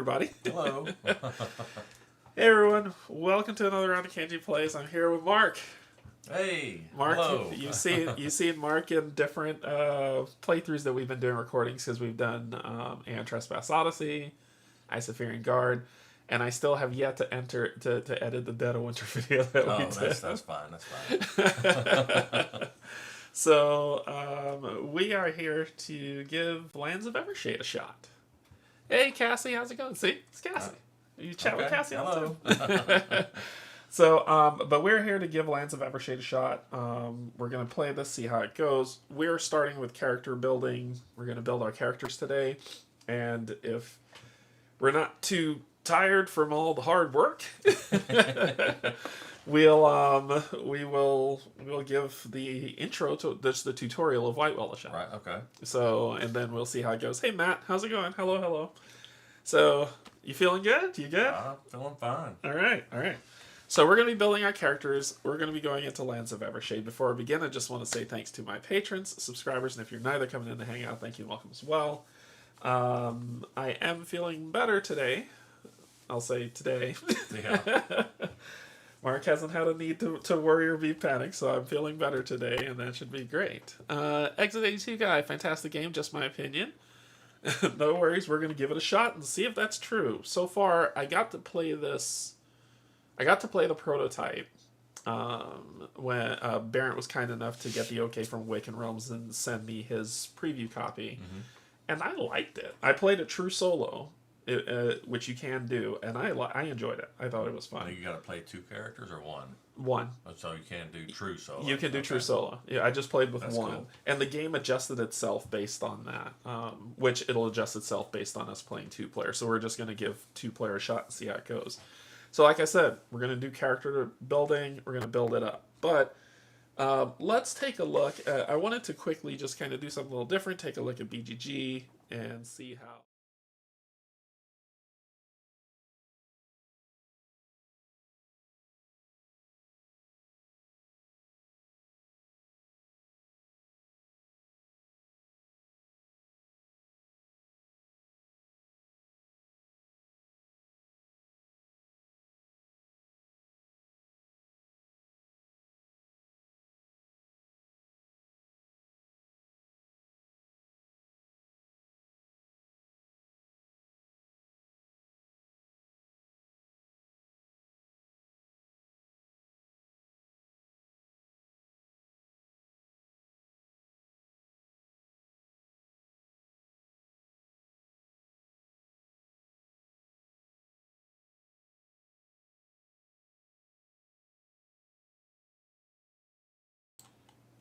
everybody. Hello. Hey, everyone. Welcome to another round of Canje Plays. I'm here with Mark. Hey. Mark, Hello. you've seen Mark in different playthroughs that we've been doing recordings because we've done Aeon Trespass Odyssey, Isophian Guard, and I still have yet to edit the Dead of Winter video that we did. That's fine. That's fine. So we are here to give Lands of Evershade a shot. Hey, Cassie, how's it going? See, it's Cassie. You chat with Cassie all the time. So, but we're here to give Lands of Evershade a shot. We're going to play this, see how it goes. We're starting with character building. We're going to build our characters today. And if we're not too tired from all the hard work, we'll give the intro to the tutorial of Whitewell a shot. Right, okay. So, and then we'll see how it goes. Hey, Matt, how's it going? Hello. So, you feeling good? You good? I'm feeling fine. All right. So we're going to be building our characters. We're going to be going into Lands of Evershade. Before I begin, I just want to say thanks to my patrons, subscribers, and if you're neither coming in to hang out, thank you and welcome as well. I am feeling better today. I'll say today. Yeah. Mark hasn't had a need to worry or be panicked, so I'm feeling better today, and that should be great. Exit 82 guy, fantastic game, just my opinion. No worries, we're going to give it a shot and see if that's true. So far, I got to play the prototype when Barrett was kind enough to get the okay from Awakened Realms and send me his preview copy. Mm-hmm. And I liked it. I played it true solo, which you can do, and I enjoyed it. I thought it was fun. You got to play two characters or one? One. So you can't do true solo? You can do true solo. Yeah, I just played with That's one. cool. And the game adjusted itself based on that, which it'll adjust itself based on us playing two-player. So we're just going to give two-player a shot and see how it goes. So like I said, we're going to do character building. We're going to build it up. But let's take a look. I wanted to quickly just kind of do something a little different. Take a look at BGG and see how...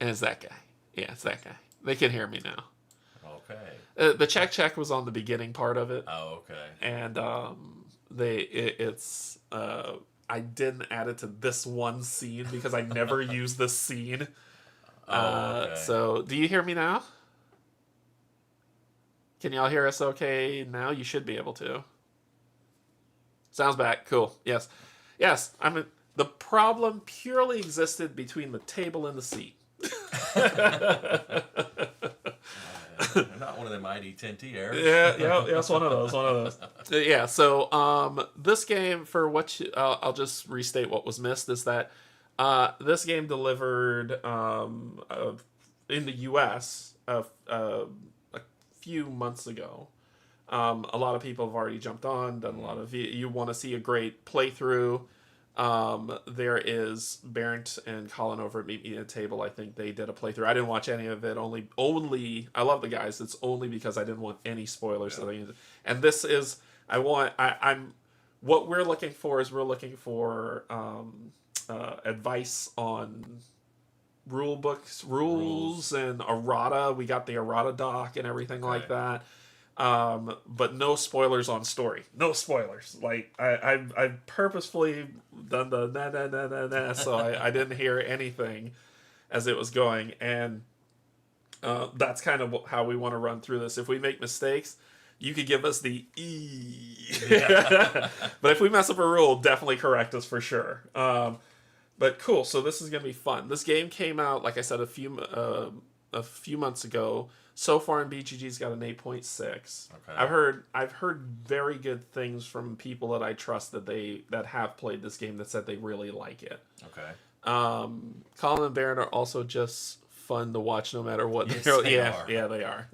And it's that guy. Yeah, it's that guy. They can hear me now. Okay. The check was on the beginning part of it. Oh, okay. And I didn't add it to this one scene because I never use this scene. Okay. So, do you hear me now? Can y'all hear us okay now? You should be able to. Sounds back. Cool. Yes. The problem purely existed between the table and the seat. Not one of them ID10T errors. Yeah, it's one of those. Yeah, so this game, for what I'll just restate what was missed, is that this game delivered in the US a few months ago. A lot of people have already jumped on, done a lot of... You want to see a great playthrough. There is Barrett and Colin over at Meet Me at Table. I think they did a playthrough. I didn't watch any of it. Only I love the guys. It's only because I didn't want any spoilers. Yeah. And this is I'm what we're looking for is advice on rule books, rules, and errata. We got the errata doc and everything like that. But no spoilers on story. No spoilers. Like I've purposefully done the na, so I didn't hear anything as it was going, and that's kind of how we want to run through this. If we make mistakes, you could give us the E. Yeah. But if we mess up a rule, definitely correct us for sure. But cool. So this is gonna be fun. This game came out, like I said, a few months ago. So far in BGG's got an 8.6. Okay. I've heard very good things from people that I trust that have played this game that said they really like it. Okay. Colin and Baron are also just fun to watch no matter what. Yes, they are. Yeah, they are.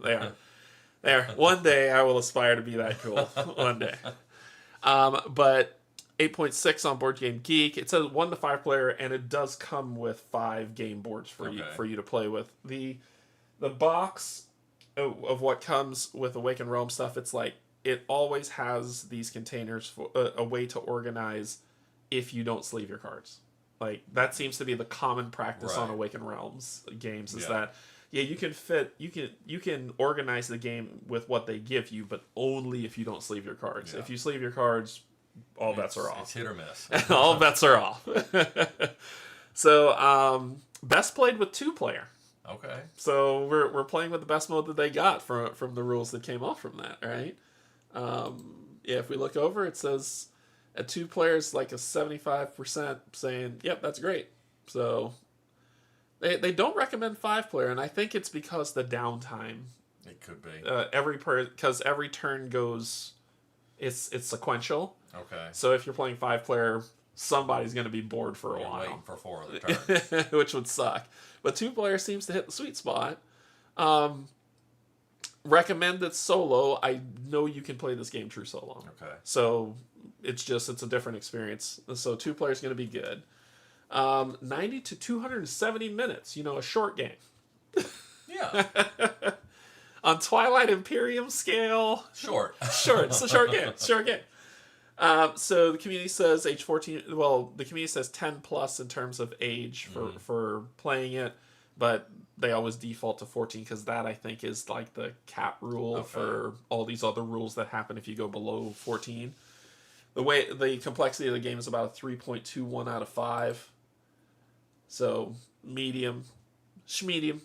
There. One day I will aspire to be that cool. One day. But 8.6 on Board Game Geek. It says 1 to 5 player, and it does come with 5 game boards for you to play with. The box of what comes with Awaken Realm stuff, it's like it always has these containers for a way to organize if you don't sleeve your cards. Like that seems to be the common practice on Awaken Realms games is that you can organize the game with what they give you, but only if you don't sleeve your cards. If you sleeve your cards, all bets are off. It's hit or miss. All bets are off. So best played with 2-player. Okay. So we're playing with the best mode that they got from the rules that came off from that, right? If we look over, it says at 2 players like a 75% saying, "Yep, that's great." So they don't recommend 5-player, and I think it's because the downtime. It could be because every turn goes, it's sequential. Okay. So if you're playing 5-player, somebody's going to be bored for a while. Waiting for 4 of the turns. Which would suck. But 2-player seems to hit the sweet spot. Recommend it solo. I know you can play this game true solo. Okay. So it's a different experience. So 2-player is going to be good. 90 to 270 minutes. A short game. Yeah. On Twilight Imperium scale. Short. It's a short game. So the community says age 14. Well, the community says 10 plus in terms of age for playing it, but they always default to 14 because that I think is like the cap rule for all these other rules that happen if you go below 14. The complexity of the game is about a 3.21 out of 5. So medium, schmedium.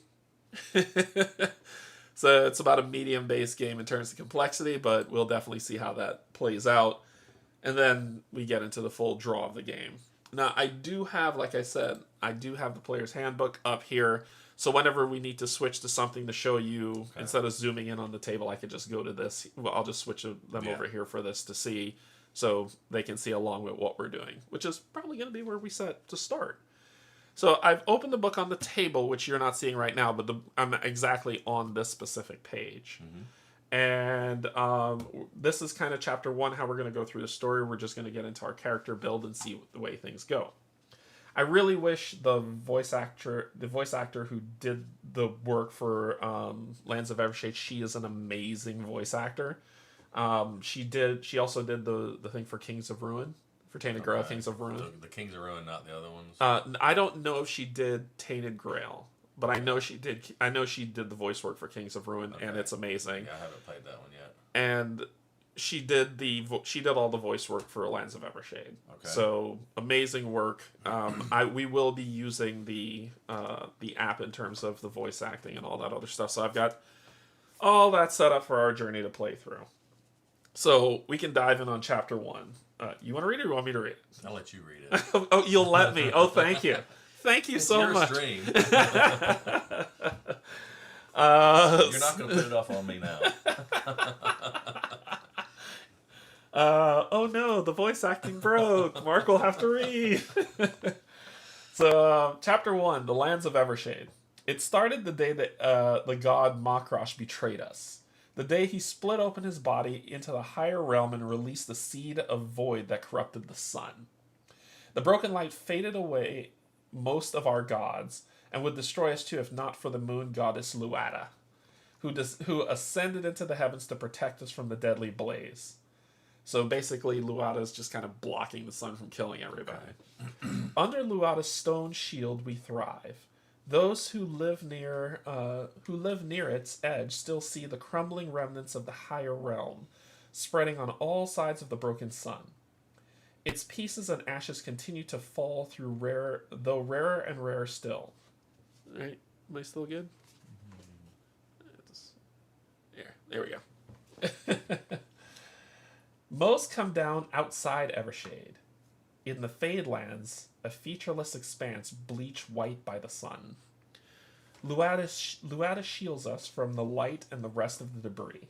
So it's about a medium-based game in terms of complexity, but we'll definitely see how that plays out. And then we get into the full draw of the game. Now, I do have, like I said, the player's handbook up here. So whenever we need to switch to something to show you, instead of zooming in on the table, I could just go to this. Well, I'll just switch them over here for this to see, so they can see along with what we're doing, which is probably going to be where we set to start. So I've opened the book on the table, which you're not seeing right now, but I'm exactly on this specific page. Mm-hmm. And this is kind of chapter 1, how we're going to go through the story. We're just going to get into our character build and see the way things go. I really wish the voice actor who did the work for Lands of Evershade, she is an amazing voice actor. She also did the thing for Kings of Ruin. For Tainted Grail, Kings of Ruin. The Kings of Ruin, not the other ones. I don't know if she did Tainted Grail, but I know she did. I know she did the voice work for Kings of Ruin, and it's amazing. Yeah, I haven't played that one yet. And she did all the voice work for Lands of Evershade. Okay. So amazing work. We will be using the app in terms of the voice acting and all that other stuff. So I've got all that set up for our journey to play through. So we can dive in on chapter 1. You want to read it or you want me to read it? I'll let you read it. Oh, you'll let me. Oh, thank you. Thank you so much. It's your stream. You're not going to put it off on me now. Oh no, the voice acting broke. Mark will have to read. So, chapter 1, The Lands of Evershade. It started the day that the god Makrosh betrayed us. The day he split open his body into the higher realm and released the seed of void that corrupted the sun. The broken light faded away most of our gods, and would destroy us too if not for the moon goddess Luata, who ascended into the heavens to protect us from the deadly blaze. So basically, Luata is just kind of blocking the sun from killing everybody. Okay. Under Luata's stone shield, we thrive. Those who live near its edge still see the crumbling remnants of the higher realm, spreading on all sides of the broken sun. Its pieces and ashes continue to fall through though rarer and rarer still. All right, am I still good? There we go. Most come down outside Evershade. In the Fade Lands, a featureless expanse bleached white by the sun. Luada shields us from the light and the rest of the debris.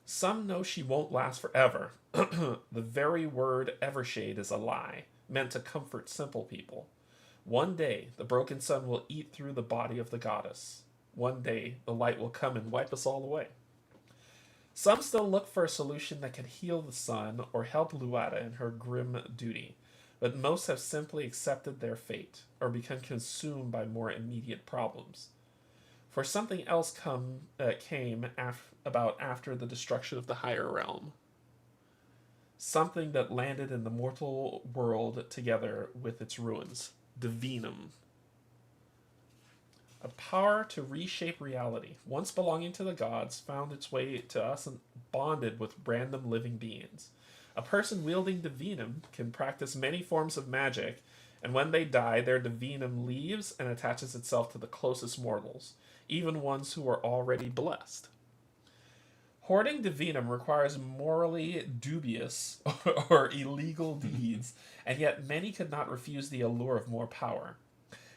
Some know she won't last forever. The very word Evershade is a lie, meant to comfort simple people. One day, the broken sun will eat through the body of the goddess. One day, the light will come and wipe us all away. Some still look for a solution that can heal the sun or help Luada in her grim duty, but most have simply accepted their fate or become consumed by more immediate problems. For something else came about after the destruction of the higher realm. Something that landed in the mortal world together with its ruins. Divinum. A power to reshape reality, once belonging to the gods, found its way to us and bonded with random living beings. A person wielding Divinum can practice many forms of magic, and when they die, their Divinum leaves and attaches itself to the closest mortals, even ones who are already blessed. Hoarding Divinum requires morally dubious or illegal deeds, and yet many could not refuse the allure of more power.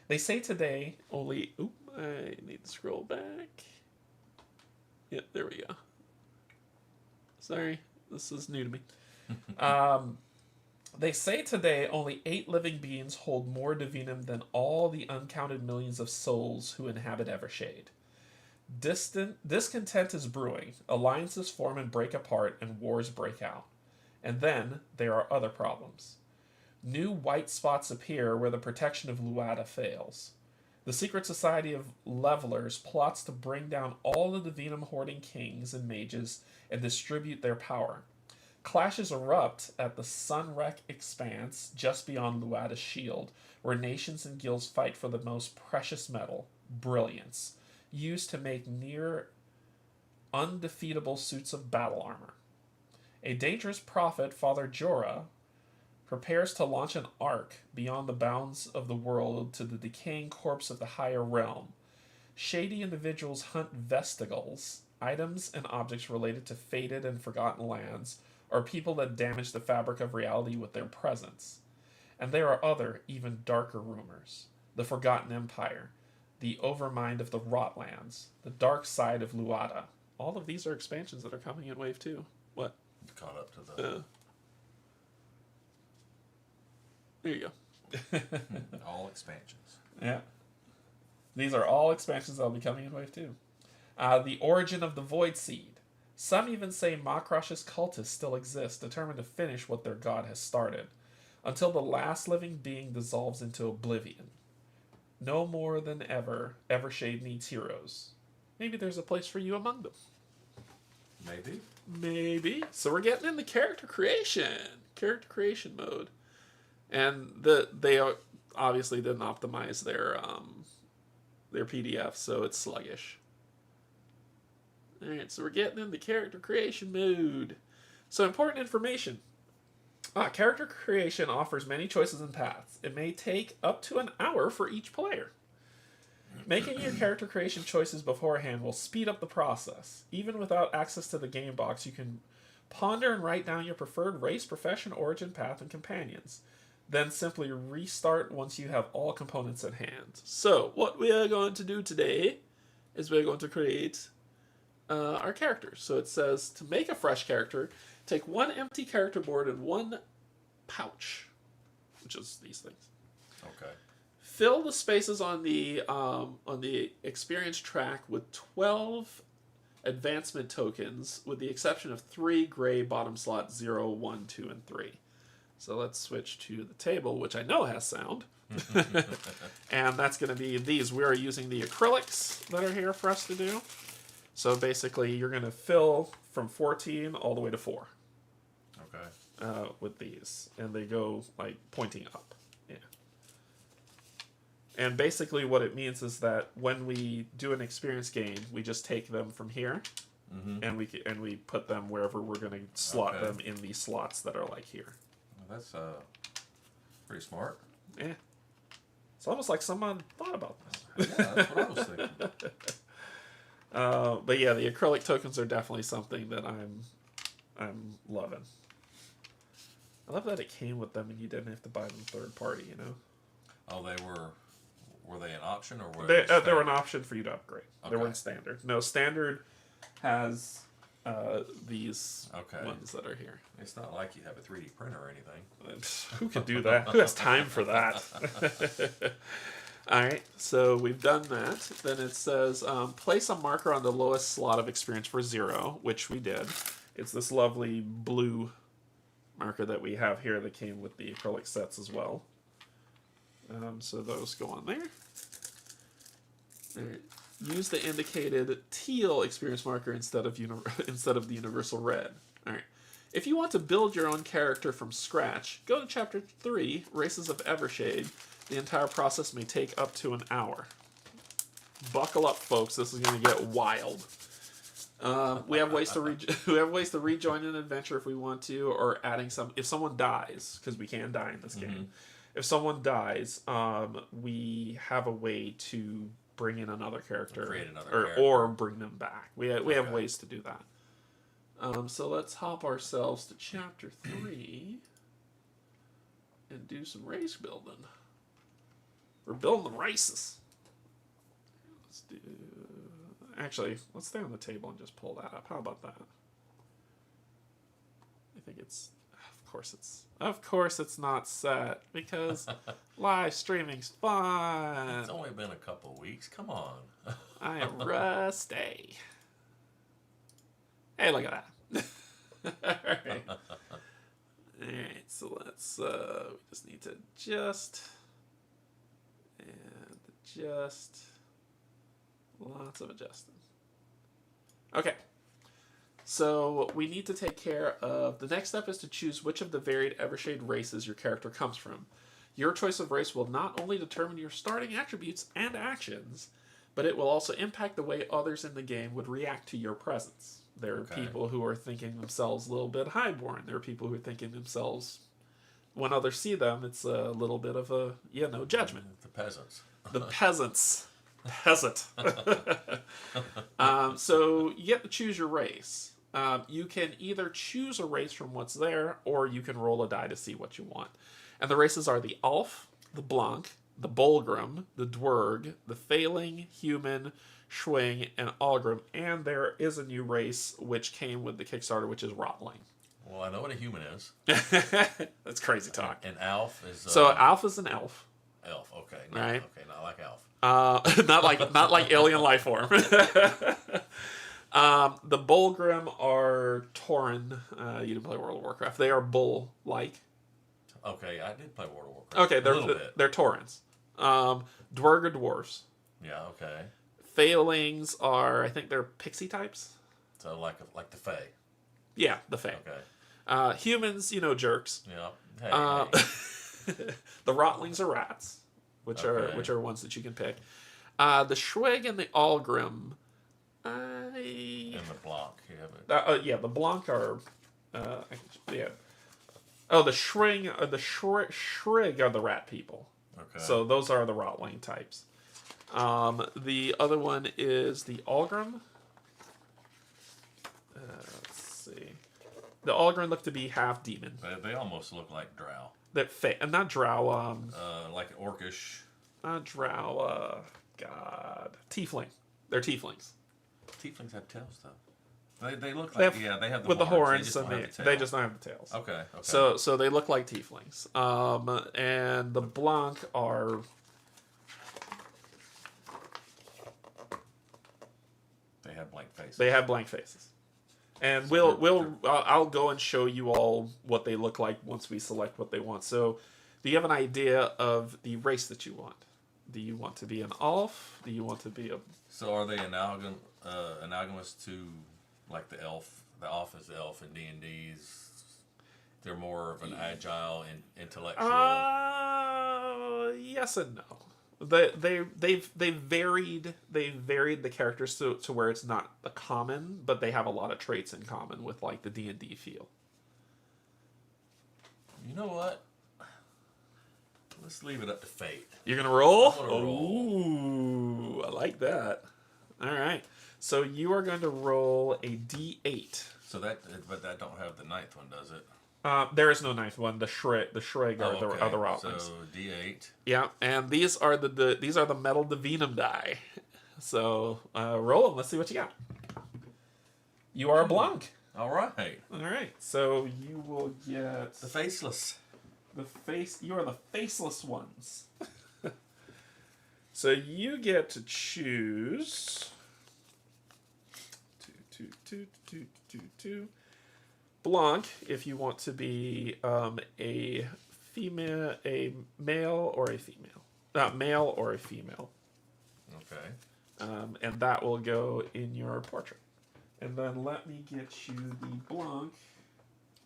They say today only... Oop, I need to scroll back. Yep, there we go. Sorry, this is new to me. They say today only 8 living beings hold more Divinum than all the uncounted millions of souls who inhabit Evershade. Discontent is brewing, alliances form and break apart, and wars break out. And then there are other problems. New white spots appear where the protection of Luada fails. The secret society of levelers plots to bring down all the Divinum hoarding kings and mages and distribute their power. Clashes erupt at the Sunwreck Expanse just beyond Luada's shield, where nations and guilds fight for the most precious metal, brilliance, used to make near undefeatable suits of battle armor. A dangerous prophet, Father Jorah, prepares to launch an arc beyond the bounds of the world to the decaying corpse of the higher realm. Shady individuals hunt vestigals, items and objects related to fated and forgotten lands, or people that damage the fabric of reality with their presence. And there are other, even darker rumors. The Forgotten Empire, the Overmind of the Rotlands, the Dark Side of Luada. All of these are expansions that are coming in Wave 2. What? Caught up to the... There you go. all expansions. Yeah. These are all expansions that will be coming in Wave 2. The Origin of the Void Seed. Some even say Makrosh's cultists still exist, determined to finish what their god has started, until the last living being dissolves into oblivion. No more than ever, Evershade needs heroes. Maybe there's a place for you among them. Maybe. So we're getting into character creation mode. And they obviously didn't optimize their PDF, so it's sluggish. Alright, so we're getting into character creation mode. So important information. Character creation offers many choices and paths. It may take up to an hour for each player. Making your character creation choices beforehand will speed up the process. Even without access to the game box, you can ponder and write down your preferred race, profession, origin, path, and companions. Then simply restart once you have all components at hand. So, what we are going to do today is we're going to create our characters. So it says, to make a fresh character, take 1 empty character board and 1 pouch, which is these things. Okay. Fill the spaces on the experience track with 12 advancement tokens, with the exception of 3 gray bottom slots 0, 1, 2, and 3. So let's switch to the table, which I know has sound. And that's going to be these. We are using the acrylics that are here for us to do. So basically, you're going to fill from 14 all the way to 4. Okay. With these. And they go, like, pointing up. Yeah. And basically what it means is that when we do an experience gain, we just take them from here. Mm-hmm. And we put them wherever we're going to slot them in these slots that are, like, here. That's pretty smart. Yeah. It's almost like someone thought about this. Yeah, that's what I was thinking. But yeah, the acrylic tokens are definitely something that I'm loving. I love that it came with them and you didn't have to buy them third party, you know? Oh, they were were they an option or were they were an option for you to upgrade. Okay. They weren't standard. No, standard has these ones that are here. It's not like you have a 3D printer or anything. Who could do that? Who has time for that? All right, so we've done that. Then it says place a marker on the lowest slot of experience for 0, which we did. It's this lovely blue marker that we have here that came with the acrylic sets as well. So those go on there. All right. Use the indicated teal experience marker instead of the universal red. All right. If you want to build your own character from scratch, go to Chapter 3, Races of Evershade. The entire process may take up to an hour. Buckle up, folks. This is going to get wild. We have ways to rejoin an adventure if we want to, or adding some. If someone dies, because we can die in this game. If someone dies, we have a way to bring in another character, create another character, or bring them back. We have ways to do that. So let's hop ourselves to Chapter 3 and do some race building. We're building the races. Let's do. Actually, let's stay on the table and just pull that up. How about that? I think it's. Of course it's not set because live streaming's fun. It's only been a couple weeks. Come on. I am rusty. Hey, look at that. Alright. Alright, so let's we just need to adjust and adjust. Lots of adjusting. Okay. So we need to take care of, the next step is to choose which of the varied Evershade races your character comes from. Your choice of race will not only determine your starting attributes and actions, but it will also impact the way others in the game would react to your presence. There are people who are thinking themselves a little bit highborn. There are people who are thinking themselves, when others see them, it's a little bit of a, judgment. The peasants. The peasants. Peasant. So you get to choose your race. You can either choose a race from what's there, or you can roll a die to see what you want. And the races are the Alf, the Blanc, the Bolgrim, the Dwerg, the Failing, Human, Schwing, and Algrim. And there is a new race which came with the Kickstarter, which is Rotling. Well, I know what a human is. That's crazy talk. And Alf is... So Alf is an elf. Elf, okay. Right. Okay, not like Alf. Not like alien life form. The Bolgrim are Tauren. You didn't play World of Warcraft. They are bull-like. Okay, I did play World of Warcraft. Okay, they're Taurens. Dwerg are dwarves. Yeah, okay. Failings are, I think they're pixie types. So like the Fae. Yeah, the Fae. Okay. Humans, jerks. Yeah. Hey. The Rotlings are rats, which are ones that you can pick. The Schweg and the Algrim. And the Blanc. The Blanc are. Oh, the Shrig are the rat people. Okay. So those are the Rotling types. The other one is the Algrim. Let's see. The Algrim look to be half demon. They almost look like Drow. And not Drow. Like orcish. Not Drow. God, Tiefling. They're Tieflings. Tieflings have tails though. They look like they have the with horns. the horns. They just don't have the tails. Okay. So they look like Tieflings. And the Blanc are. They have blank faces. They have blank faces. And I'll go and show you all what they look like once we select what they want. So, do you have an idea of the race that you want? Do you want to be an Alf? Do you want to be a... So are they analogous to like the elf? The Alf is the elf in D&D's. They're more of an agile and intellectual. Yes and no. They've varied the characters to where it's not the common, but they have a lot of traits in common with like the D&D feel. You know what? Let's leave it up to fate. You're gonna roll? I'm gonna roll. Ooh, I like that. All right. So you are going to roll a D8. So but that don't have the ninth one, does it? There is no ninth one. The Shreg are the okay. other Rotlings. So D8. Yeah, and these are the Metal Divinum die. So roll them. Let's see what you got. You are a Blanc. All right. All right. So you will get The faceless. You are the faceless ones. So you get to choose two. Blanc, if you want to be a male or a female, male or a female. Okay. And that will go in your portrait. And then let me get you the Blanc.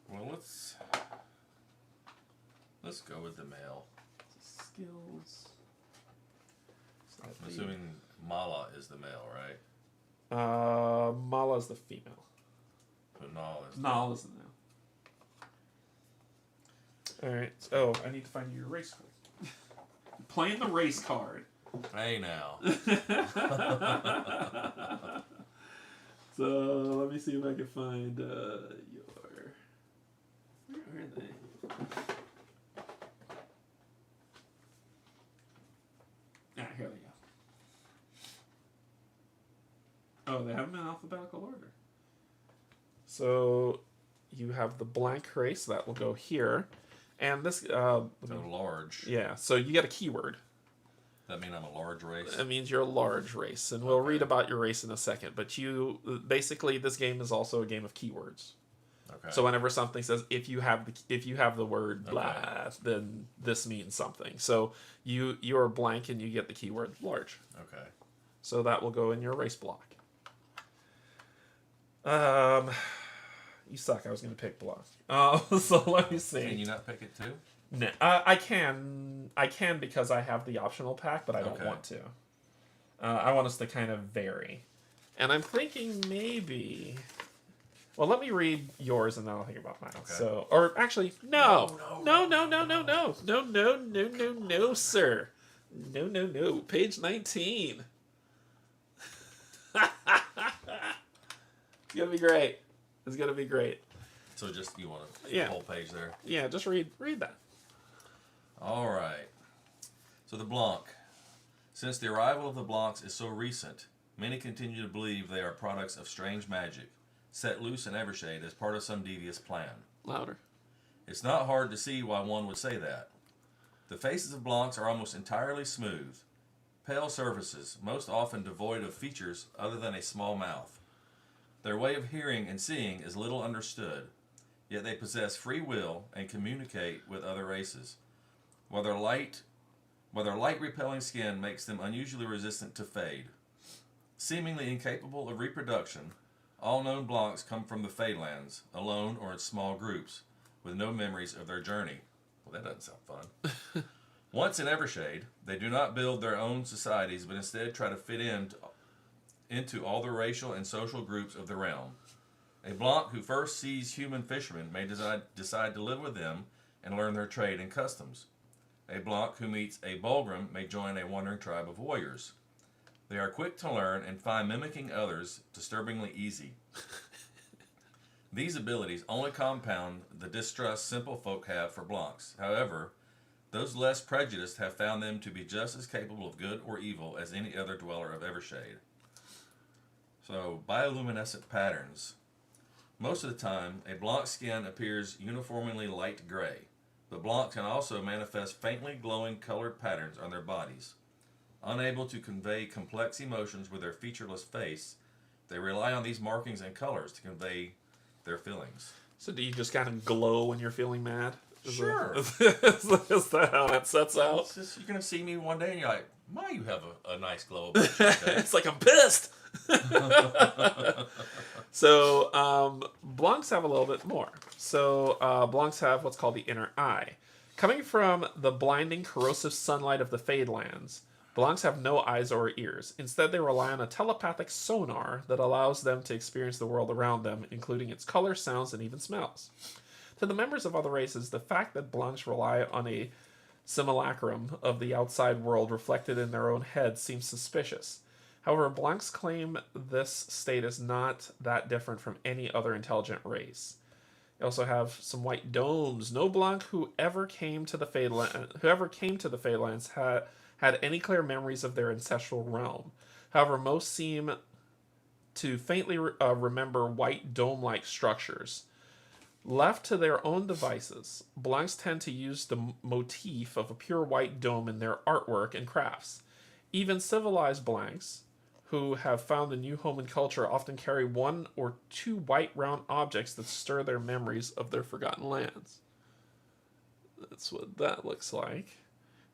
Well, let's go with the male. Skills. I'm assuming Mala is the male, right? Mala is the female. So Nal is the male. Alright. Oh, I need to find your race card. Playing the race card. Hey now. So let me see if I can find your. Where are they? Ah, here they go. Oh, they have them in alphabetical order. So you have the blank race that will go here, and this. So large. Yeah. So you get a keyword. That mean I'm a large race? That means you're a large race, and we'll read about your race in a second. But you basically, this game is also a game of keywords. Okay. So whenever something says if you have the word blah, then this means something. So you're blank and you get the keyword large. Okay. So that will go in your race block. You suck. I was going to pick block. So let me see. Can you not pick it too? No, I can because I have the optional pack, but I don't want to. I want us to kind of vary, and I'm thinking maybe. Well, let me read yours, and then I'll think about mine. Okay. So, or actually, no, sir, no. Page 19. It's gonna be great. It's gonna be great. So just you want Yeah. the whole page there? Yeah, just read that. All right. So the Blanc. Since the arrival of the Blancs is so recent, many continue to believe they are products of strange magic, set loose in Evershade as part of some devious plan. Louder. It's not hard to see why one would say that. The faces of Blancs are almost entirely smooth, pale surfaces, most often devoid of features other than a small mouth. Their way of hearing and seeing is little understood, yet they possess free will and communicate with other races. Whether light-repelling skin makes them unusually resistant to fade. Seemingly incapable of reproduction, all known Blancs come from the Fadelands, alone or in small groups, with no memories of their journey. Well, that doesn't sound fun. Once in Evershade, they do not build their own societies, but instead try to fit into all the racial and social groups of the realm. A Blanc who first sees human fishermen may decide to live with them and learn their trade and customs. A Blanc who meets a Bulgrim may join a wandering tribe of warriors. They are quick to learn and find mimicking others disturbingly easy. These abilities only compound the distrust simple folk have for Blancs. However, those less prejudiced have found them to be just as capable of good or evil as any other dweller of Evershade. So, bioluminescent patterns. Most of the time, a Blanc skin appears uniformly light gray, but Blancs can also manifest faintly glowing colored patterns on their bodies. Unable to convey complex emotions with their featureless face, they rely on these markings and colors to convey their feelings. So do you just kind of glow when you're feeling mad? Sure. Is that how that sets out? It's just, you're going to see me one day and you're like, "My, you have a nice glow about you today." It's like I'm pissed. So Blancs have a little bit more. So Blancs have what's called the inner eye. Coming from the blinding, corrosive sunlight of the Fadelands, Blancs have no eyes or ears. Instead, they rely on a telepathic sonar that allows them to experience the world around them, including its colors, sounds, and even smells. To the members of other races, the fact that Blancs rely on a simulacrum of the outside world reflected in their own heads seems suspicious. However, Blancs claim this state is not that different from any other intelligent race. You also have some white domes. No blanc whoever came to the Fadelands had any clear memories of their ancestral realm. However, most seem to faintly remember white dome-like structures. Left to their own devices, blancs tend to use the motif of a pure white dome in their artwork and crafts. Even civilized blancs, who have found a new home and culture, often carry one or two white round objects that stir their memories of their forgotten lands. That's what that looks like.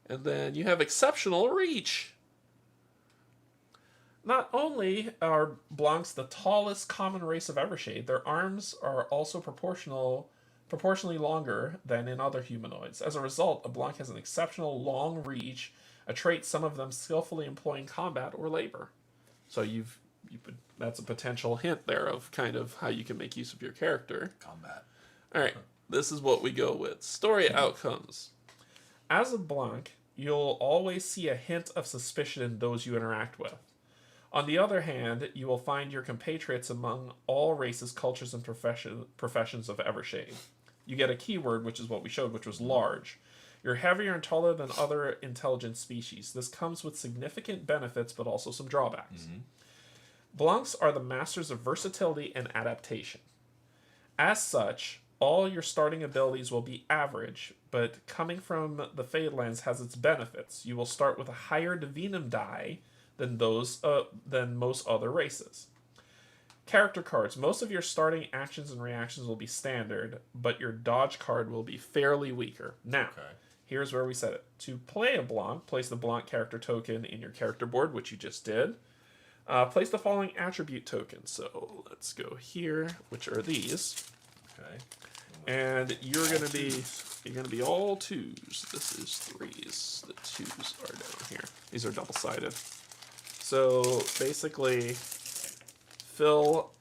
And then you have exceptional reach. Not only are blancs the tallest common race of Evershade, their arms are also proportionally longer than in other humanoids. As a result, a blanc has an exceptional long reach, a trait some of them skillfully employ in combat or labor. So that's a potential hint there of kind of how you can make use of your character. Combat. All right, this is what we go with. Story outcomes. As a blanc, you'll always see a hint of suspicion in those you interact with. On the other hand, you will find your compatriots among all races, cultures, and professions of Evershade. You get a keyword, which is what we showed, which was large. You're heavier and taller than other intelligent species. This comes with significant benefits, but also some drawbacks. Blancs are the masters of versatility and adaptation. As such, all your starting abilities will be average, but coming from the Fadelands has its benefits. You will start with a higher divinum die than most other races. Character cards. Most of your starting actions and reactions will be standard, but your dodge card will be fairly weaker. Now, here's where we set it. To play a blanc, place the blanc character token in your character board, which you just did. Place the following attribute tokens. So let's go here, which are these. Okay. And you're gonna be all twos. This is threes. The twos are down here. These are double-sided. So basically, fill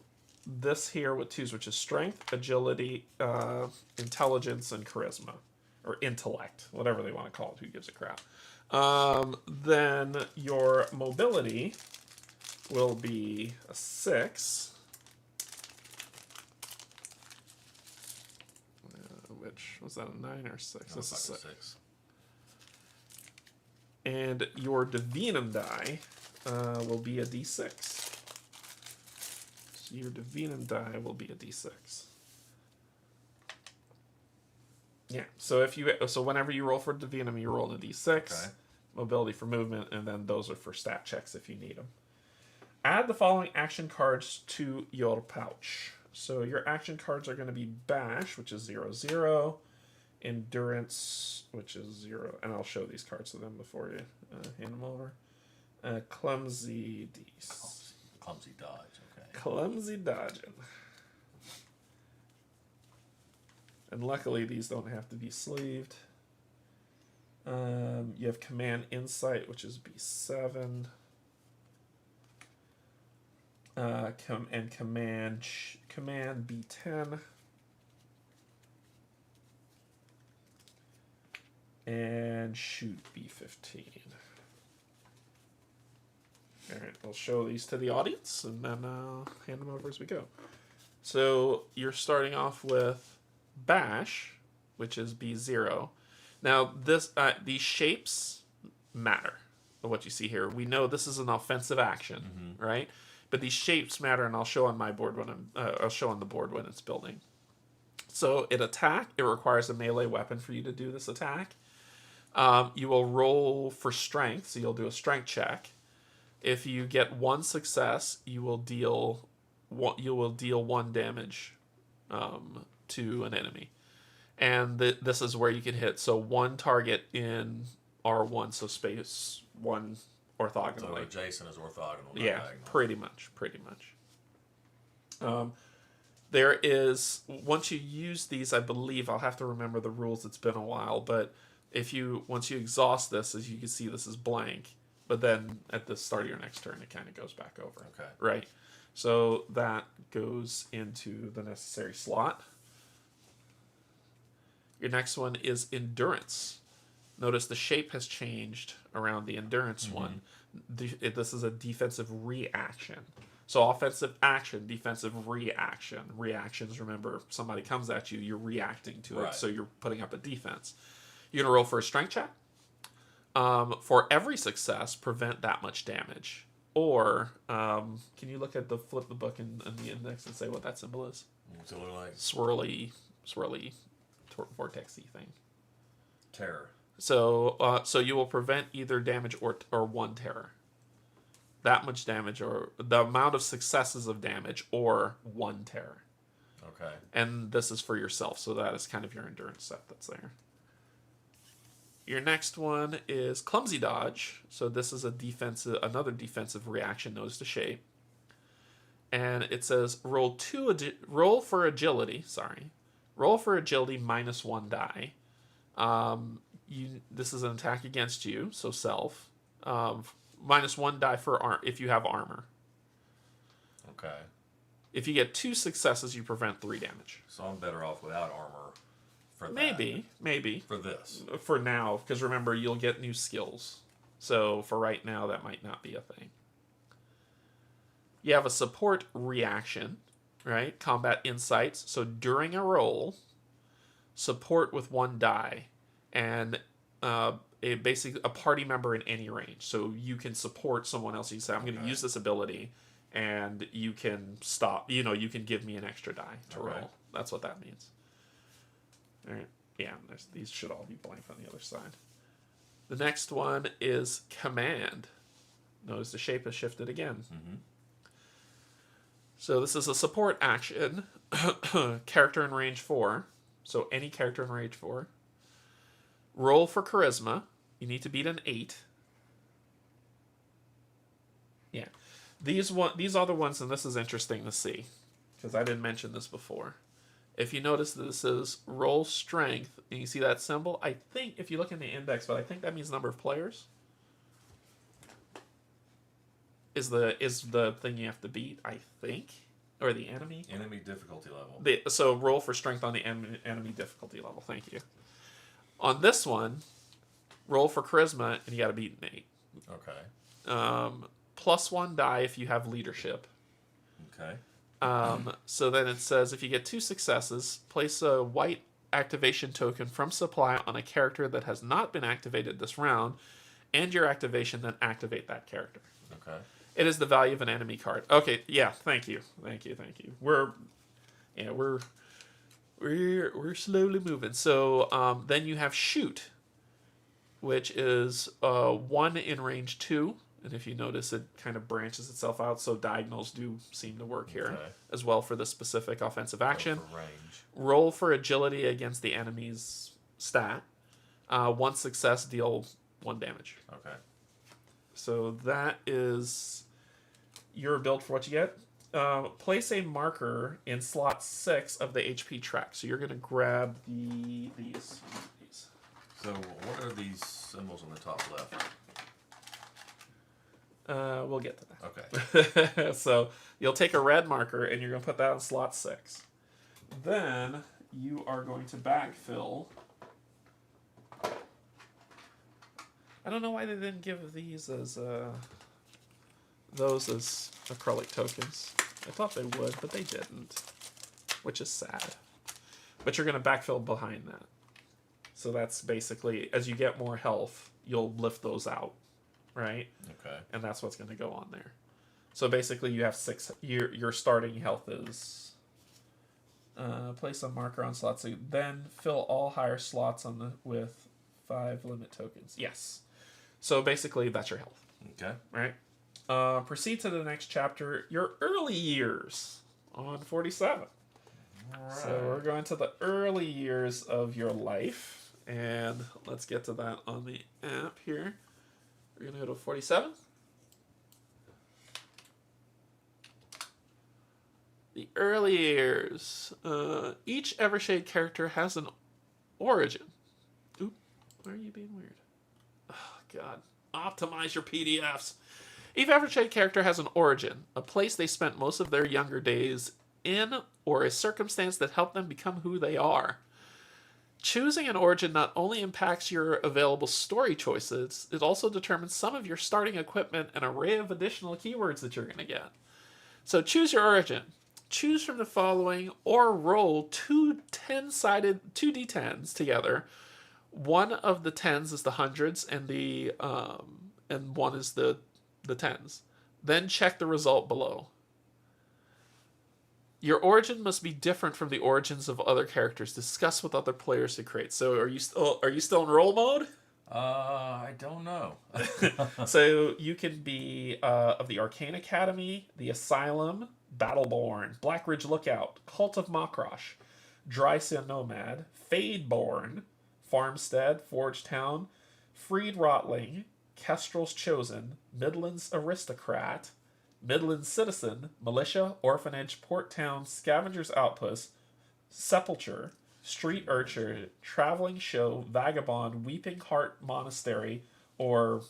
this here with twos, which is strength, agility, intelligence, and charisma. Or intellect, whatever they want to call it. Who gives a crap? Then your mobility will be a 6. Which, was that a 9 or 6? This is 6. And your divinum die will be a d6. So your divinum die will be a d6. Yeah. So whenever you roll for divinum, you roll a d6. Okay. Mobility for movement, and then those are for stat checks if you need them. Add the following action cards to your pouch. So your action cards are going to be Bash, which is 0/0, Endurance, which is 0, and I'll show these cards to them before you hand them over. Clumsy Clumsy dodge, okay. Clumsy dodging. And luckily these don't have to be sleeved. You have Command Insight, which is B7. And Command B10. And Shoot B15. Alright, I'll show these to the audience and then hand them over as we go. So you're starting off with Bash, which is B0. Now these shapes matter. What you see here, we know this is an offensive action, right? But these shapes matter, and I'll show on my board I'll show on the board when it's building. So it requires a melee weapon for you to do this attack. You will roll for strength, so you'll do a strength check. If you get one success, you will deal 1 damage to an enemy, and this is where you can hit. So one target in R1, so space 1 orthogonally. So adjacent is orthogonal. Yeah, diagonal. pretty much. There is, once you use these, I believe, I'll have to remember the rules. It's been a while, but once you exhaust this, as you can see, this is blank. But then at the start of your next turn, it kind of goes back over. Okay. Right. So that goes into the necessary slot. Your next one is Endurance. Notice the shape has changed around the Endurance one. This is a defensive reaction. So offensive action, defensive reaction. Reactions, remember, somebody comes at you, you're reacting to it, Right. so you're putting up a defense. You're going to roll for a strength check. For every success, prevent that much damage. Or, can you look at flip the book in the index and say what that symbol is? What's it look like? Swirly, vortexy thing. Terror. So you will prevent either damage or 1 terror. That much damage, or the amount of successes of damage, or 1 terror. Okay. And this is for yourself, so that is kind of your endurance set that's there. Your next one is clumsy dodge. So this is another defensive reaction, notice the shape. And it says roll for agility. Roll for agility -1 die. This is an attack against you, so self. -1 die for if you have armor. Okay. If you get 2 successes, you prevent 3 damage. So I'm better off without armor for that. Maybe. For this. For now, because remember, you'll get new skills. So for right now, that might not be a thing. You have a support reaction, right? Combat insights. So during a roll, support with 1 die. And basically a party member in any range. So you can support someone else. You say, I'm going to use this ability, and you can stop. You can give me an extra die to roll. That's what that means. All right. Yeah, these should all be blank on the other side. The next one is command. Notice the shape has shifted again. Mm-hmm. So this is a support action. Character in range 4. So any character in range 4. Roll for charisma. You need to beat an 8. Yeah. These are the ones, and this is interesting to see, because I didn't mention this before. If you notice that this is roll strength, and you see that symbol, I think, if you look in the index, but I think that means number of players. Is the thing you have to beat, I think. Or the enemy. Enemy difficulty level. So roll for strength on the enemy difficulty level. Thank you. On this one, roll for charisma, and you got to beat an 8. Okay. +1 die if you have leadership. Okay. So then it says if you get 2 successes, place a white activation token from supply on a character that has not been activated this round, and your activation, then activate that character. Okay. It is the value of an enemy card. Okay, yeah, thank you. We're slowly moving. So then you have shoot, which is 1 in range 2. And if you notice, it kind of branches itself out, so diagonals do seem to work here as well for the specific offensive action. For range. Roll for agility against the enemy's stat. 1 success, deal 1 damage. Okay. So that is your build for what you get. Place a marker in slot 6 of the HP track. So you're going to grab these. So what are these symbols on the top left? We'll get to that. Okay. So you'll take a red marker and you're going to put that on slot 6. Then you are going to backfill. I don't know why they didn't give these as those as acrylic tokens. I thought they would, but they didn't, which is sad. But you're going to backfill behind that. So that's basically, as you get more health, you'll lift those out, right? Okay. And that's what's going to go on there. So basically you have 6, your starting health is, place a marker on slot 2, then fill all higher slots with 5 limit tokens. Yes. So basically that's your health. Okay. Right? Proceed to the next chapter, your early years on 47. All right. So we're going to the early years of your life, and let's get to that on the app here. We're going to go to 47. The early years. Each Evershade character has an origin. Oop, why are you being weird? Oh, God. Optimize your PDFs. Each Evershade character has an origin, a place they spent most of their younger days in, or a circumstance that helped them become who they are. Choosing an origin not only impacts your available story choices, it also determines some of your starting equipment and array of additional keywords that you're going to get. So choose your origin. Choose from the following or roll two 2d10s together. One of the tens is the hundreds and and one is the tens. Then check the result below. Your origin must be different from the origins of other characters. Discuss with other players to create. So are you still in roll mode? I don't know. So you can be of the Arcane Academy, the Asylum, Battleborn, Blackridge Lookout, Cult of Mokrosh, Drysia Nomad, Fadeborn, Farmstead, Forge Town, Freed Rotling, Kestrel's Chosen, Midlands Aristocrat, Midlands Citizen, Militia, Orphanage, Port Town, Scavenger's Outpost, Sepulture, Street Urchin, Traveling Show, Vagabond, Weeping Heart Monastery, or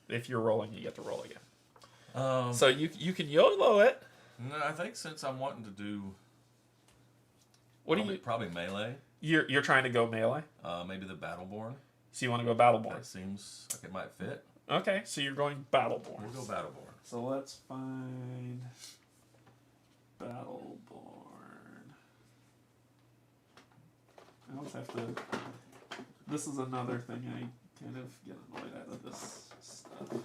if you're rolling, you get to roll again. So you can YOLO it. No, I think since I'm wanting to do probably melee. You're trying to go melee? Maybe the Battleborn. So you want to go Battleborn? That seems like it might fit. Okay, so you're going Battleborn. We'll go Battleborn. So let's find Battleborn. I always have to. This is another thing I kind of get annoyed at of this stuff.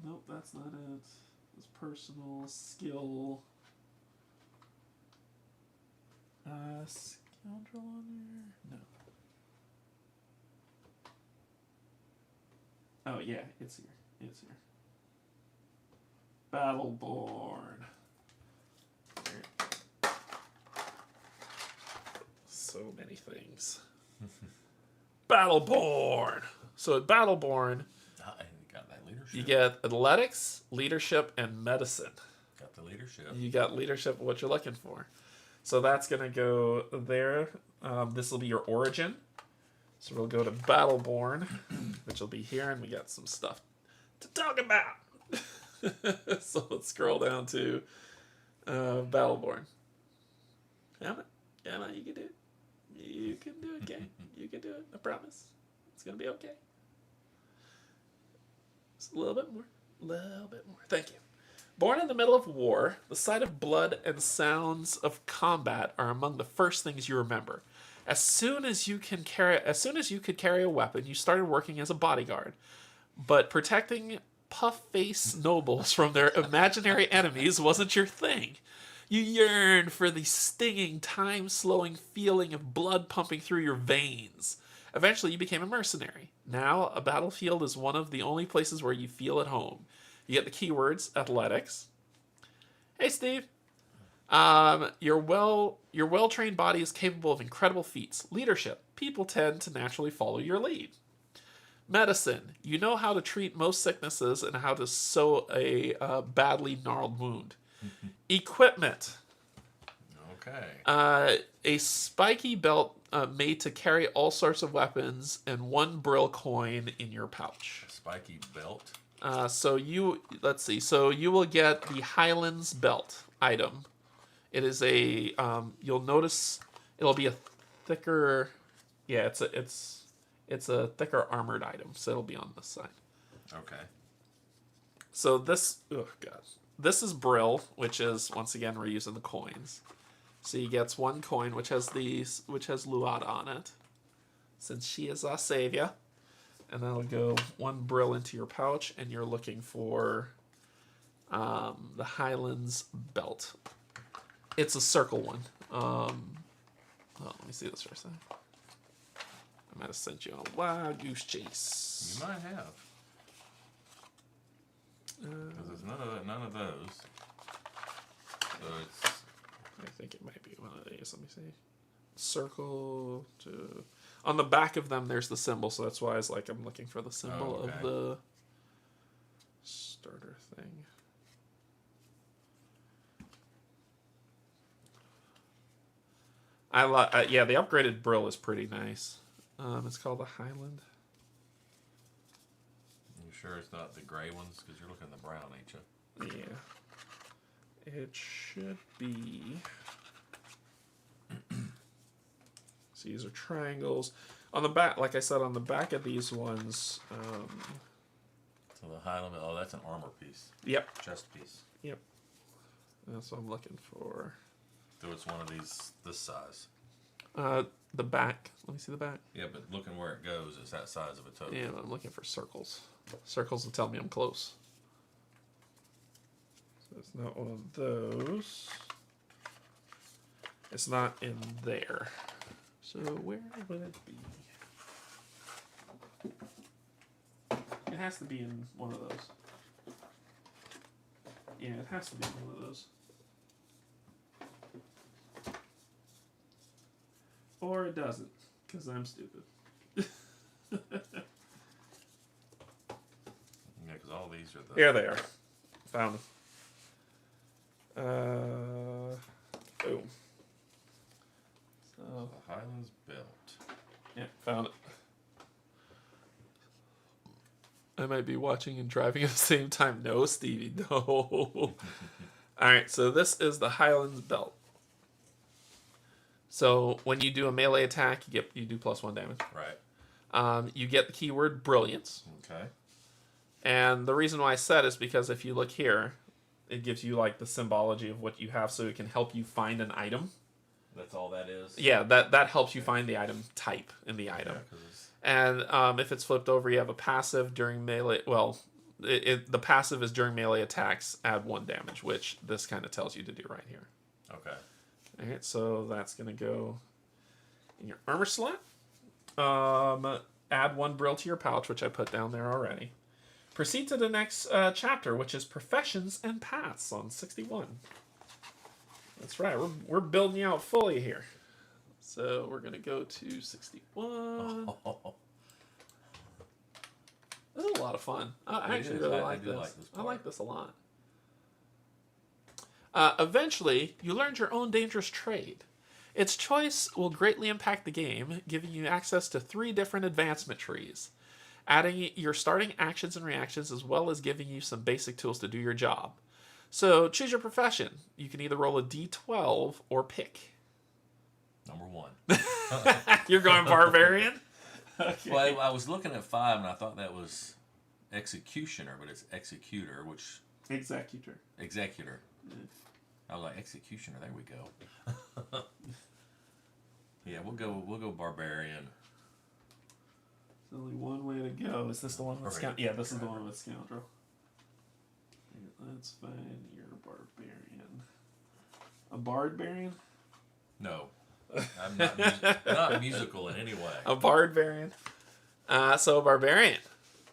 Nope, that's not it. It's personal skill. Scoundrel honor? No. Oh yeah, it's here. It's here. Battleborn. So many things. Battleborn. So at Battleborn, got that leadership. you get athletics, leadership, and medicine. Got the leadership. You got leadership, what you're looking for. So that's going to go there. This will be your origin. So we'll go to Battleborn, which will be here, and we got some stuff to talk about. So let's scroll down to Battleborn. Come on, you can do it. You can do it, gang. You can do it. I promise. It's going to be okay. Just a little bit more. Thank you. Born in the middle of war, the sight of blood and sounds of combat are among the first things you remember. As soon as you could carry a weapon, you started working as a bodyguard. But protecting puff-faced nobles from their imaginary enemies wasn't your thing. You yearned for the stinging, time-slowing feeling of blood pumping through your veins. Eventually, you became a mercenary. Now, a battlefield is one of the only places where you feel at home. You get the keywords: athletics. Hey, Steve. Your well-trained body is capable of incredible feats. Leadership. People tend to naturally follow your lead. Medicine. You know how to treat most sicknesses and how to sew a badly gnarled wound. Equipment. Okay. A spiky belt made to carry all sorts of weapons and one brill coin in your pouch. A spiky belt. So you will get the Highlands belt item. It is a you'll notice it'll be a thicker, yeah, it's a thicker armored item, so it'll be on this side. Okay. So this is Brill, which is, once again, we're using the coins. So he gets one coin which has Luada on it, since she is our savior. And that'll go one Brill into your pouch, and you're looking for the Highlands belt. It's a circle one. Let me see this for a second. I might have sent you on a wild goose chase. You might have. Because there's none of those. So it's... I think it might be one of these. Let me see. Circle to... On the back of them, there's the symbol, so that's why I'm looking for the symbol of the starter thing. Yeah, the upgraded Brill is pretty nice. It's called the Highland. You sure it's not the gray ones? Because you're looking at the brown, ain't you? Yeah. It should be... So these are triangles. On the back, like I said, on the back of these ones... It's So the Highland, oh, that's an armor piece. Yep. Chest piece. Yep. That's what I'm looking for. So it's one of these, this size. The back. Let me see the back. Yeah, but looking where it goes, it's that size of a token. Yeah, I'm looking for circles. Circles will tell me I'm close. So it's not one of those. It's not in there. So where would it be? It has to be in one of those. Yeah, it has to be in one of those. Or it doesn't, because I'm stupid. Yeah, because all these are the... Here they are. Found them. Boom. So, the Highlands belt. yeah, found it. I might be watching and driving at the same time. No, Stevie, no. Alright, so this is the Highlands belt. So when you do a melee attack, you do +1 damage. Right. You get the keyword brilliance. Okay. And the reason why I said is because if you look here, it gives you like the symbology of what you have, so it can help you find an item. That's all that is? Yeah, that helps you find the item type in the item. Yeah, and if it's flipped over, you have a passive during melee. Well, the passive is during melee attacks, add 1 damage, which this kind of tells you to do right here. okay. All right, so that's going to go in your armor slot. Add 1 brill to your pouch, which I put down there already. Proceed to the next chapter, which is Professions and Paths on 61. That's right, we're building you out fully here. So we're going to go to 61. Oh. This is a lot of fun. I actually really like this. I like this a lot. Eventually, you learned your own dangerous trade. Its choice will greatly impact the game, giving you access to 3 different advancement trees, adding your starting actions and reactions, as well as giving you some basic tools to do your job. So, choose your profession. You can either roll a d12 or pick. Number 1. You're going barbarian? Okay. Well, I was looking at 5, and I thought that was executioner, but it's executor, which... Executor. Executor. Yeah. I was like, executioner, there we go. Yeah, we'll go barbarian. There's only one way to go. Is this the one with scoundrel? Yeah, this is the one with scoundrel. Let's find your barbarian. A barbarian? No. I'm not, not musical in any way. A barbarian. So barbarian.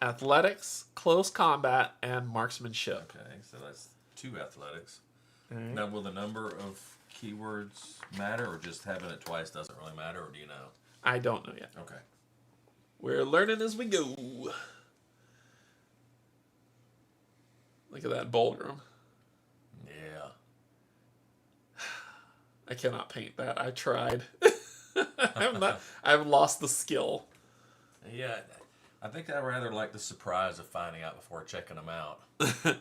Athletics, close combat, and marksmanship. Okay, so that's 2 athletics. Right. Now, will the number of keywords matter, or just having it twice doesn't really matter, or do you know? I don't know yet. Okay. We're learning as we go. Look at that Bulgrim. Yeah. I cannot paint that. I tried. I've lost the skill. Yeah, I think I rather like the surprise of finding out before checking them out.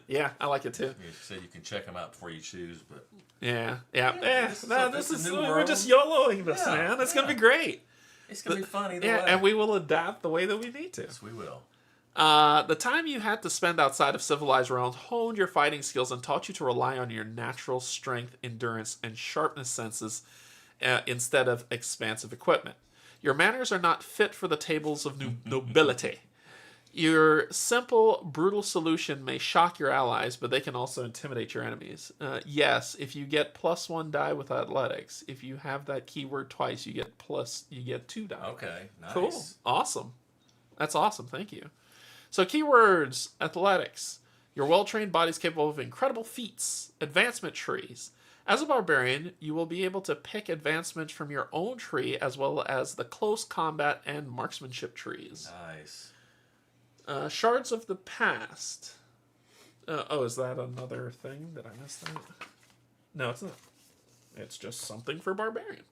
Yeah, I like it too. You said you can check them out before you choose, but... Yeah. This is we're just YOLOing this, man. It's going to be great. It's going to be fun either way. And we will adapt the way that we need to. Yes, we will. The time you had to spend outside of civilized realms honed your fighting skills and taught you to rely on your natural strength, endurance, and sharpness senses instead of expansive equipment. Your manners are not fit for the tables of nobility. Your simple, brutal solution may shock your allies, but they can also intimidate your enemies. Yes, if you get +1 die with athletics, if you have that keyword twice, you get 2 die. Okay, nice. Cool. Awesome. That's awesome. Thank you. So keywords, athletics. Your well-trained body is capable of incredible feats, advancement trees. As a barbarian, you will be able to pick advancements from your own tree as well as the close combat and marksmanship trees. Nice. Shards of the past. Is that another thing? Did I miss that? No, it's not. It's just something for barbarian.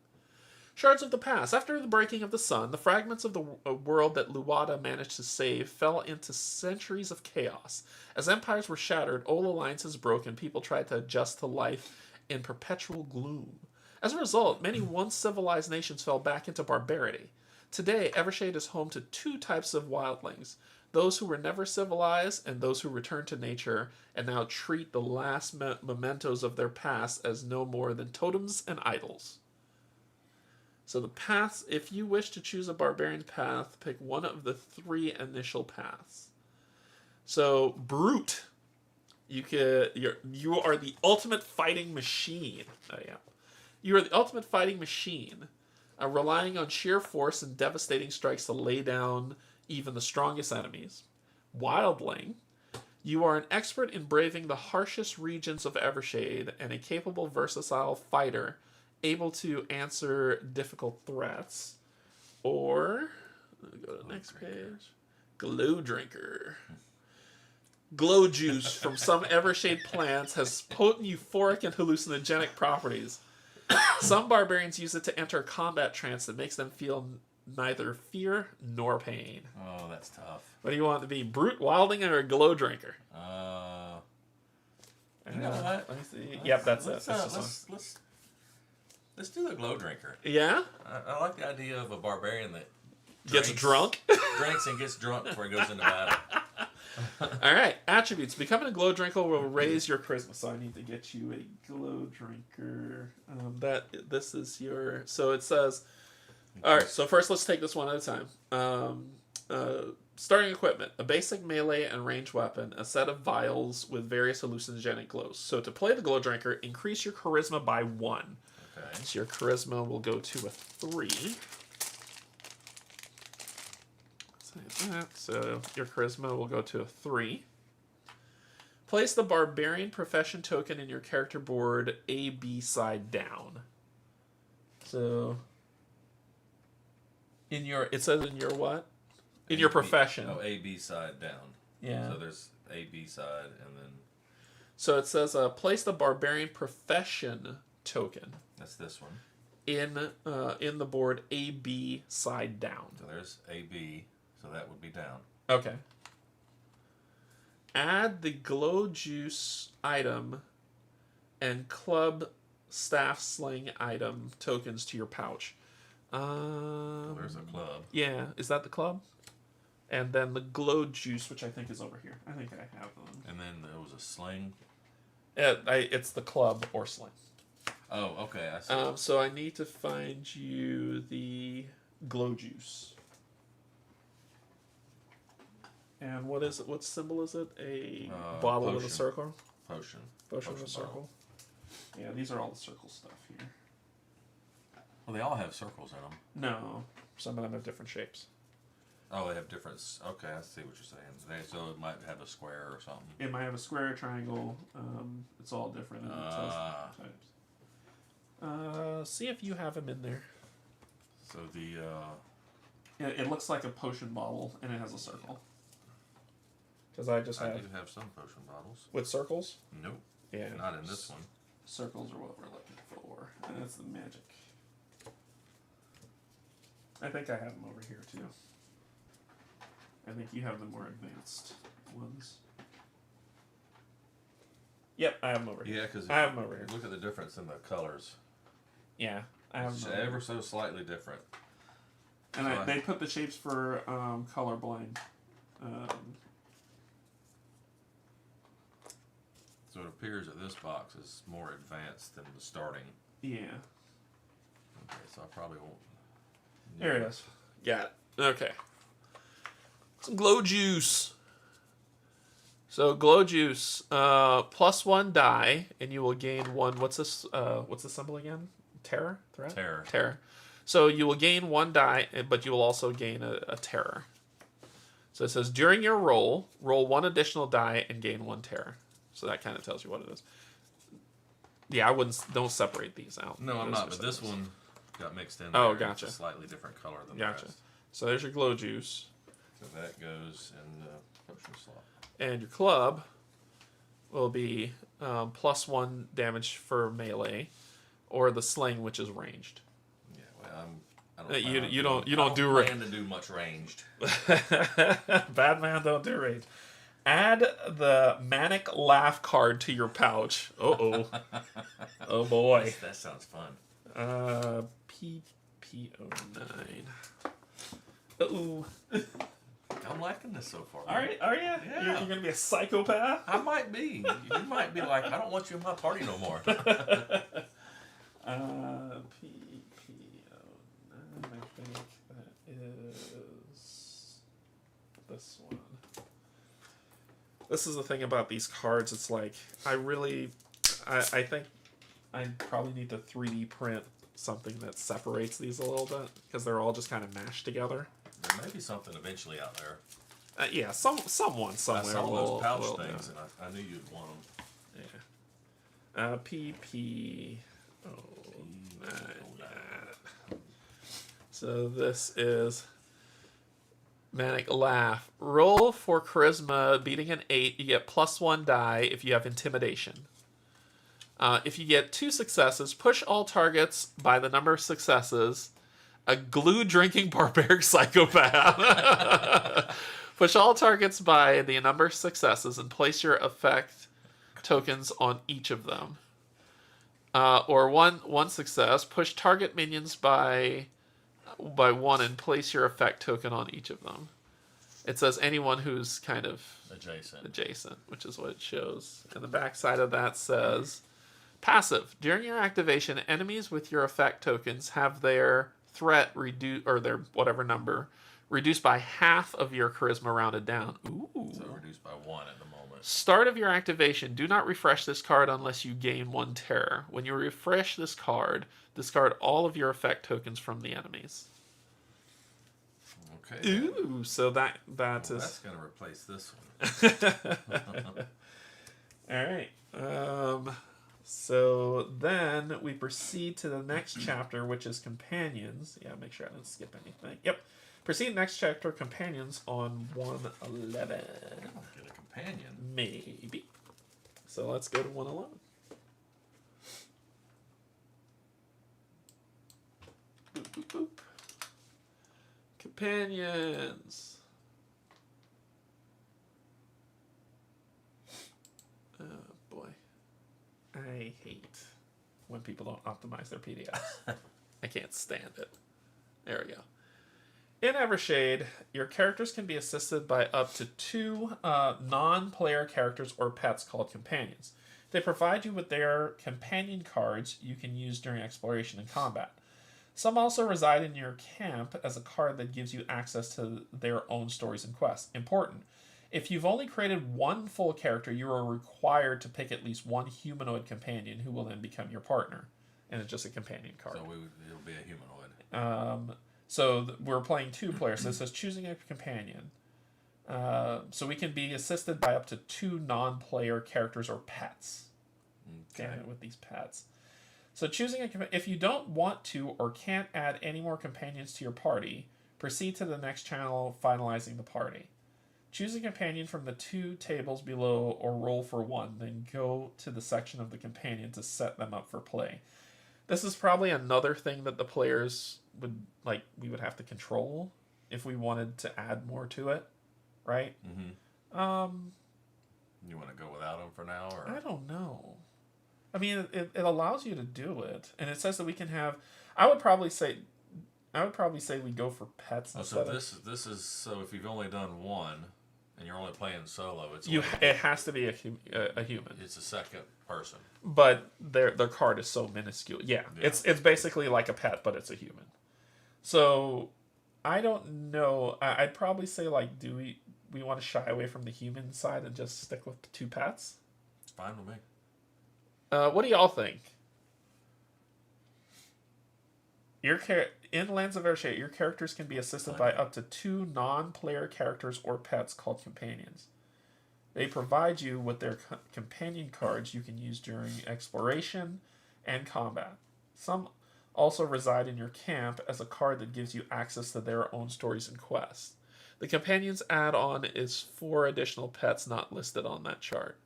Shards of the past. After the breaking of the sun, the fragments of the world that Luwada managed to save fell into centuries of chaos. As empires were shattered, old alliances broke, and people tried to adjust to life in perpetual gloom. As a result, many once civilized nations fell back into barbarity. Today, Evershade is home to 2 types of wildlings. those who were never civilized, and those who return to nature and now treat the last mementos of their past as no more than totems and idols. So the paths, if you wish to choose a barbarian's path, pick one of the 3 initial paths. So brute, you are the ultimate fighting machine. Oh yeah, you are the ultimate fighting machine, relying on sheer force and devastating strikes to lay down even the strongest enemies. Wildling, you are an expert in braving the harshest regions of Evershade and a capable, versatile fighter, able to answer difficult threats. Or, go to the next page. Glow Drinker. Glow juice from some Evershade plants has potent euphoric and hallucinogenic properties. Some barbarians use it to enter a combat trance that makes them feel neither fear nor pain. Oh, that's tough. What do you want to be, Brute, Wilding, or a Glow Drinker? You know what? Let me see. Yep, that's it. Let's do the Glow Drinker. Yeah? I like the idea of a barbarian that Gets drunk? Drinks and gets drunk before he goes into battle. All right, attributes. Becoming a Glow Drinker will raise your charisma. So I need to get you a Glow Drinker. This is your. So it says. All right. So first, let's take this one at a time. Starting equipment: a basic melee and ranged weapon, a set of vials with various hallucinogenic glows. So to play the Glow Drinker, increase your charisma by 1. Okay. So your charisma will go to a 3. So your charisma will go to a 3. Place the barbarian profession token in your character board A-B side down. So it says in your what? In your profession. Oh, A-B side down. Yeah. So there's A-B side and then. So it says place the barbarian profession token. That's this one. In the board A-B side down. So there's A-B. So that would be down. Okay. Add the glow juice item and club staff sling item tokens to your pouch. There's a club. Yeah, is that the club? And then the glow juice, which I think is over here. I think I have them. And then there was a sling. It's the club or sling. Oh, okay. I see. So I need to find you the glow juice. And what is it? What symbol is it? A bottle potion. with a circle? Potion. Potion with a circle. Yeah, these are all the circle stuff here. Well, they all have circles in them. No, some of them have different shapes. Oh, they have different. Okay, I see what you're saying. So it might have a square or something. It might have a square, triangle. It's all different in the types. See if you have them in there. So the. It looks like a potion bottle, and it has a circle. Because I do have some potion bottles. With circles? Nope. Yeah. Not in this one. Circles are what we're looking for. And that's the magic. I think I have them over here too. I think you have the more advanced ones. Yep, I have them over here. Yeah, because I have them over here. Look at the difference in the colors. Yeah, I have them. Ever so slightly different. And they put the shapes for colorblind. So it appears that this box is more advanced than the starting. Yeah. Okay, so I probably won't. There it is. Got it. Okay. Some glow juice. So glow juice, +1 die, and you will gain 1. What's this? What's the symbol again? Terror? Threat? Terror. So you will gain 1 die, but you will also gain a terror. So it says during your roll 1 additional die and gain 1 terror. So that kind of tells you what it is. Yeah, don't separate these out. No, I'm not. But this one got mixed in. Oh, there. gotcha. It's a slightly different color than the Gotcha. rest. So there's your glow juice. So that goes in the potion slot. And your club will be +1 damage for melee, or the sling, which is ranged. Yeah, well, I don't do plan to do much ranged. Bad man don't do range. Add the manic laugh card to your pouch. Oh boy. That sounds fun. PP09. Uh-oh. I'm liking this so far. Are you? Yeah. You're going to be a psychopath? I might be. You might be like, I don't want you in my party no more. PPO9, I think that is this one. This is the thing about these cards. It's like, I think I probably need to 3D print something that separates these a little bit, because they're all just kind of mashed together. There may be something eventually out there. Yeah, someone somewhere. I saw those pouch will things, and I knew you'd want them. Yeah. PP. So this is Manic Laugh. Roll for charisma, beating an 8. You get +1 die if you have intimidation. If you get 2 successes, push all targets by the number of successes. A glue-drinking barbaric psychopath. Push all targets by the number of successes and place your effect tokens on each of them. Or one success. Push target minions by 1 and place your effect token on each of them. It says anyone who's kind of adjacent, which is what it shows. And the back side of that says, passive. During your activation, enemies with your effect tokens have their threat reduced, or their whatever number, reduced by half of your charisma rounded down. Ooh. So reduced by 1 at the moment. Start of your activation. Do not refresh this card unless you gain 1 terror. When you refresh this card, discard all of your effect tokens from the enemies. Okay. Ooh, so that's going to replace this one. All right. So then we proceed to the next chapter, which is Companions. Yeah, make sure I didn't skip anything. Yep. Proceed next chapter, Companions, on 111. I'll get a companion. Maybe. So let's go to 111. Boop, boop, boop. Companions. Oh, boy. I hate when people don't optimize their PDFs. I can't stand it. There we go. In Evershade, your characters can be assisted by up to 2 non-player characters or pets called companions. They provide you with their companion cards you can use during exploration and combat. Some also reside in your camp as a card that gives you access to their own stories and quests. Important. If you've only created 1 full character, you are required to pick at least 1 humanoid companion who will then become your partner. And it's just a companion card. So it'll be a humanoid. So we're playing 2 players. So it says choosing a companion. So we can be assisted by up to 2 non-player characters or pets. Okay. Damn it with these pets. So choosing a companion. If you don't want to or can't add any more companions to your party, proceed to the next channel, finalizing the party. Choose a companion from the 2 tables below or roll for 1, then go to the section of the companion to set them up for play. This is probably another thing that the players we would have to control if we wanted to add more to it, right? Mm-hmm. You want to go without them for now, or I don't know. I mean, it allows you to do it, and it says that we can have. I would probably say we go for pets. So this is so if you've only done 1 and you're only playing solo, it has to be a human. It's a second person. But their card is so minuscule. Yeah. It's basically like a pet, but it's a human. So I don't know. I'd probably say do we want to shy away from the human side and just stick with 2 pets? It's fine with me. What do y'all think? In Lands of Evershade, your characters can be assisted by up to 2 non-player characters or pets called companions. They provide you with their companion cards you can use during exploration and combat. Some also reside in your camp as a card that gives you access to their own stories and quests. The companions add-on is 4 additional pets not listed on that chart.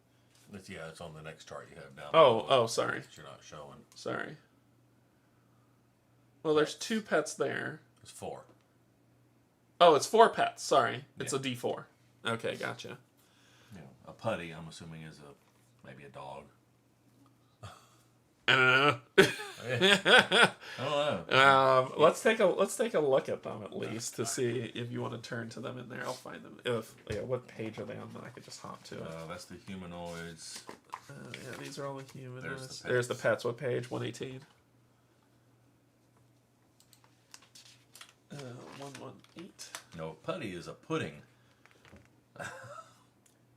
It's on the next chart you have down. Oh, sorry. That you're not showing. Sorry. Well, there's 2 pets there. It's 4. Oh, it's 4 pets. Sorry. It's a D4. Okay, gotcha. A putty, I'm assuming, is maybe a dog. I don't know. I don't know. Let's take a look at them at least to see if you want to turn to them in there. I'll find them. What page are they on? Then I could just hop to it. That's the humanoids. Yeah, these are all the humanoids. There's There's the pets. What page? 118. 118. No, putty is a pudding.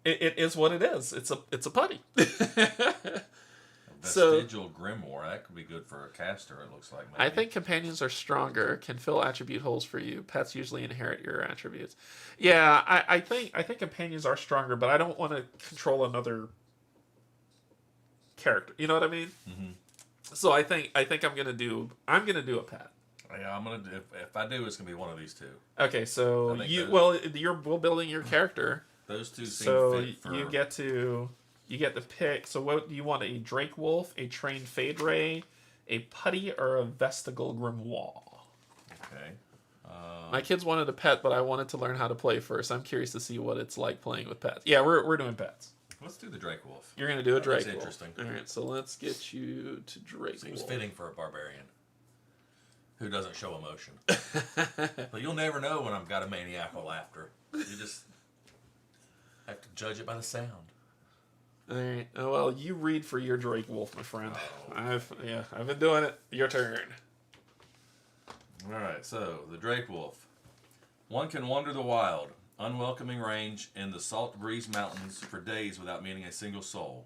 It is what it is. It's a putty. Vestigial grimoire. That could be good for a caster, it looks like. Maybe. I think companions are stronger, can fill attribute holes for you. Pets usually inherit your attributes. Yeah, I think companions are stronger, but I don't want to control another character. You know what I mean? Mm-hmm. So I think I'm gonna do a pet. Yeah, I'm gonna do. If I do, it's gonna be one of these two. Okay, so you're building your character. Those two seem fit for... you get to pick. So what do you want? A Drake Wolf, a trained Fade Ray, a Putty, or a Vestigial Grimoire? Okay. My kids wanted a pet, but I wanted to learn how to play first. I'm curious to see what it's like playing with pets. Yeah, we're doing pets. Let's do the Drake Wolf. You're gonna do a Drake Wolf. Interesting. All right, so let's get you to Drake Seems Wolf. fitting for a barbarian who doesn't show emotion. But you'll never know when I've got a maniacal laughter. You just have to judge it by the sound. All right. Oh, well, you read for your Drake Wolf, my friend. Oh. I've been doing it. Your turn. All right. So the Drake Wolf. One can wander the wild, unwelcoming range in the salt breeze mountains for days without meeting a single soul.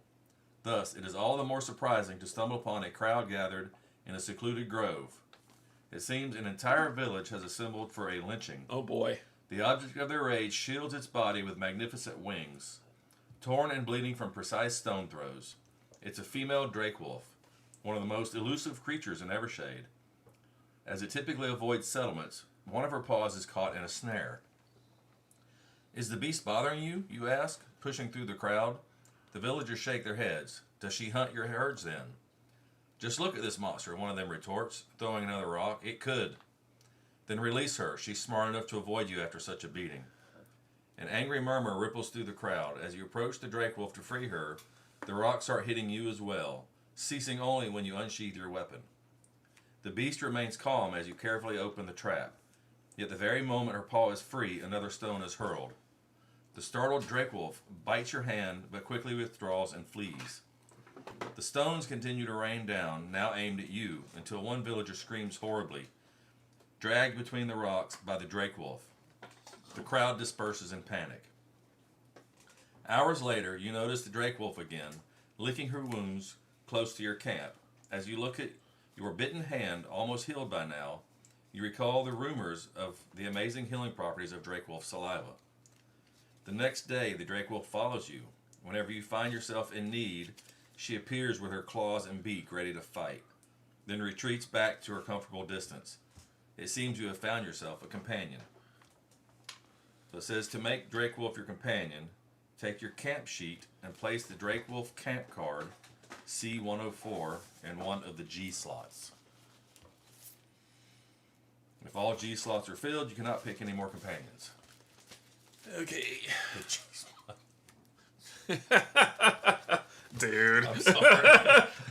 Thus, it is all the more surprising to stumble upon a crowd gathered in a secluded grove. It seems an entire village has assembled for a lynching. Oh boy. The object of their rage shields its body with magnificent wings, torn and bleeding from precise stone throws. It's a female Drake Wolf, one of the most elusive creatures in Evershade. As it typically avoids settlements, one of her paws is caught in a snare. Is the beast bothering you, you ask, pushing through the crowd? The villagers shake their heads. Does she hunt your herds then? Just look at this monster, one of them retorts, throwing another rock. It could. Then release her. She's smart enough to avoid you after such a beating. An angry murmur ripples through the crowd. As you approach the Drake Wolf to free her, the rocks start hitting you as well, ceasing only when you unsheath your weapon. The beast remains calm as you carefully open the trap. Yet the very moment her paw is free, another stone is hurled. The startled Drake Wolf bites your hand, but quickly withdraws and flees. The stones continue to rain down, now aimed at you, until one villager screams horribly, dragged between the rocks by the Drake Wolf. The crowd disperses in panic. Hours later, you notice the Drake Wolf again, licking her wounds close to your camp. As you look at your bitten hand, almost healed by now, you recall the rumors of the amazing healing properties of Drake Wolf saliva. The next day, the Drake Wolf follows you. Whenever you find yourself in need, she appears with her claws and beak ready to fight, then retreats back to her comfortable distance. It seems you have found yourself a companion. So it says to make Drake Wolf your companion, take your camp sheet and place the Drake Wolf camp card, C104, in one of the G slots. If all G slots are filled, you cannot pick any more companions. Okay. The G slot. Dude. I'm sorry.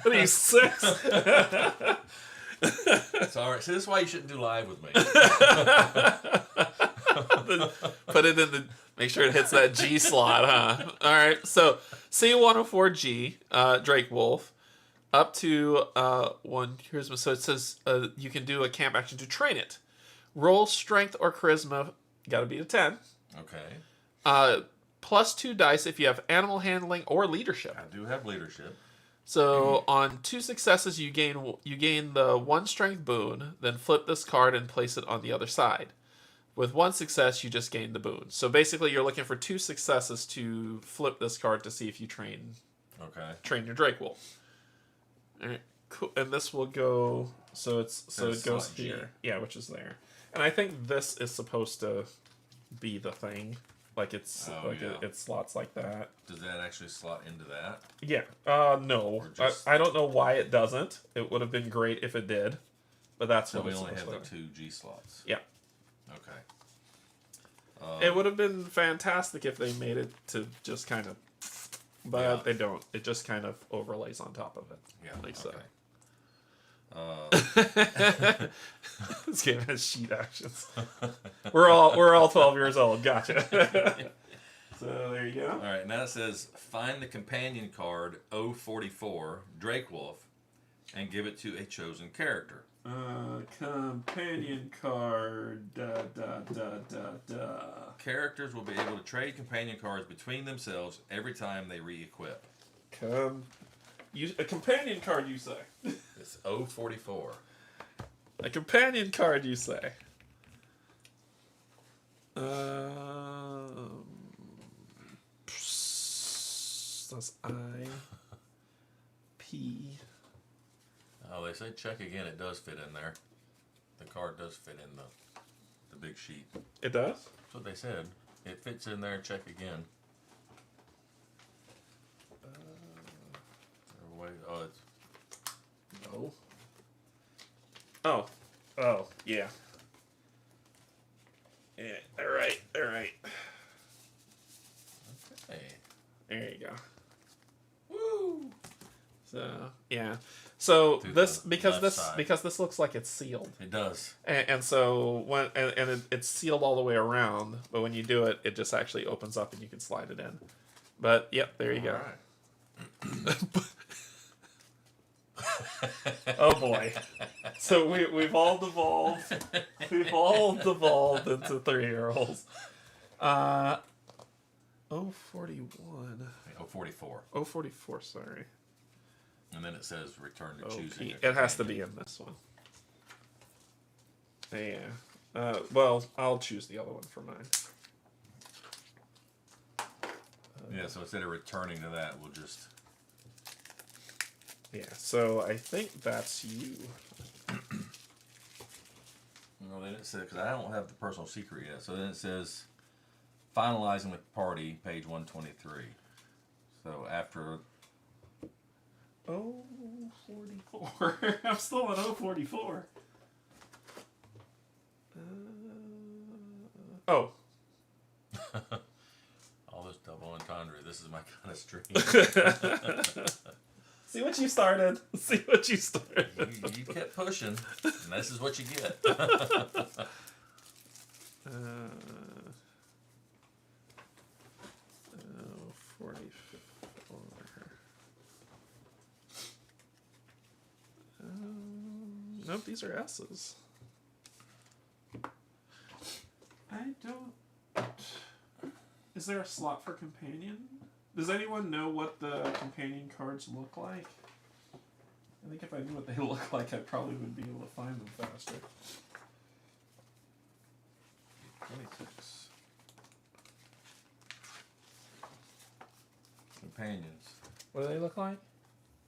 What are you, 6? Sorry. See, this is why you shouldn't do live with me. Put it in the... Make sure it hits that G slot, huh? All right. So, C104G, Drake Wolf, up to 1 charisma. So it says you can do a camp action to train it. Roll strength or charisma. Got to be a 10. Okay. Plus 2 dice if you have animal handling or leadership. I do have leadership. So on 2 successes, you gain the 1 strength boon. Then flip this card and place it on the other side. With 1 success, you just gain the boon. So basically, you're looking for 2 successes to flip this card to see if you train your Drake Wolf. All right, cool. And this will go. So it goes here. Yeah, which is there. And I think this is supposed to be the thing. Like it slots like that. Does that actually slot into that? Yeah. No. I don't know why it doesn't. It would have been great if it did. But that's so what we it's only have supposed the to. 2 G slots. Yeah. Okay. It would have been fantastic if they made it to just kind of... But they don't. It just kind of overlays on top of it. Yeah, like so. This game has sheet actions. We're all 12 years old. Gotcha. So there you go. All right, now it says find the companion card 044 Drake Wolf and give it to a chosen character. Companion card. Characters will be able to trade companion cards between themselves every time they re-equip. A companion card, you say? It's 044. A companion card, you say? That's P. Oh, they say check again. It does fit in there. The card does fit in the big sheet. It does? That's what they said. It fits in there. Check again. Wait, oh, it's... No. Oh, yeah. Yeah, all right. Okay. There you go. Woo! So, yeah. So this because this looks like it's sealed. It does. And so it's sealed all the way around, but when you do it, it just actually opens up and you can slide it in. But yep, there you go. Right. Oh boy. So we've all devolved. We've all devolved into 3-year-olds. 041. 044. 044, sorry. And then it says return to choosing. It has to be in this one. Yeah. Well, I'll choose the other one for mine. Yeah, so instead of returning to that, we'll just... Yeah, so I think that's you. No, then it says, because I don't have the personal secret yet. So then it says, finalizing with party, page 123. So after... 044. I'm still at 044. Oh. All this double entendre. This is my kind of stream. See what you started. See what you started. You kept pushing, and this is what you get. 44. Nope, these are S's. I don't... Is there a slot for companion? Does anyone know what the companion cards look like? I think if I knew what they look like, I probably would be able to find them faster. 26. Companions. What do they look like?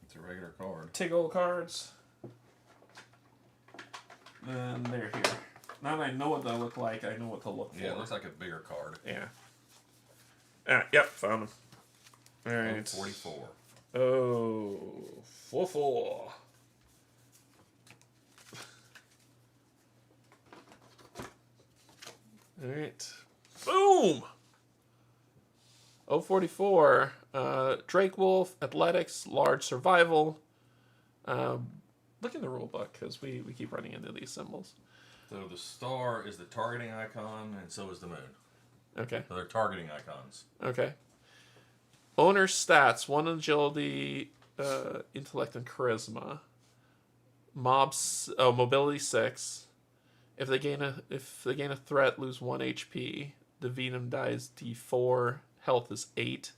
It's a regular card. Tiggle cards. And they're here. Now that I know what they look like, I know what to look for. Yeah, it looks like a bigger card. Yeah. Yep, found them. All right. 44. Oh, 44. All right. Boom! 044. Drake Wolf, Athletics, Large Survival. Look in the rule book, because we keep running into these symbols. So the star is the targeting icon, and so is the moon. Okay. So they're targeting icons. Okay. Owner's stats: 1 agility, intellect, and charisma. Mobility 6. If they gain a threat, lose 1 HP. The Venom dies D4. Health is 8.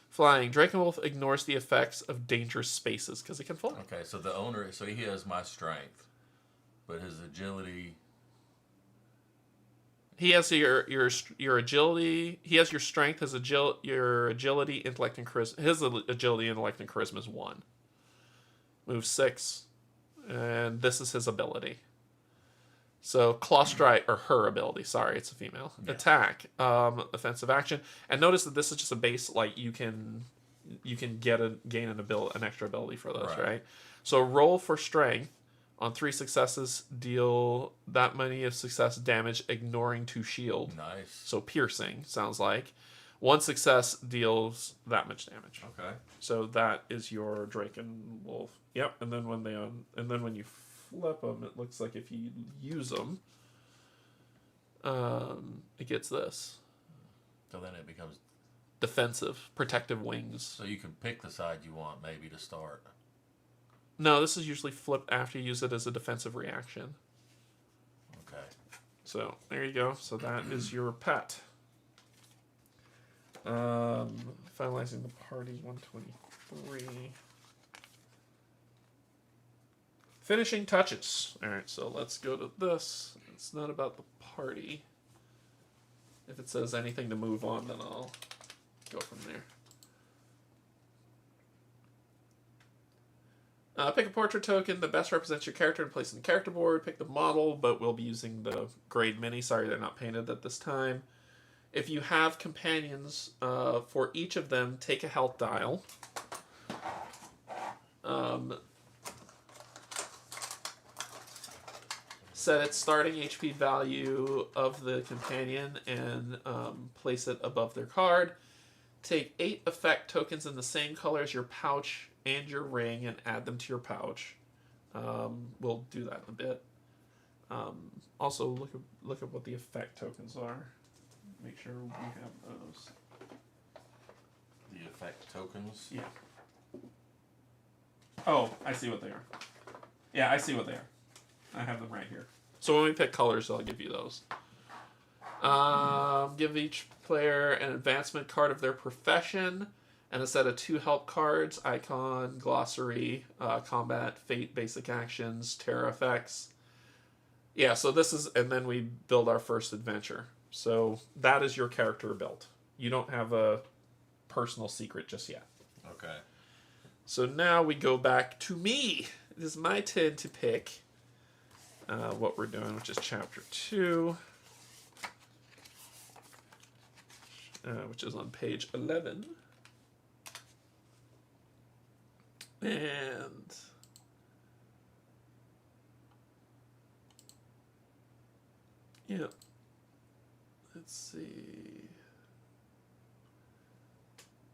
Flying. Drakenwolf ignores the effects of dangerous spaces because it can fly. Okay, so the owner, so he has my strength, but his agility. He has your agility. He has your strength. Your agility, intellect, and charisma. His agility, intellect, and charisma is 1. Move 6, and this is his ability. So claw strike, or her ability. Sorry, it's a female. Yeah. Attack, offensive action, and notice that this is just a base. Like you can gain an extra ability for this, right? So roll for strength. On 3 successes, deal that many of success damage, ignoring 2 shield. Nice. So piercing sounds like 1 success deals that much damage. Okay. So that is your Drake and Wolf. Yep. And then when you flip them, it looks like if you use them, it gets this. So then it becomes defensive, protective wings. So you can pick the side you want maybe to start. No, this is usually flipped after you use it as a defensive reaction. Okay. So there you go. So that is your pet. Finalizing the party 123. Finishing touches. Alright, so let's go to this. It's not about the party. If it says anything to move on, then I'll go from there. Pick a portrait token that best represents your character and place in the character board. Pick the model, but we'll be using the grade mini. Sorry, they're not painted at this time. If you have companions, for each of them, take a health dial. Set its starting HP value of the companion and place it above their card. Take 8 effect tokens in the same color as your pouch and your ring and add them to your pouch. We'll do that in a bit. Also, look at what the effect tokens are. Make sure we have those. The effect tokens? Yeah. Oh, I see what they are. Yeah, I see what they are. I have them right here. So when we pick colors, I'll give you those. Give each player an advancement card of their profession and a set of 2 help cards: icon, glossary, combat, fate, basic actions, terror effects. Yeah, so this is, and then we build our first adventure. So that is your character built. You don't have a personal secret just yet. Okay. So now we go back to me. It is my turn to pick what we're doing, which is chapter 2, which is on page 11. And yeah, let's see.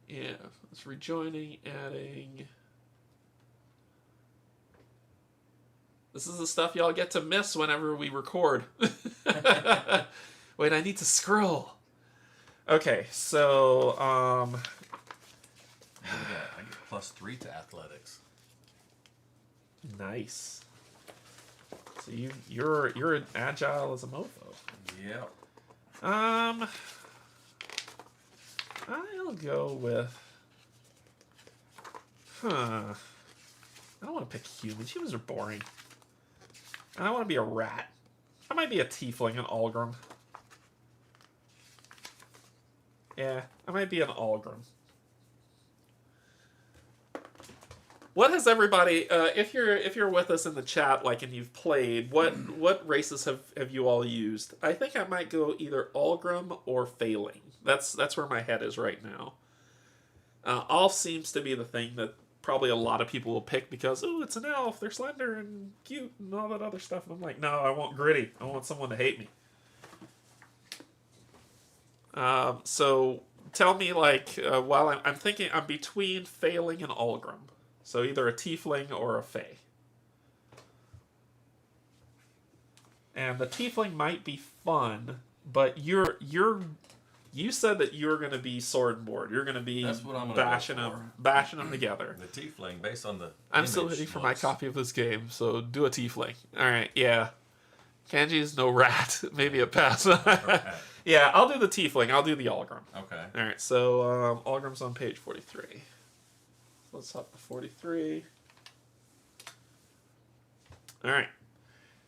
Yeah, it's rejoining, adding. This is the stuff y'all get to miss whenever we record. Wait, I need to scroll. Okay, so I get +3 to athletics. Nice. So you're agile as a mofo. Yep. I'll go with. I don't want to pick humans. Humans are boring. And I want to be a rat. I might be a tiefling, an Algrim. Yeah, I might be an Algrim. What has everybody? If you're with us in the chat, like, and you've played, what races have you all used? I think I might go either Algrim or Failing. That's where my head is right now. Alf seems to be the thing that probably a lot of people will pick because, oh, it's an elf, they're slender and cute and all that other stuff. And I'm like, no, I want gritty. I want someone to hate me. So tell me, like, while I'm thinking, I'm between Failing and Algrim. So either a tiefling or a fae. And the tiefling might be fun, but you said that you're going to be sword and board. You're going to be bashing them together. The tiefling, based on the I'm still waiting for my copy of this game, so do a tiefling. All right, yeah. Canje is no rat. Maybe a pass. Yeah, I'll do the tiefling. I'll do the Algrim. Okay. All right, so Algrim's on page 43. Let's hop to 43. All right.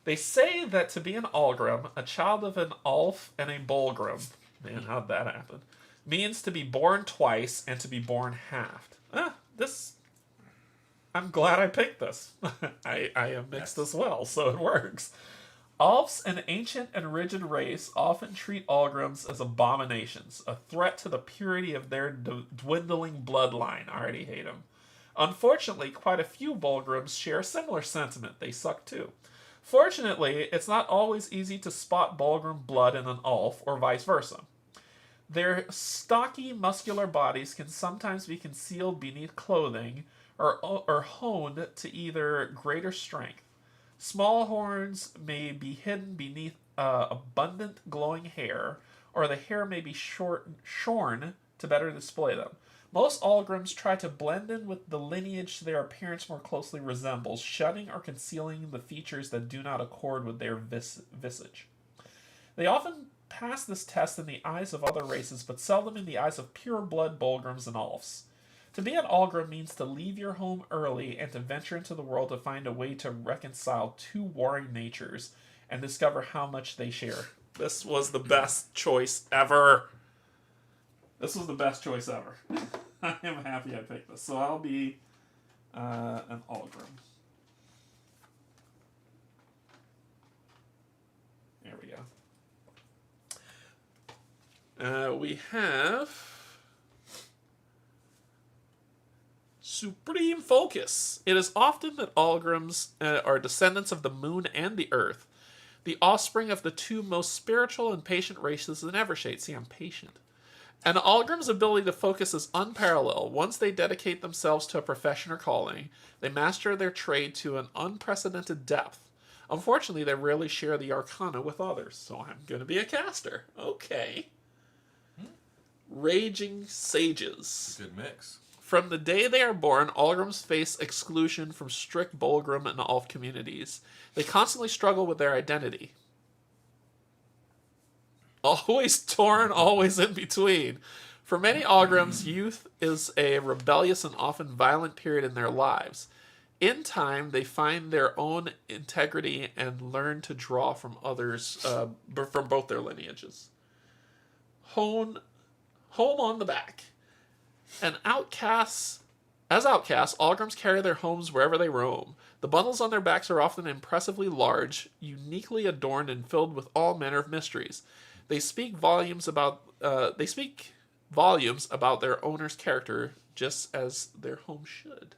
They say that to be an Algrim, a child of an Alf and a Bolgrim, man, how'd that happen, means to be born twice and to be born halved. I'm glad I picked this. I am mixed as well, so it works. Alfs, an ancient and rigid race, often treat Algrims as abominations, a threat to the purity of their dwindling bloodline. I already hate them. Unfortunately, quite a few Bolgrims share a similar sentiment. They suck too. Fortunately, it's not always easy to spot Bolgrim blood in an Alf, or vice versa. Their stocky, muscular bodies can sometimes be concealed beneath clothing or honed to either greater strength. Small horns may be hidden beneath abundant glowing hair, or the hair may be shorn to better display them. Most Algrims try to blend in with the lineage their appearance more closely resembles, shunning or concealing the features that do not accord with their visage. They often pass this test in the eyes of other races, but seldom in the eyes of pure-blood Bolgrims and Alfs. To be an Algrim means to leave your home early and to venture into the world to find a way to reconcile two warring natures and discover how much they share. This was the best choice ever. This was the best choice ever. I am happy I picked this. So I'll be an Algrim. There we go. We have Supreme Focus. It is often that Algrims are descendants of the moon and the earth, the offspring of the two most spiritual and patient races in Evershade. See, I'm patient. An Algrim's ability to focus is unparalleled. Once they dedicate themselves to a profession or calling, they master their trade to an unprecedented depth. Unfortunately, they rarely share the arcana with others, so I'm going to be a caster. Okay. Raging Sages. Good mix. From the day they are born, Algrims face exclusion from strict Bolgrim and Alf communities. They constantly struggle with their identity. Always torn, always in between. For many Algrims, youth is a rebellious and often violent period in their lives. In time, they find their own integrity and learn to draw from others, from both their lineages. Home on the back. As outcasts, Algrims carry their homes wherever they roam. The bundles on their backs are often impressively large, uniquely adorned, and filled with all manner of mysteries. They speak volumes about their owner's character, just as their home should.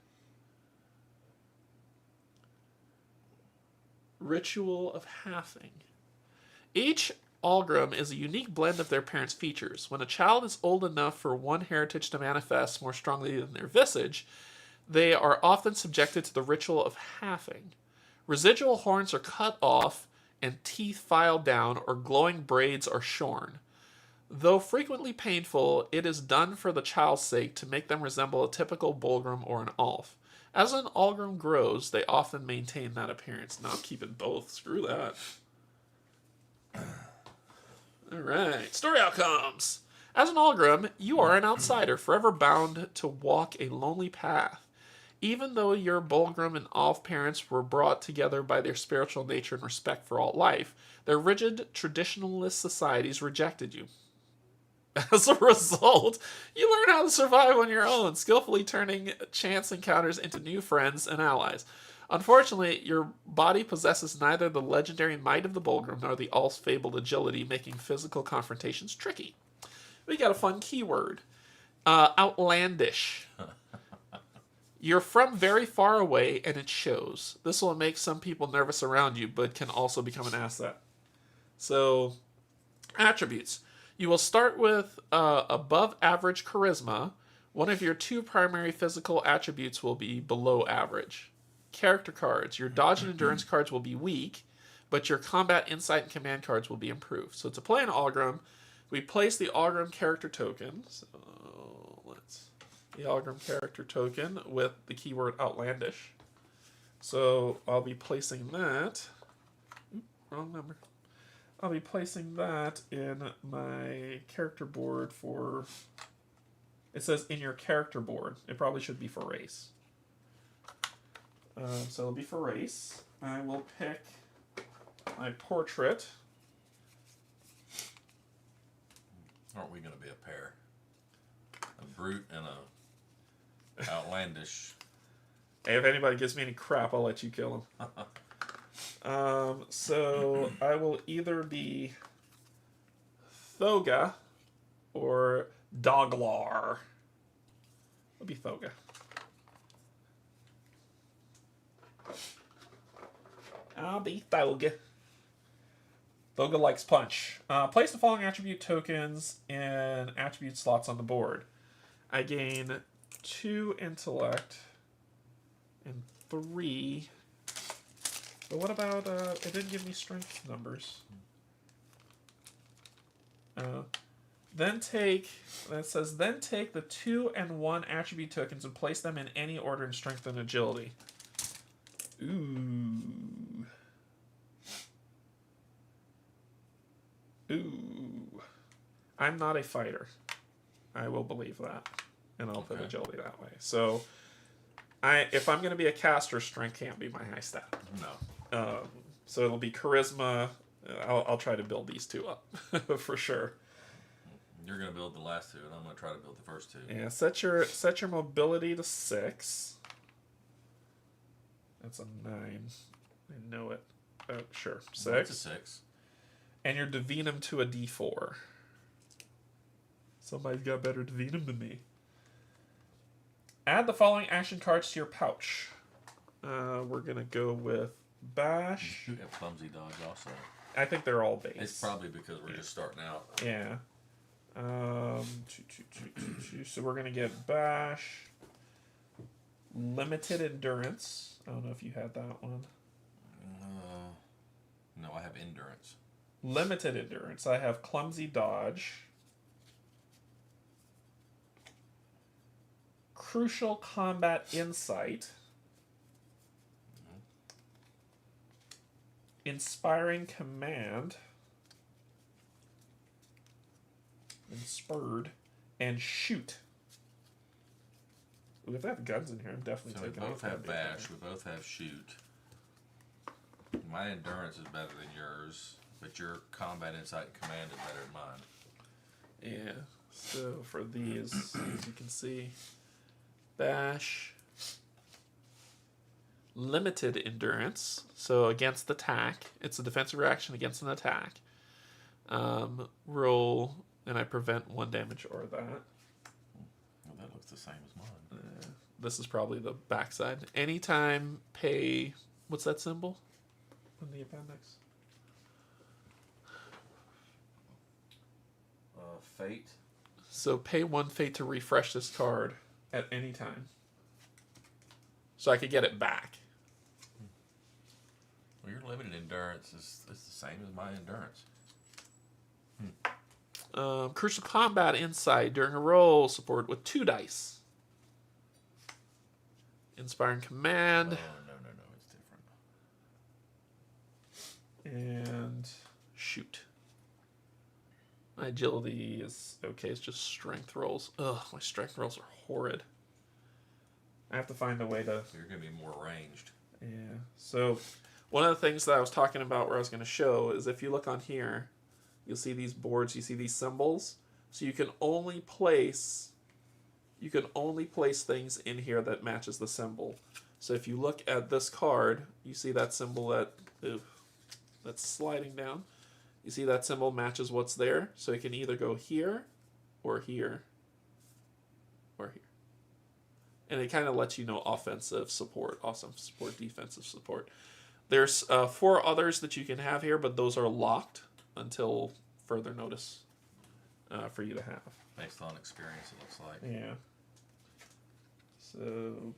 Ritual of Halving. Each Algrim is a unique blend of their parents' features. When a child is old enough for one heritage to manifest more strongly than their visage, they are often subjected to the ritual of halving. Residual horns are cut off and teeth filed down, or glowing braids are shorn. Though frequently painful, it is done for the child's sake to make them resemble a typical Bolgrim or an Alf. As an Algrim grows, they often maintain that appearance. Now I'm keeping both. Screw that. Alright, story outcomes. As an Algrim, you are an outsider, forever bound to walk a lonely path. Even though your Bolgrim and Alf parents were brought together by their spiritual nature and respect for all life, their rigid, traditionalist societies rejected you. As a result, you learn how to survive on your own, skillfully turning chance encounters into new friends and allies. Unfortunately, your body possesses neither the legendary might of the Bolgrim nor the Alf's fabled agility, making physical confrontations tricky. We got a fun keyword. Outlandish. You're from very far away, and it shows. This will make some people nervous around you, but can also become an asset. So, attributes. You will start with above average charisma. One of your two primary physical attributes will be below average. Character cards. Your dodge and endurance cards will be weak, but your combat, insight, and command cards will be improved. So to play an Algrim, we place the Algrim character token. So let's the Algrim character token with the keyword outlandish. So I'll be placing that. Wrong number. I'll be placing that in my character board for. It says in your character board. It probably should be for race. So it'll be for race. I will pick my portrait. Aren't we going to be a pair? A brute and a outlandish. Hey, if anybody gives me any crap, I'll let you kill him. So I will either be Thoga or Doglar. I'll be Thoga. I'll be Thoga. Thoga likes punch. Place the following attribute tokens in attribute slots on the board. I gain 2 intellect and 3 But what about, it didn't give me strength numbers. Then take the 2 and 1 attribute tokens and place them in any order in strength and agility. Ooh. I'm not a fighter. I will believe that. And I'll put agility that way. So, if I'm going to be a caster, strength can't be my high stat. No. So it'll be charisma. I'll try to build these two up for sure. You're going to build the last two, and I'm going to try to build the first two. Yeah, set your mobility to 6. That's a 9. I know it. Oh, sure. 6. That's a 6. And your divinum to a D4. Somebody's got better divinum than me. Add the following action cards to your pouch. We're going to go with Bash. You have clumsy dodge also. I think they're all base. It's probably because we're just starting out. Yeah. So we're going to get Bash. Limited Endurance. I don't know if you had that one. No, I have Endurance. Limited Endurance. I have Clumsy Dodge. Crucial Combat Insight. Inspiring Command. Inspired. And Shoot. Ooh, if they have guns in here, I'm definitely So we taking both have Bash. We both have Shoot. My Endurance is better than yours, but your Combat Insight and Command is better than mine. Yeah. So for these, as you can see, Bash. Limited Endurance. So against attack. It's a defensive reaction against an attack. Roll, and I prevent 1 damage or that. Well, that looks the same as mine. This is probably the backside. Anytime pay... What's that symbol in the appendix? Fate. So pay 1 fate to refresh this card at any time. So I could get it back. Well, your limited endurance is the same as my endurance. Crucial Combat Insight during a roll support with 2 dice. Inspiring Command. Oh, no, it's different. And Shoot. My agility is okay, it's just strength rolls. Ugh, my strength rolls are horrid. I have to find a way to... So you're going to be more ranged. Yeah. So one of the things that I was talking about where I was going to show is if you look on here, you'll see these boards, you see these symbols. So you can only place things in here that matches the symbol. So if you look at this card, you see that symbol that's sliding down. You see that symbol matches what's there. So it can either go here or here or here. And it kind of lets you know offensive support, awesome support, defensive support. There's 4 others that you can have here, but those are locked until further notice for you to have. Based on experience, it looks like. Yeah. So,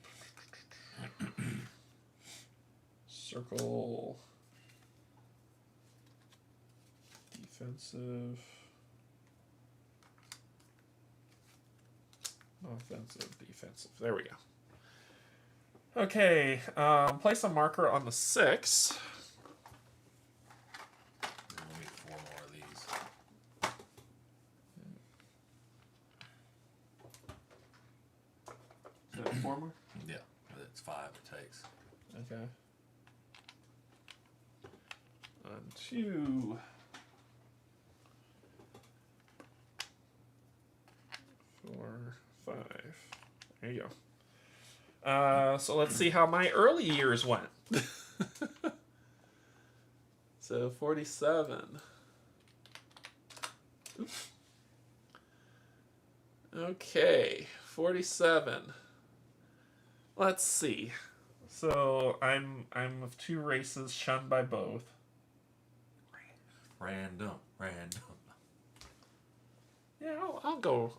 circle, defensive, offensive, defensive. There we go. Okay, place a marker on the 6. We'll need 4 more of these. Is that 4 more? Yeah, it's 5 it takes. Okay. 1, 2. 4, 5. There you go. So let's see how my early years went. So 47. Oops. Okay, 47. Let's see. So I'm of 2 races, shunned by both. Random. Yeah, I'll go.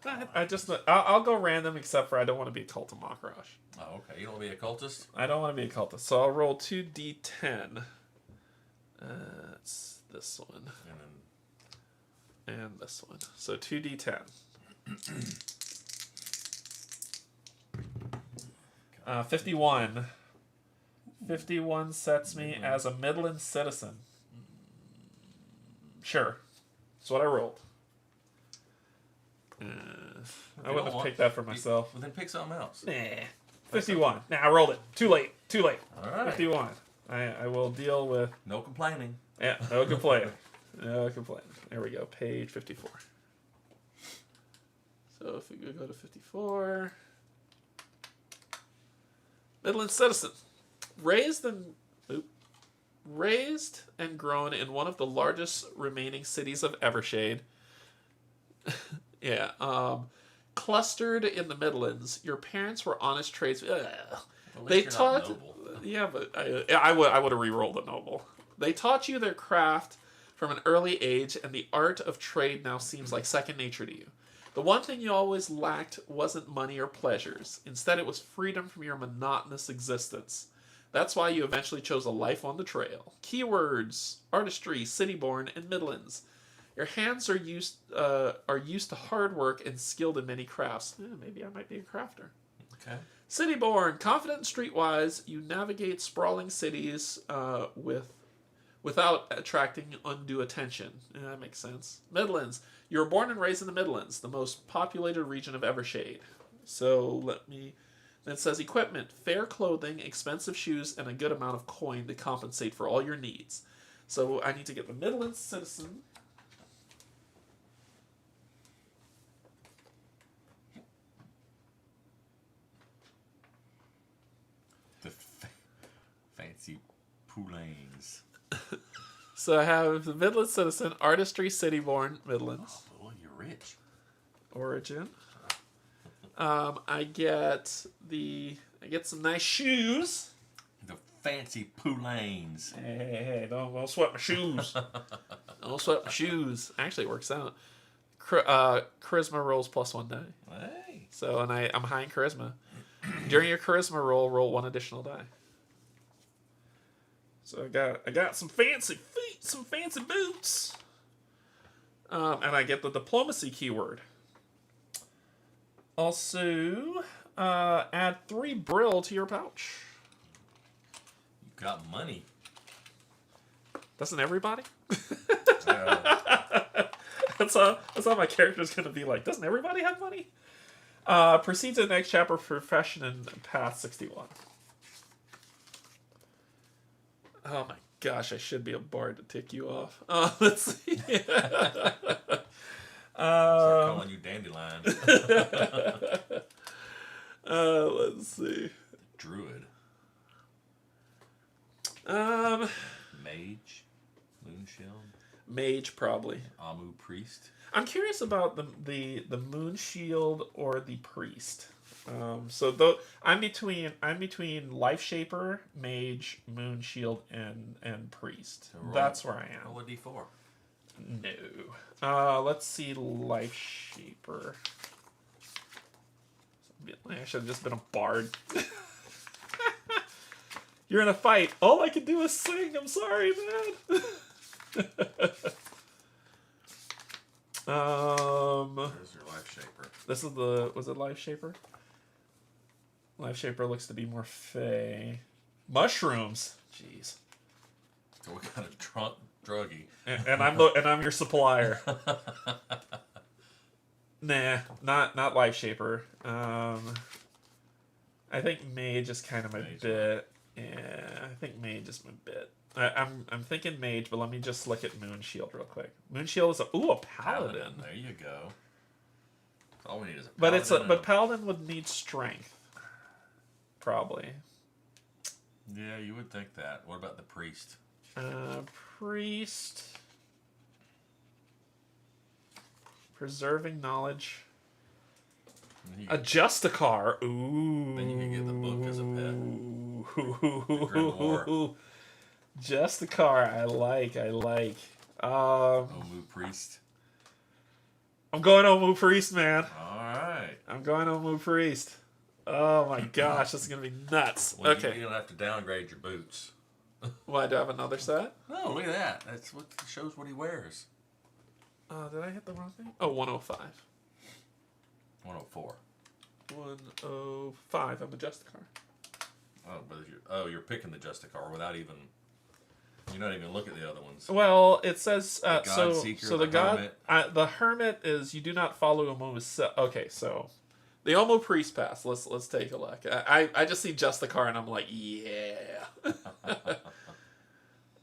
I'll go random, except for I don't want to be a cult of Mokrash. Oh, okay. You don't want to be a cultist? I don't want to be a cultist, so I'll roll 2d10. It's this one. And And this one. So 2d10. 51. 51 sets me as a Midland citizen. Sure. That's what I rolled. I wouldn't have picked that for myself. Well, then pick something else. Nah. 51. Nah, I rolled it. Too late. All right. 51. I will deal with... No complaining. Yeah, no complaining. No complaining. There we go. Page 54. So if we go to 54... Midland citizen. Raised and grown in one of the largest remaining cities of Evershade. Yeah. Clustered in the Midlands, your parents were honest tradesmen. They taught. Yeah, but I would have re-rolled a noble. They taught you their craft from an early age, and the art of trade now seems like second nature to you. The one thing you always lacked wasn't money or pleasures. Instead, it was freedom from your monotonous existence. That's why you eventually chose a life on the trail. Keywords: artistry, city-born, and Midlands. Your hands are used to hard work and skilled in many crafts. Maybe I might be a crafter. Okay. City-born, confident and streetwise, you navigate sprawling cities without attracting undue attention. Yeah, that makes sense. Midlands, you were born and raised in the Midlands, the most populated region of Evershade. So then it says equipment, fair clothing, expensive shoes, and a good amount of coin to compensate for all your needs. So I need to get the Midlands citizen. The fancy poulains. So I have the Midlands citizen, artistry, city-born, Midlands. Oh, boy, you're rich. Origin. I get some nice shoes. The fancy poulains. Hey, don't sweat my shoes. Don't sweat my shoes. Actually, it works out. Charisma rolls +1 die. Hey. So, and I'm high in charisma. During your charisma roll 1 additional die. So I got some fancy feet, some fancy boots. And I get the diplomacy keyword. Also, add 3 brill to your pouch. You got money. Doesn't everybody? That's how my character's gonna be like. Doesn't everybody have money? Proceed to the next chapter, profession and path 61. Oh my gosh, I should be a bard to tick you off. Let's see. Start calling you Dandelion. Let's see. Druid. Mage. Moonshield. Mage probably. Amu Priest. I'm curious about the moon shield or the priest. So though I'm between life shaper, mage, moon shield, and priest. So that's where I am. Roll a d4. No. Let's see life shaper. I should have just been a bard. You're in a fight. All I can do is sing. I'm sorry, man. There's your life shaper. This is was it life shaper? Life shaper looks to be more fey. Mushrooms. Jeez. So what kind of druggie? And I'm your supplier. Nah, not life shaper. I think mage is kind of my bit. Yeah, I think mage is my bit. I'm thinking mage, but let me just look at moon shield real quick. Moon shield is a paladin. There you go. All we need is a paladin. But paladin would need strength. Probably. Yeah, you would think that. What about the priest? Priest. Preserving knowledge. Adjust a car. Ooh. Then you can get the book as a pet. Ooh. Just the car. I like. Omu Priest. I'm going Omu Priest, man. Alright. I'm going Omu Priest. Oh my gosh, this is gonna be nuts. Well, okay. You don't have to downgrade your boots. Why do I have another set? No, look at that. That's what shows what he wears. Did I hit the wrong thing? Oh, 105. 104. 105. I'm a Justicar. Oh, but you're picking the Justicar without even. You're not even looking at the other ones. Well, it says the God Seeker, so the God Hermit. The Hermit is you do not follow Omu's. Okay, so the Omu Priest Pass. Let's take a look. I just see Justicar and I'm like, yeah.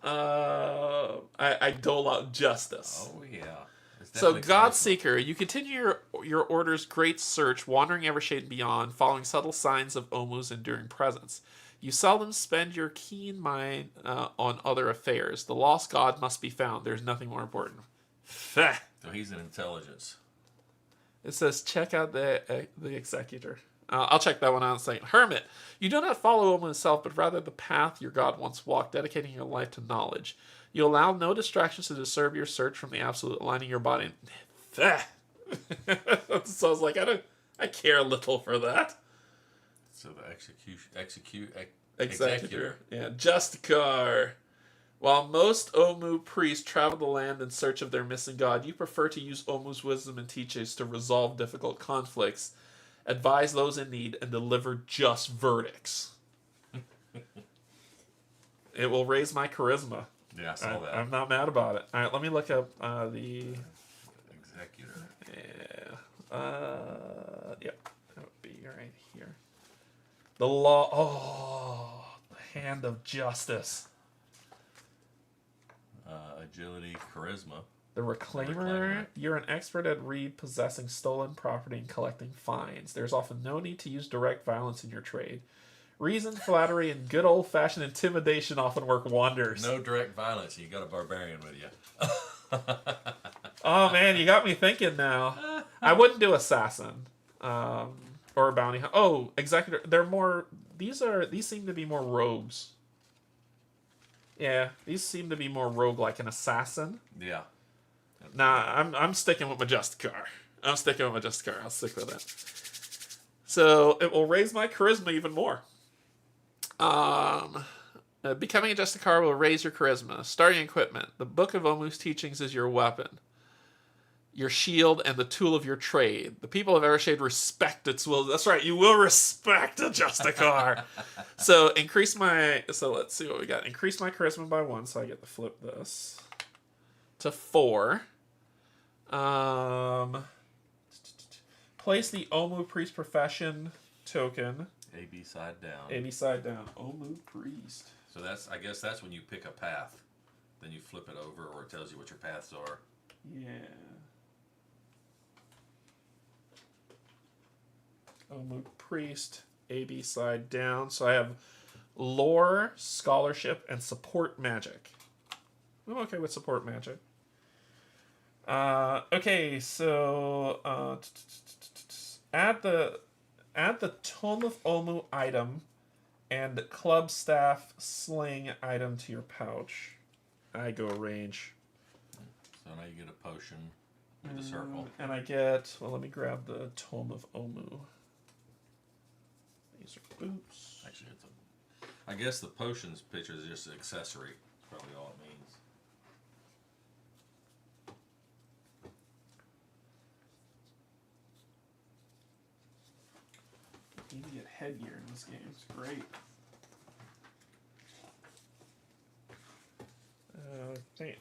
I dole out justice. Oh yeah. So, God Seeker, you continue your order's great search, wandering Evershade and beyond, following subtle signs of Omu's enduring presence. You seldom spend your keen mind on other affairs. The lost god must be found. There's nothing more important. Feh. So he's an intelligence. It says, check out the Executor. I'll check that one out in a second. Hermit, you do not follow Omu himself, but rather the path your god once walked, dedicating your life to knowledge. You allow no distractions to disturb your search from the absolute, aligning your body. So I was like, I care little for that. So the Executor. Yeah, Justicar. While most Omu priests travel the land in search of their missing god, you prefer to use Omu's wisdom and teachings to resolve difficult conflicts, advise those in need, and deliver just verdicts. It will raise my charisma. Yeah, I saw that. I'm not mad about it. All right, let me look up the Executor. Yeah. Yep. That would be right here. The law. Oh, the hand of justice. Agility, charisma. The Reclaimer. You're an expert at repossessing stolen property and collecting fines. There's often no need to use direct violence in your trade. Reason, flattery, and good old-fashioned intimidation often work wonders. No direct violence. You got a barbarian with you. Oh man, you got me thinking now. I wouldn't do assassin, or a bounty hunter. Oh, executor. They're more. These seem to be more rogues. Yeah, these seem to be more rogue, like an assassin. Yeah. Nah, I'm sticking with my Justicar. I'll stick with it. So it will raise my charisma even more. Becoming a Justicar will raise your charisma. Starting equipment. The Book of Omu's teachings is your weapon, your shield, and the tool of your trade. The people of Evershade respect its will. That's right, you will respect a Justicar. So let's see what we got. Increase my charisma by 1, so I get to flip this to 4. Place the Omu Priest Profession token. AB side down. AB side down. Omu Priest. So I guess that's when you pick a path. Then you flip it over, or it tells you what your paths are. Yeah. Omu Priest. AB side down. So I have lore, scholarship, and support magic. I'm okay with support magic. Okay, so add the Tome of Omu item and club staff sling item to your pouch. I go range. So now you get a potion with a circle. And I get, let me grab the Tome of Omu. These are boots. Actually, I guess the potions picture is just an accessory. That's probably all it means. You can get headgear in this game. It's great.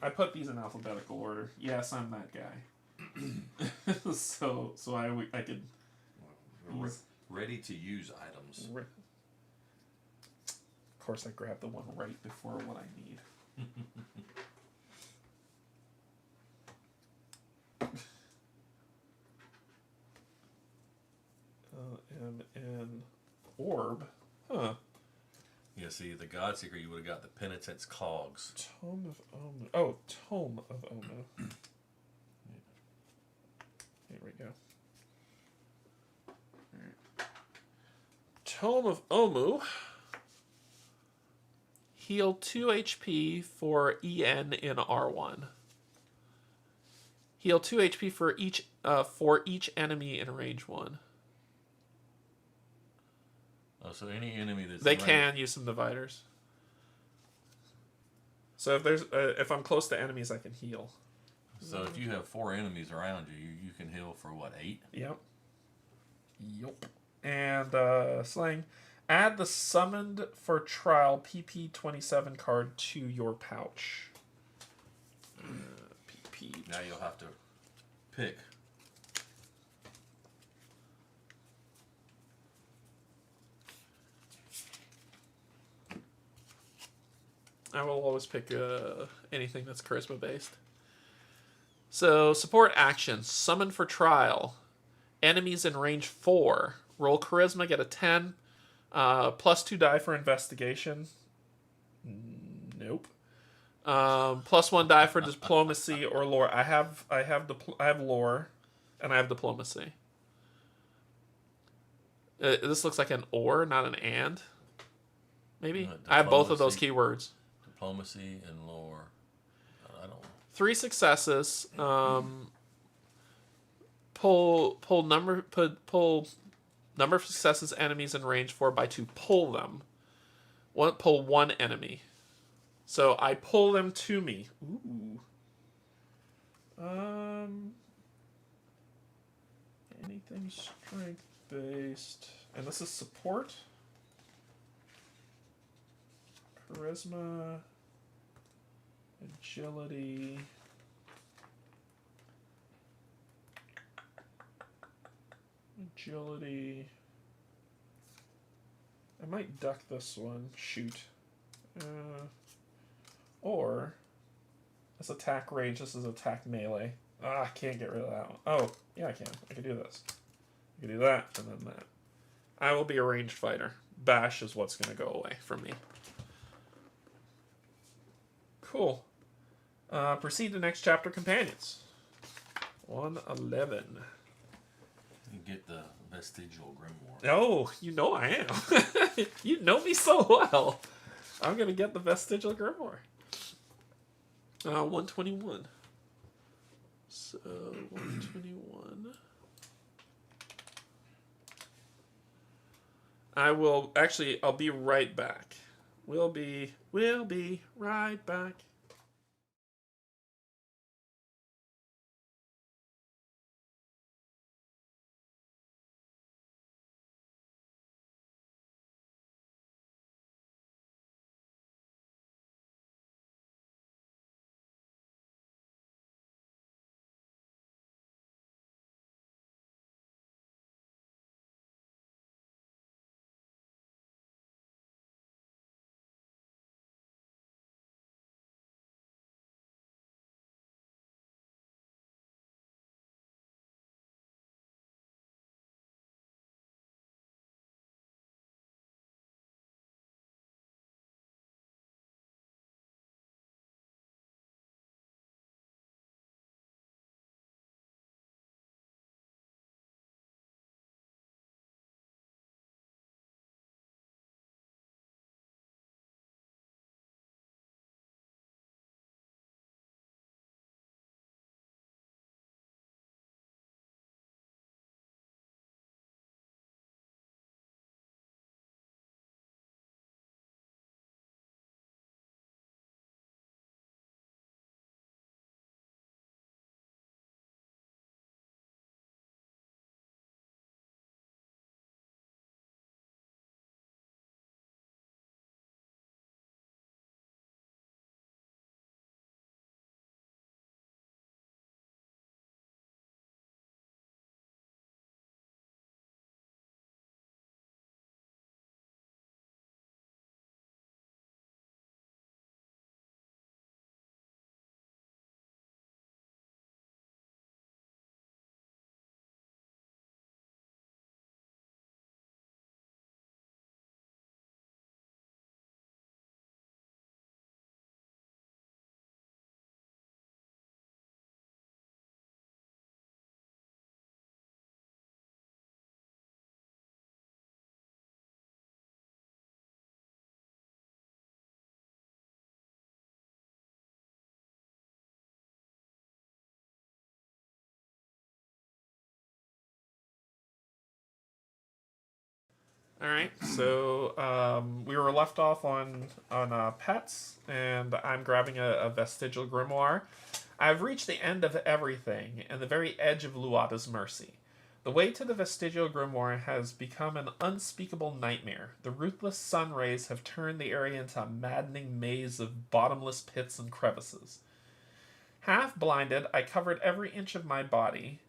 I put these in alphabetical order. Yes, I'm that guy. so I could. Ready to use items. Of course, I grabbed the one right before what I need. And orb. Huh. Yeah, see, the Godseeker, you would have got the Penitent's Clogs. Tome of Omu. Oh, Tome of Omu. Here we go. Alright. Tome of Omu. Heal 2 HP for EN in R1. Heal 2 HP for each enemy in range 1. Oh, so any enemy that's They can use some dividers. So if I'm close to enemies, I can heal. So if you have 4 enemies around you, you can heal for what, 8? Yep. And slang. Add the summoned for trial PP27 card to your pouch. PP. Now you'll have to pick. I will always pick anything that's charisma based. So support actions. Summon for trial. Enemies in range 4. Roll charisma, get a 10. Plus 2 die for investigation. Nope. Plus 1 die for diplomacy or lore. I have lore, and I have diplomacy. This looks like an or, not an and. Maybe I have both of those keywords. Diplomacy and lore. I don't. 3 successes. Pull number of successes enemies in range 4 by 2. Pull them. Pull 1 enemy. So I pull them to me. Ooh. Anything strength based, and this is support. Charisma. Agility. I might duck this one. Shoot. Or this attack range. This is attack melee. I can't get rid of that one. Oh, yeah, I can. I can do this. I can do that and then that. I will be a ranged fighter. Bash is what's going to go away from me. Cool. Proceed to next chapter, companions. 111. You get the vestigial grimoire. Oh, you know I am. You know me so well. I'm going to get the vestigial grimoire. 121. So, 121. I'll be right back. We'll be right back. All right. So we were left off on pets, and I'm grabbing a vestigial grimoire. I've reached the end of everything and the very edge of Luata's mercy. The way to the vestigial grimoire has become an unspeakable nightmare. The ruthless sun rays have turned the area into a maddening maze of bottomless pits and crevices. Half blinded, I covered every inch of my body,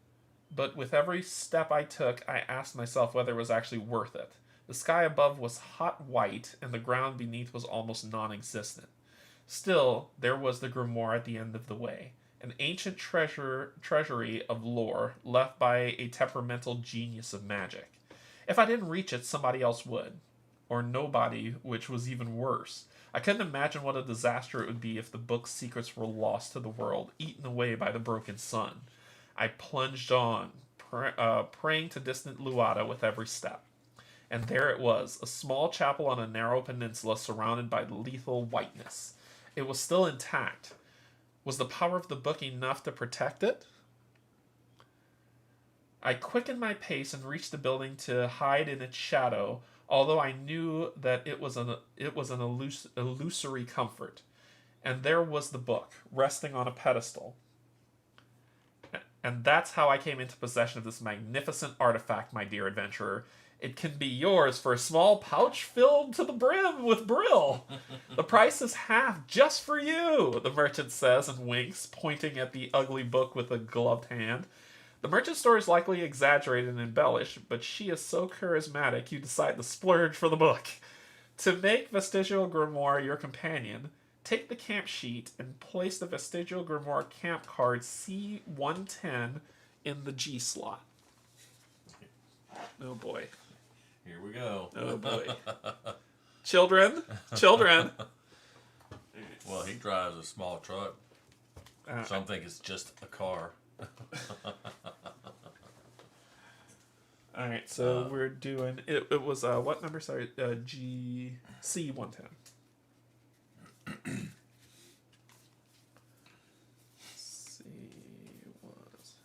but with every step I took, I asked myself whether it was actually worth it. The sky above was hot white, and the ground beneath was almost non-existent. Still, there was the grimoire at the end of the way, an ancient treasury of lore left by a temperamental genius of magic. If I didn't reach it, somebody else would. Or nobody, which was even worse. I couldn't imagine what a disaster it would be if the book's secrets were lost to the world, eaten away by the broken sun. I plunged on, praying to distant Luata with every step. And there it was, a small chapel on a narrow peninsula surrounded by lethal whiteness. It was still intact. Was the power of the book enough to protect it? I quickened my pace and reached the building to hide in its shadow, although I knew that it was an illusory comfort. And there was the book, resting on a pedestal. And that's how I came into possession of this magnificent artifact, my dear adventurer. It can be yours for a small pouch filled to the brim with brill. The price is half just for you, the merchant says and winks, pointing at the ugly book with a gloved hand. The merchant's story is likely exaggerated and embellished, but she is so charismatic you decide to splurge for the book. To make Vestigial Grimoire your companion, take the camp sheet and place the Vestigial Grimoire camp card C110 in the G slot. Oh boy. Here we go. Oh boy. Children. Well, he drives a small truck. Some think it's just a car. All right, so we're doing it. It was what number? Sorry, C110. C was.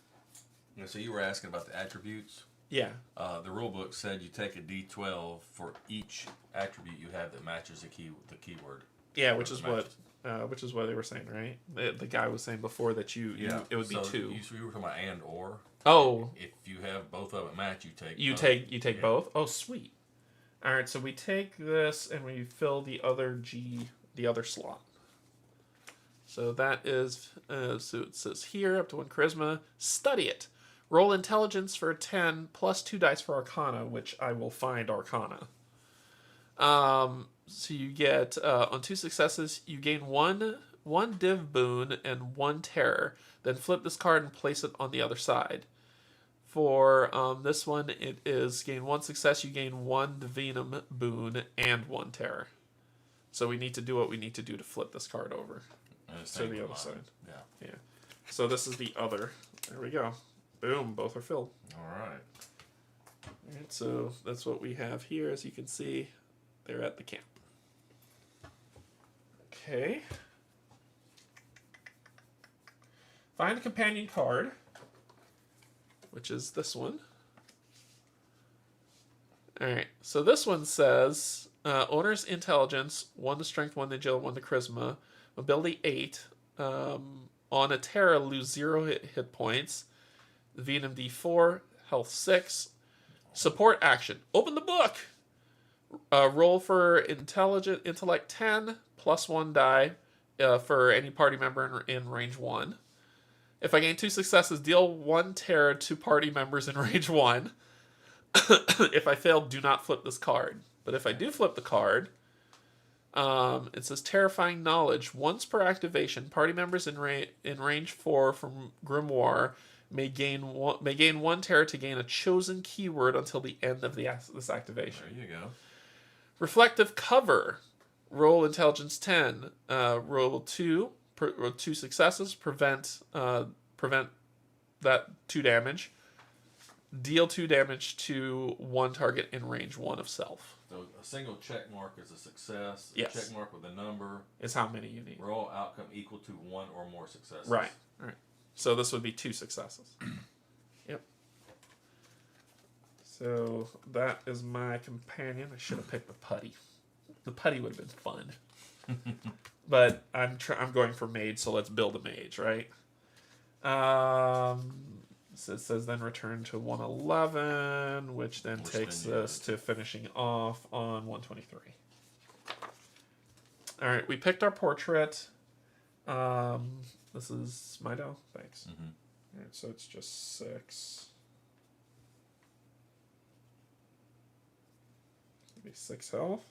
Yeah, so you were asking about the attributes. Yeah. The rule book said you take a D12 for each attribute you have that matches the keyword. Yeah, which is what they were saying, right? The guy was saying before that it would be two. You were talking about and or. Oh. If you have both of it match, you take. You both. take both. Oh, sweet. All right, so we take this and we fill the other slot. So that is so it says here up to 1 charisma. Study it. Roll intelligence for 10 plus 2 dice for Arcana, which I will find Arcana. So you get on 2 successes, you gain one div boon and 1 terror. Then flip this card and place it on the other side. For this one, it is gain 1 success, you gain 1 divinum boon and 1 terror. So we need to do what we need to do to flip this card over to the other side. Yeah. So this is the other. There we go. Boom, both are filled. All right. All right, so that's what we have here. As you can see, they're at the camp. Okay. Find a companion card, which is this one. All right, so this one says, owner's intelligence, 1 to strength, 1 to agility, 1 to charisma, ability 8. On a terror, lose 0 hit points. Venom D4, health 6. Support action. Open the book. Roll for intellect 10 plus 1 die for any party member in range 1. If I gain 2 successes, deal 1 terror to party members in range 1. If I fail, do not flip this card. But if I do flip the card, it says terrifying knowledge. Once per activation, party members in range 4 from Grimoire may gain 1 terror to gain a chosen keyword until the end of this activation. There you go. Reflective cover. Roll intelligence 10. Roll 2 successes. Prevent that 2 damage. Deal 2 damage to 1 target in range 1 of self. So a single check mark is a success. Yes. A check mark with a number is how many you need. Roll outcome equal to 1 or more successes. Right. So this would be 2 successes. Yep. So that is my companion. I should have picked the putty. The putty would have been fun. But I'm going for mage, so let's build a mage, right? So it says then return to 111, which then takes us to finishing off on 123. All right, we picked our portrait. This is my dough. Thanks. Mm-hmm. All right, so it's just 6. Maybe 6 health.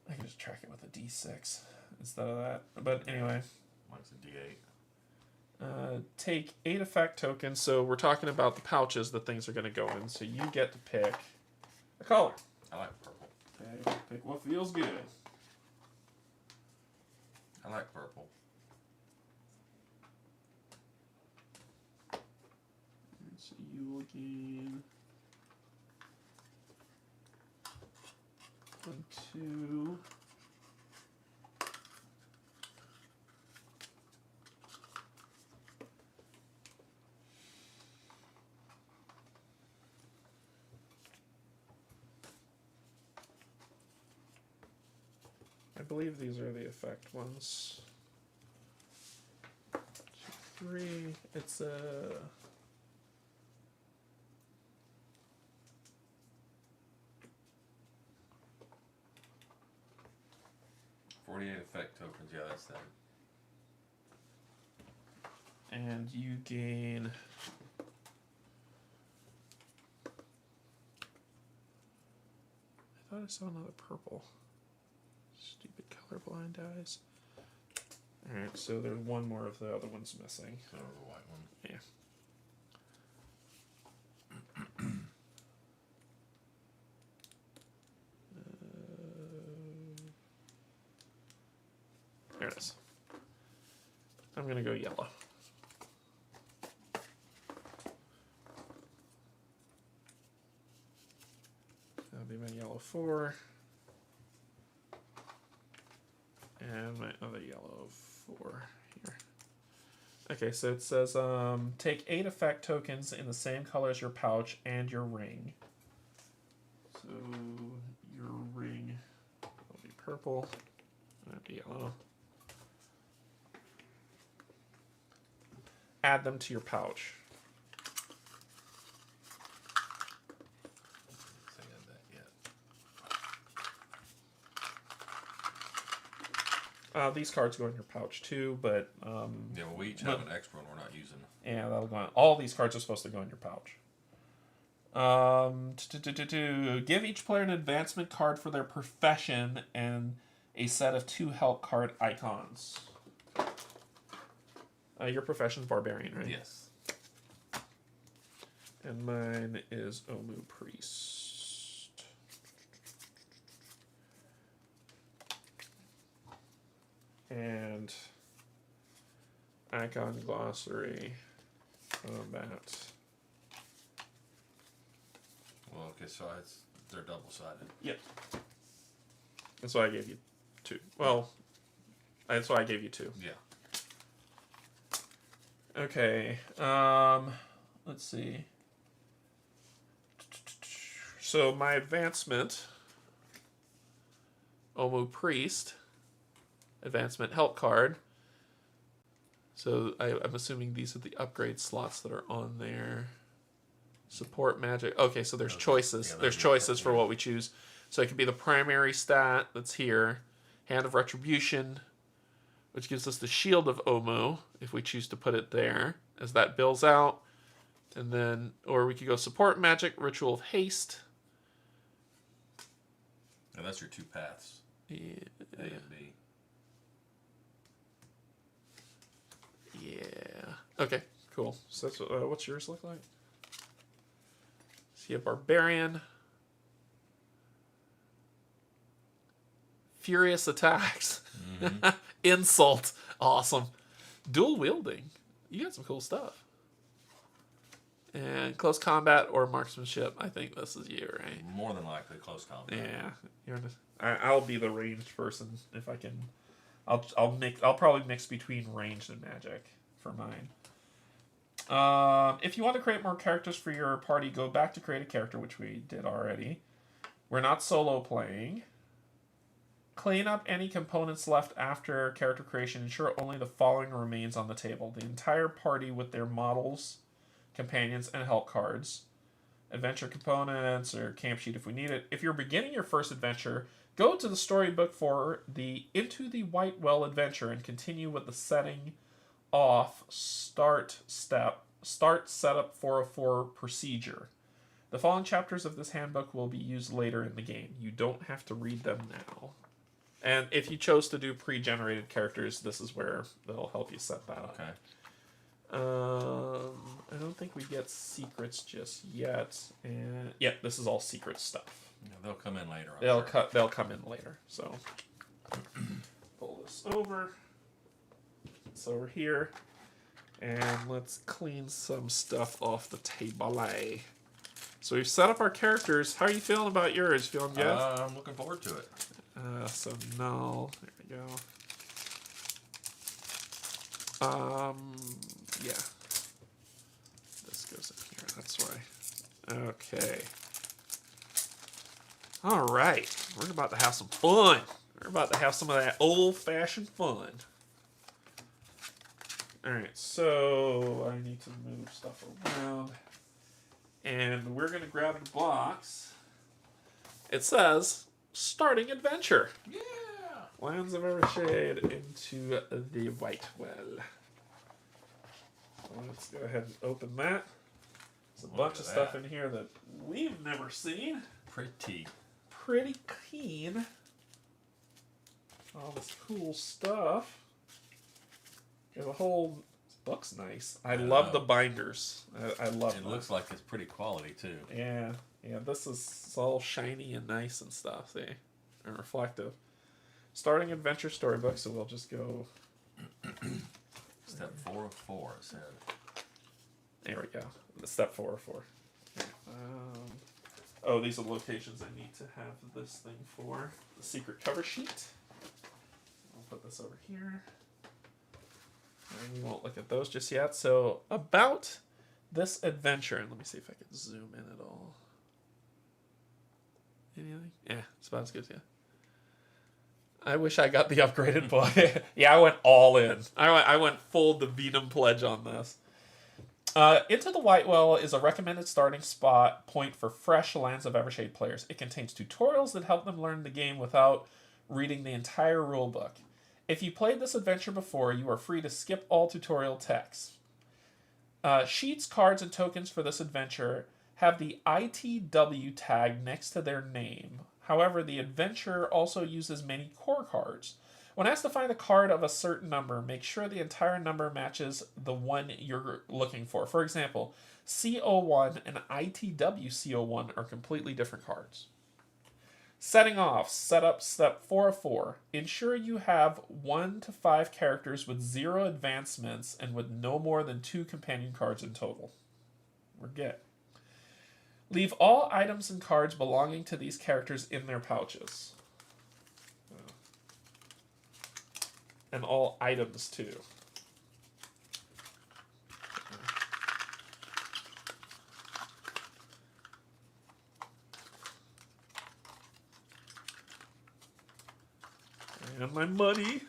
I can just track it with a D6 instead of that. But anyway. Mine's a D8. Take 8 effect tokens. So we're talking about the pouches that things are going to go in. So you get to pick a color. I like purple. Okay, pick what feels good. I like purple. So you will gain 1, 2. I believe these are the effect ones. 2, 3. It's a. 48 effect tokens. Yeah, that's that. And you gain. I thought I saw another purple. Stupid colorblind eyes. Alright, so there's one more of the other ones missing. So the white one. Yeah. There it is. I'm going to go yellow. That'll be my yellow 4. And my other yellow 4 here. Okay, so it says take 8 effect tokens in the same color as your pouch and your ring. So your ring will be purple, and that'll be yellow. Add them to your pouch. I haven't that yet. These cards go in your pouch too, but Yeah, well, we each have an extra one we're not using. yeah, that'll go in. All these cards are supposed to go in your pouch. Give each player an advancement card for their profession and a set of 2 help card icons. Your profession's barbarian, right? Yes. And mine is Omu Priest. And Icon Glossary Combat. Well, okay, so they're double-sided. Yep. That's why I gave you 2. Well, that's why I gave you 2. Yeah. Okay. Let's see. So my advancement, Omu Priest, advancement help card. So I'm assuming these are the upgrade slots that are on there. Support magic. Okay, so there's choices. Yeah, There's choices for what we choose. So it could be the primary stat that's here, Hand of Retribution, which gives us the Shield of Omu, if we choose to put it there, as that builds out. And then, or we could go Support Magic, Ritual of Haste. And that's your 2 paths. Yeah. A and B. Yeah. Okay, cool. So that's what's yours look like? So you have Barbarian. Furious Attacks. Mm-hmm. Insult. Awesome. Dual wielding. You got some cool stuff. And close combat or marksmanship. I think this is you, right? More than likely close combat. Yeah. I'll be the ranged person if I can. I'll probably mix between ranged and magic for mine. If you want to create more characters for your party, go back to create a character, which we did already. We're not solo playing. Clean up any components left after character creation. Ensure only the following remains on the table. The entire party with their models, companions, and help cards. Adventure components or camp sheet if we need it. If you're beginning your first adventure, go to the storybook for the Into the Whitewell adventure and continue with the setting off start setup 404 procedure. The following chapters of this handbook will be used later in the game. You don't have to read them now. And if you chose to do pre-generated characters, this is where they'll help you set that up. Okay. I don't think we get secrets just yet. And yeah, this is all secret stuff. Yeah, they'll come in later. They'll come in later. So pull this over. It's over here. And let's clean some stuff off the table. So we've set up our characters. How are you feeling about yours? Feeling good? I'm looking forward to it. So null. There we go. Yeah. This goes in here. That's why. Okay. All right. We're about to have some fun. We're about to have some of that old-fashioned fun. All right. So I need to move stuff around. And we're going to grab the box. It says, starting adventure. Yeah. Lands of Evershade into the Whitewell. So let's go ahead and open that. There's a bunch of stuff in here that we've never seen. Pretty keen. All this cool stuff. There's a whole... book's nice. I love the binders. I love it. It looks like it's pretty quality, too. Yeah. Yeah, this is it's all shiny and nice and stuff, see? And reflective. Starting adventure storybook, so we'll just go... Step 404, it said. There we go. Step 404. Oh, these are the locations I need to have this thing for. The secret cover sheet. I'll put this over here. And we won't look at those just yet. So, about this adventure, and let me see if I can zoom in at all. Anything? Yeah, it's about as good as yeah. I wish I got the upgraded book. Yeah, I went all in. I went full Divinum Pledge on this. Into the Whitewell is a recommended starting spot point for fresh Lands of Evershade players. It contains tutorials that help them learn the game without reading the entire rulebook. If you played this adventure before, you are free to skip all tutorial text. Sheets, cards, and tokens for this adventure have the ITW tag next to their name. However, the adventure also uses many core cards. When asked to find a card of a certain number, make sure the entire number matches the one you're looking for. For example, CO1 and ITW CO1 are completely different cards. Setting off, setup step 404. Ensure you have 1 to 5 characters with 0 advancements and with no more than 2 companion cards in total. We're good. Leave all items and cards belonging to these characters in their pouches. And all items, too. And my money.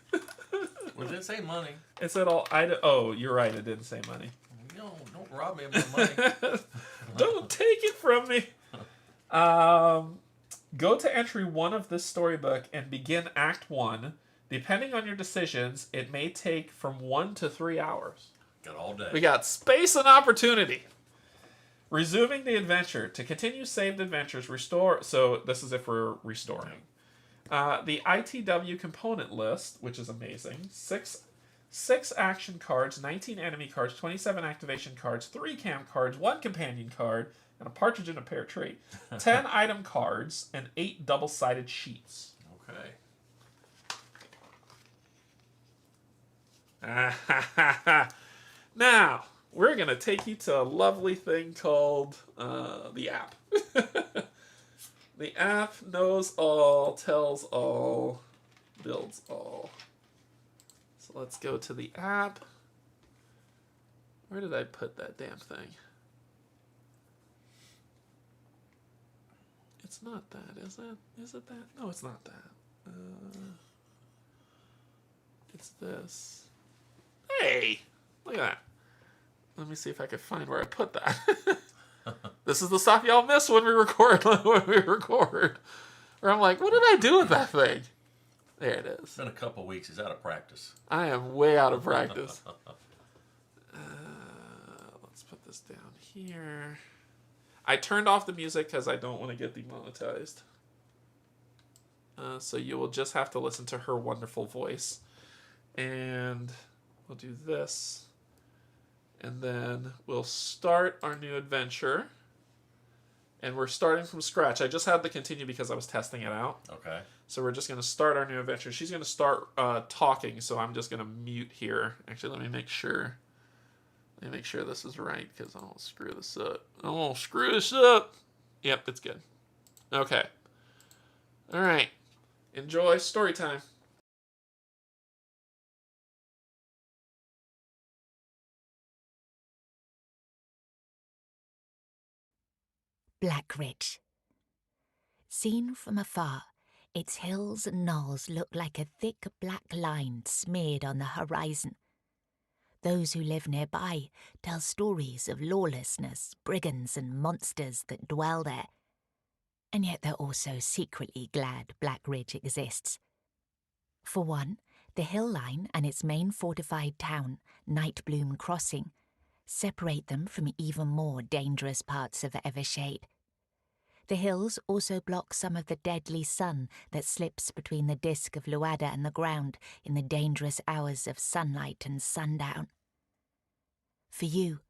Well, it didn't say money. It said all items. Oh, you're right. It didn't say money. No, don't rob me of my money. Don't take it from me. Go to entry 1 of this storybook and begin Act 1. Depending on your decisions, it may take from 1 to 3 hours. Got all day. We got space and opportunity. Resuming the adventure. To continue saved adventures, restore... So this is if we're restoring. The ITW component list, which is amazing. 6 action cards, 19 enemy cards, 27 activation cards, 3 camp cards, 1 companion card, and a partridge in a pear tree. 10 item cards, and 8 double-sided sheets. Okay. Now, we're going to take you to a lovely thing called the app. The app knows all, tells all, builds all. So let's go to the app. Where did I put that damn thing? It's not that, is it? Is it that? No, it's not that. It's this. Hey! Look at that. Let me see if I can find where I put that. This is the stuff y'all miss when we record. Where I'm like, what did I do with that thing? There it is. It's been a couple weeks. He's out of practice. I am way out of practice. Let's put this down here. I turned off the music because I don't want to get demonetized. So you will just have to listen to her wonderful voice. And we'll do this. And then we'll start our new adventure. And we're starting from scratch. I just had to continue because I was testing it out. Okay. So we're just going to start our new adventure. She's going to start talking, so I'm just going to mute here. Actually, let me make sure. Let me make sure this is right, because I won't screw this up. I won't screw this up. Yep, it's good. Okay. All right. Enjoy story time. Blackridge. Seen from afar, its hills and knolls look like a thick black line smeared on the horizon. Those who live nearby tell stories of lawlessness, brigands and monsters that dwell there. And yet they're also secretly glad Blackridge exists. For one, the hill line and its main fortified town, Nightbloom Crossing, separate them from even more dangerous parts of Evershade. The hills also block some of the deadly sun that slips between the disk of Luada and the ground in the dangerous hours of sunlight and sundown. For you,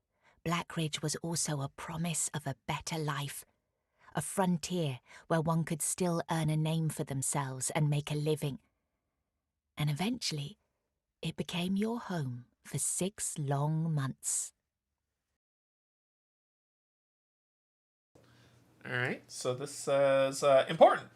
Blackridge was also a promise of a better life, a frontier where one could still earn a name for themselves and make a living. And eventually, it became your home for 6 long months. All right, so this says, important.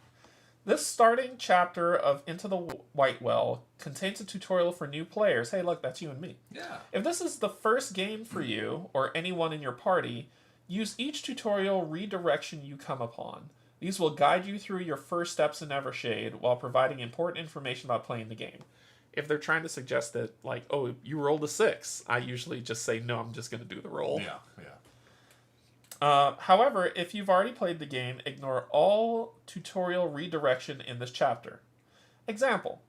This starting chapter of Into the Whitewell contains a tutorial for new players. Hey, look, that's you and me. Yeah. If this is the first game for you, or anyone in your party, use each tutorial redirection you come upon. These will guide you through your first steps in Evershade while providing important information about playing the game. If they're trying to suggest that, like, oh, you rolled a 6, I usually just say, no, I'm just going to do the roll. Yeah. However, if you've already played the game, ignore all tutorial redirection in this chapter. Example.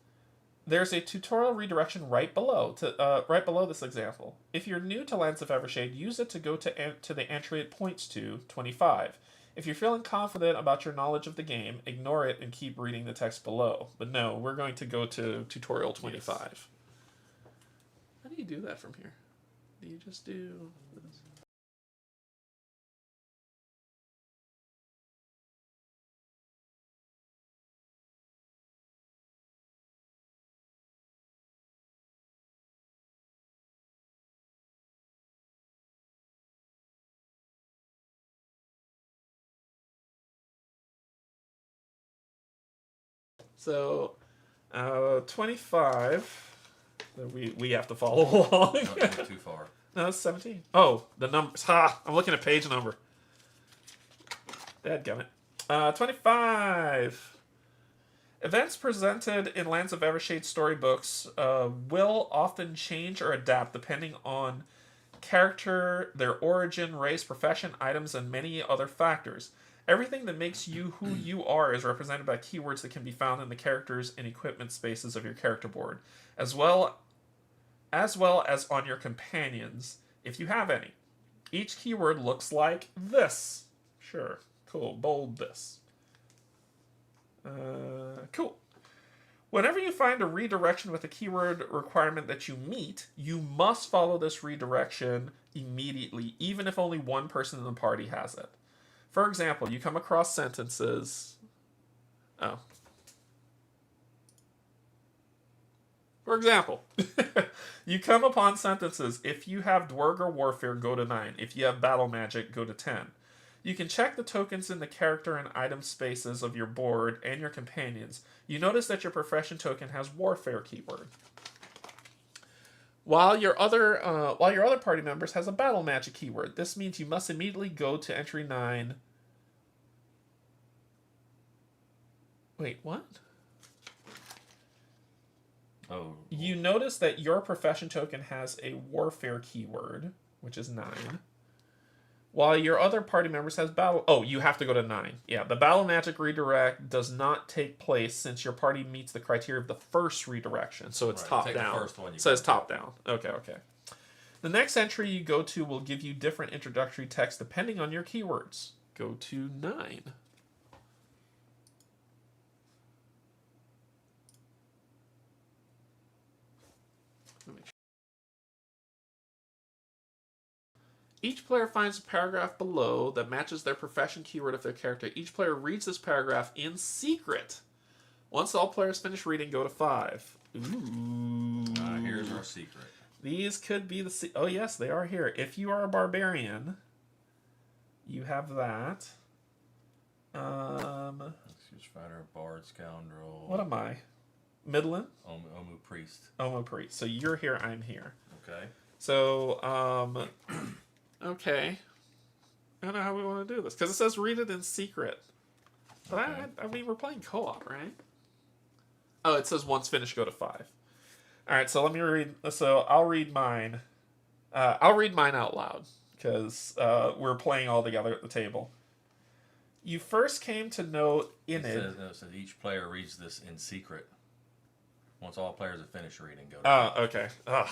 There's a tutorial redirection right below this example. If you're new to Lands of Evershade, use it to go to the entry it points to, 25. If you're feeling confident about your knowledge of the game, ignore it and keep reading the text below. But no, we're going to go to tutorial 25. Yes. How do you do that from here? Do you just do this? So, 25. We have to follow along. Not going too far. No, it's 17. Oh, the numbers. Ha! I'm looking at page number. Dadgummit. 25. Events presented in Lands of Evershade storybooks will often change or adapt depending on character, their origin, race, profession, items, and many other factors. Everything that makes you who you are is represented by keywords that can be found in the characters and equipment spaces of your character board, as well as on your companions, if you have any. Each keyword looks like this. Sure. Cool. Bold this. Cool. Whenever you find a redirection with a keyword requirement that you meet, you must follow this redirection immediately, even if only one person in the party has it. For example, you come across sentences... Oh. For example, you come upon sentences, if you have Dwarger Warfare, go to 9. If you have Battle Magic, go to 10. You can check the tokens in the character and item spaces of your board and your companions. You notice that your profession token has Warfare keyword. While your other party members has a battle magic keyword. This means you must immediately go to entry 9. Wait, what? Oh. You notice that your profession token has a warfare keyword, which is 9. While your other party members has battle... Oh, you have to go to 9. Yeah, the battle magic redirect does not take place since your party meets the criteria of the first redirection. So it's top down. The first one It says top down. Okay. The next entry you go to will give you different introductory text depending on your keywords. Go to 9. Each player finds a paragraph below that matches their profession keyword of their character. Each player reads this paragraph in secret. Once all players finish reading, go to 5. Ooh. Here's our secret. These could be the... Oh, yes, they are here. If you are a barbarian, you have that. Excuse fighter, bard, scoundrel. What am I? Midland? Omu priest. Omu priest. So you're here, I'm here. Okay. So, okay. I don't know how we want to do this. Because it says read it in secret. But okay. I mean, we're playing co-op, right? Oh, it says once finished, go to 5. All right, so let me read. So I'll read mine. I'll read mine out loud because we're playing all together at the table. You first came to know in it. Says each player reads this in secret. Once all players have finished reading, go to 5. Okay. Ugh.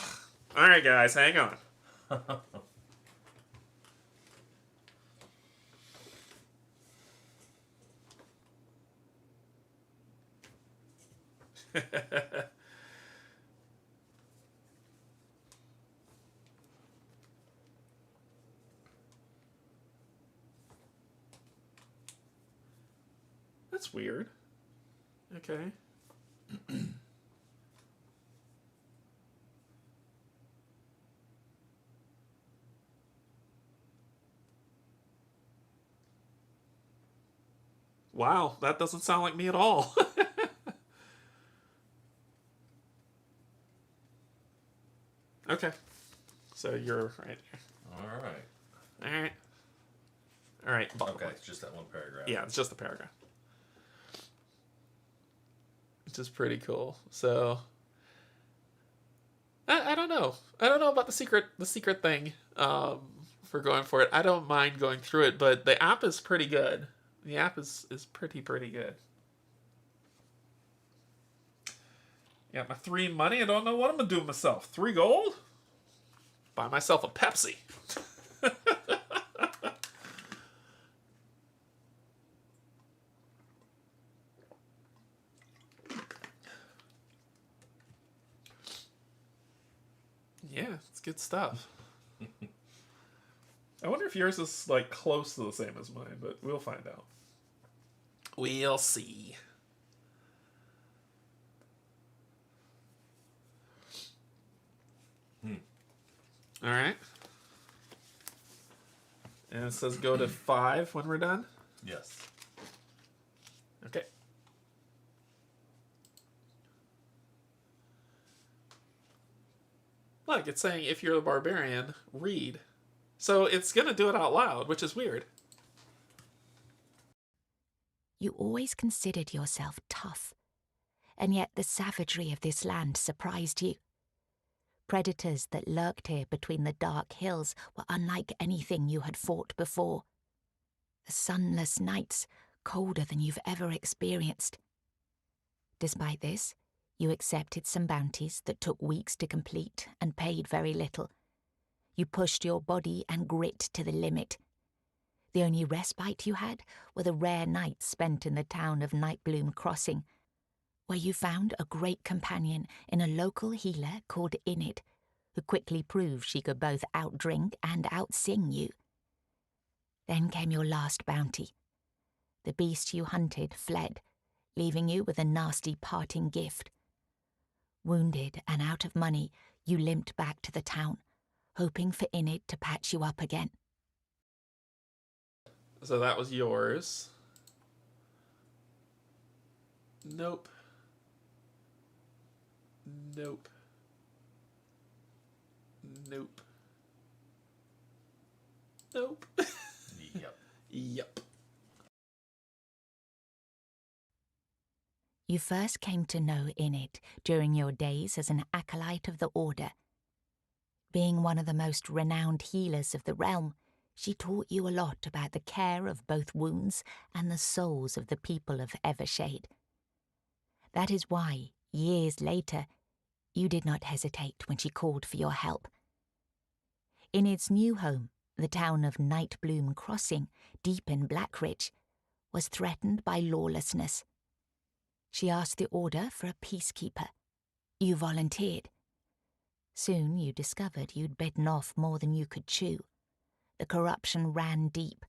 All right, guys, hang on. That's weird. Okay. Wow, that doesn't sound like me at all. Okay. So you're right there. All right. All right. All right. Okay, it's just that one paragraph. Yeah, it's just a paragraph. Which is pretty cool. So I don't know. I don't know about the secret thing for going for it. I don't mind going through it, but the app is pretty good. The app is pretty good. Got my 3 money. I don't know what I'm gonna do with myself. 3 gold? Buy myself a Pepsi. Yeah, it's good stuff. I wonder if yours is like close to the same as mine, but we'll find out. We'll see. All right. And it says go to 5 when we're done? Yes. Okay. Look, it's saying if you're a barbarian, read. So it's going to do it out loud, which is weird. You always considered yourself tough, and yet the savagery of this land surprised you. Predators that lurked here between the dark hills were unlike anything you had fought before. Sunless nights, colder than you've ever experienced. Despite this, you accepted some bounties that took weeks to complete and paid very little. You pushed your body and grit to the limit. The only respite you had were the rare nights spent in the town of Nightbloom Crossing, where you found a great companion in a local healer called Inid, who quickly proved she could both outdrink and outsing you. Then came your last bounty. The beast you hunted fled, leaving you with a nasty parting gift. Wounded and out of money, you limped back to the town, hoping for Inid to patch you up again. So that was yours. Nope. Nope. Nope. Nope. Yep. Yep. You first came to know Enid during your days as an acolyte of the Order. Being one of the most renowned healers of the realm, she taught you a lot about the care of both wounds and the souls of the people of Evershade. That is why, years later, you did not hesitate when she called for your help. Enid's new home, the town of Nightbloom Crossing, deep in Blackridge, was threatened by lawlessness. She asked the Order for a peacekeeper. You volunteered. Soon you discovered you'd bitten off more than you could chew. The corruption ran deep.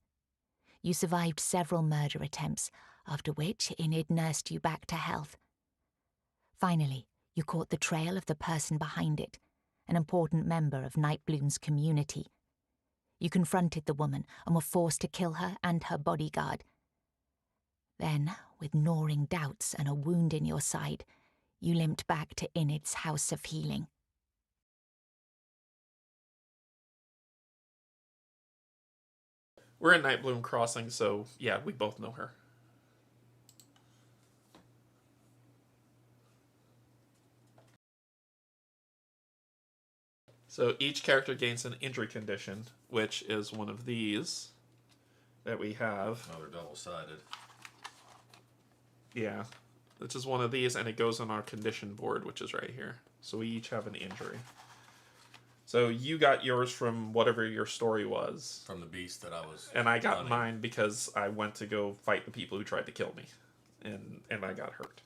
You survived several murder attempts, after which Enid nursed you back to health. Finally, you caught the trail of the person behind it, an important member of Nightbloom's community. You confronted the woman and were forced to kill her and her bodyguard. Then, with gnawing doubts and a wound in your side, you limped back to Enid's house of healing. We're in Nightbloom Crossing, so yeah, we both know her. So each character gains an injury condition, which is one of these that we have. Oh, they're double-sided. Yeah, which is one of these, and it goes on our condition board, which is right here. So we each have an injury. So you got yours from whatever your story was. From the beast that I was And I got hunting. mine because I went to go fight the people who tried to kill me. And I got hurt.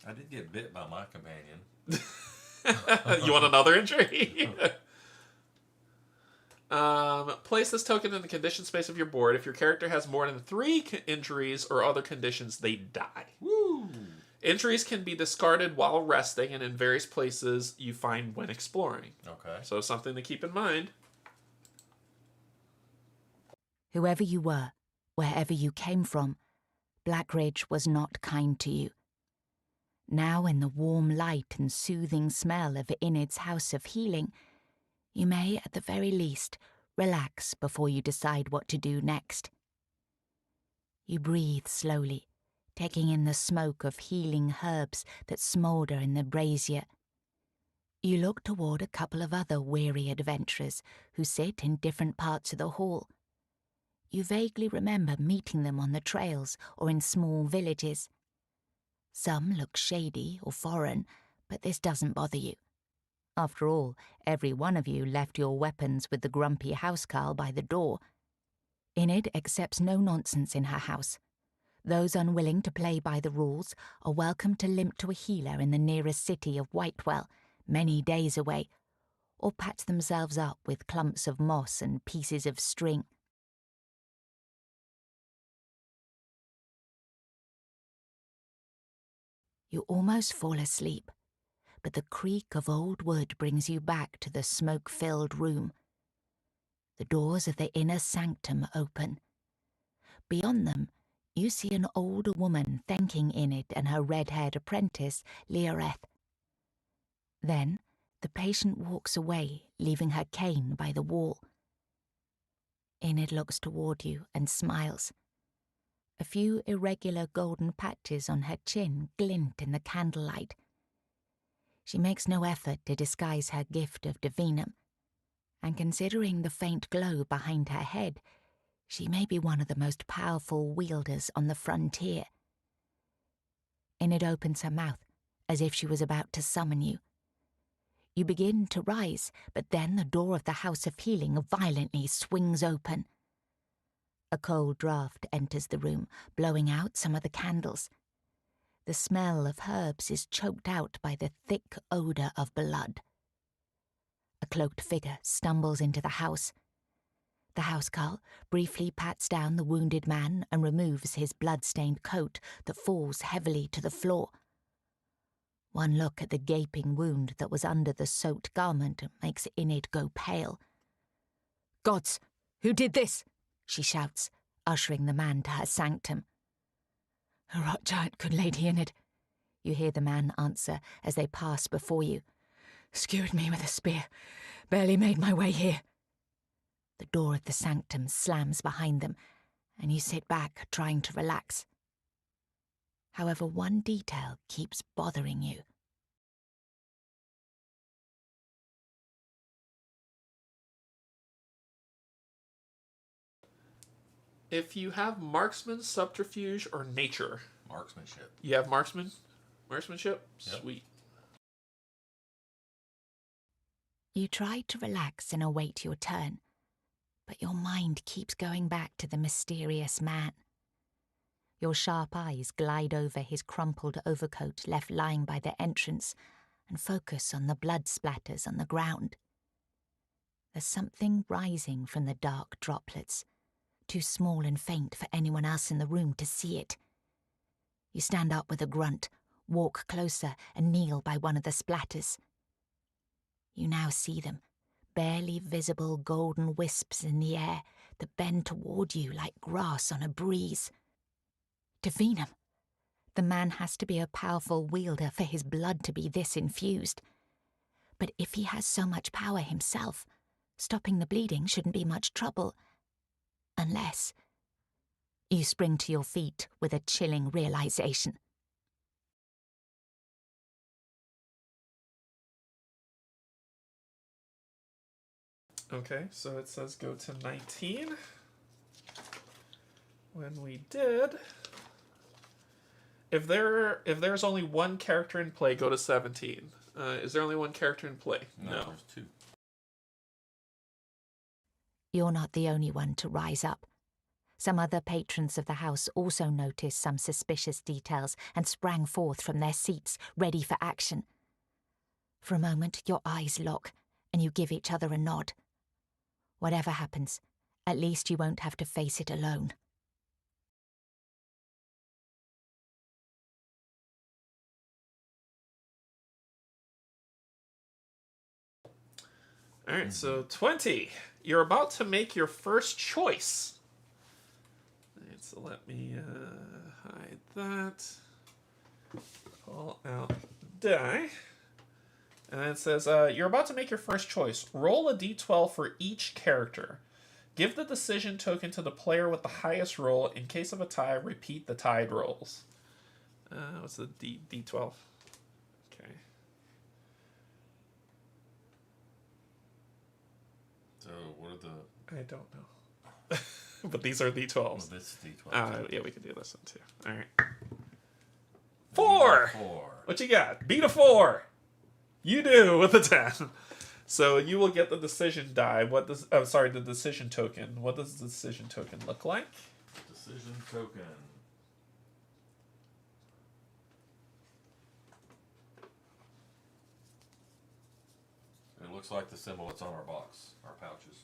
I did get bit by my companion. You want another injury? Place this token in the condition space of your board. If your character has more than 3 injuries or other conditions, they die. Woo! Injuries can be discarded while resting and in various places you find when exploring. Okay. So something to keep in mind. Whoever you were, wherever you came from, Blackridge was not kind to you. Now in the warm light and soothing smell of Enid's house of healing, you may, at the very least, relax before you decide what to do next. You breathe slowly, taking in the smoke of healing herbs that smoulder in the brazier. You look toward a couple of other weary adventurers who sit in different parts of the hall. You vaguely remember meeting them on the trails or in small villages. Some look shady or foreign, but this doesn't bother you. After all, every one of you left your weapons with the grumpy housecarl by the door. Enid accepts no nonsense in her house. Those unwilling to play by the rules are welcome to limp to a healer in the nearest city of Whitewell, many days away, or patch themselves up with clumps of moss and pieces of string. You almost fall asleep, but the creak of old wood brings you back to the smoke-filled room. The doors of the inner sanctum open. Beyond them, you see an older woman thanking Enid and her red-haired apprentice, Leoreth. Then, the patient walks away, leaving her cane by the wall. Enid looks toward you and smiles. A few irregular golden patches on her chin glint in the candlelight. She makes no effort to disguise her gift of divinum, and considering the faint glow behind her head, she may be one of the most powerful wielders on the frontier. Enid opens her mouth, as if she was about to summon you. You begin to rise, but then the door of the House of Healing violently swings open. A cold draught enters the room, blowing out some of the candles. The smell of herbs is choked out by the thick odour of blood. A cloaked figure stumbles into the house. The housecarl briefly pats down the wounded man and removes his blood-stained coat that falls heavily to the floor. One look at the gaping wound that was under the soaked garment makes Enid go pale. "Gods, who did this?" she shouts, ushering the man to her sanctum. "A rot giant, good Lady Enid," you hear the man answer as they pass before you. Skewered me with a spear. Barely made my way here. The door of the sanctum slams behind them, and you sit back, trying to relax. However, one detail keeps bothering you. If you have marksman, subterfuge, or nature. Marksmanship. You have marksmanship? Yep. Sweet. You try to relax and await your turn, but your mind keeps going back to the mysterious man. Your sharp eyes glide over his crumpled overcoat left lying by the entrance and focus on the blood splatters on the ground. There's something rising from the dark droplets, too small and faint for anyone else in the room to see it. You stand up with a grunt, walk closer, and kneel by one of the splatters. You now see them, barely visible golden wisps in the air that bend toward you like grass on a breeze. Divinum! The man has to be a powerful wielder for his blood to be this infused. But if he has so much power himself, stopping the bleeding shouldn't be much trouble. Unless... You spring to your feet with a chilling realization. Okay, so it says go to 19. When we did... If there's only one character in play, go to 17. Is there only one character in play? No, there's two. You're not the only one to rise up. Some other patrons of the house also noticed some suspicious details and sprang forth from their seats, ready for action. For a moment, your eyes lock, and you give each other a nod. Whatever happens, at least you won't have to face it alone. Alright, so 20. You're about to make your first choice. Alright, so let me hide that. Pull out the die. And then it says, you're about to make your first choice. Roll a d12 for each character. Give the decision token to the player with the highest roll. In case of a tie, repeat the tied rolls. What's the d12? Okay. So what are the... I don't know. But these are d12s. Oh, this is D12. Yeah, we can do this one too. All right. 4! 4. What you got? Beat a 4! You do with a 10. So you will get the decision die. What does... Oh, sorry, the decision token. What does the decision token look like? Decision token. It looks like the symbol that's on our box, our pouches.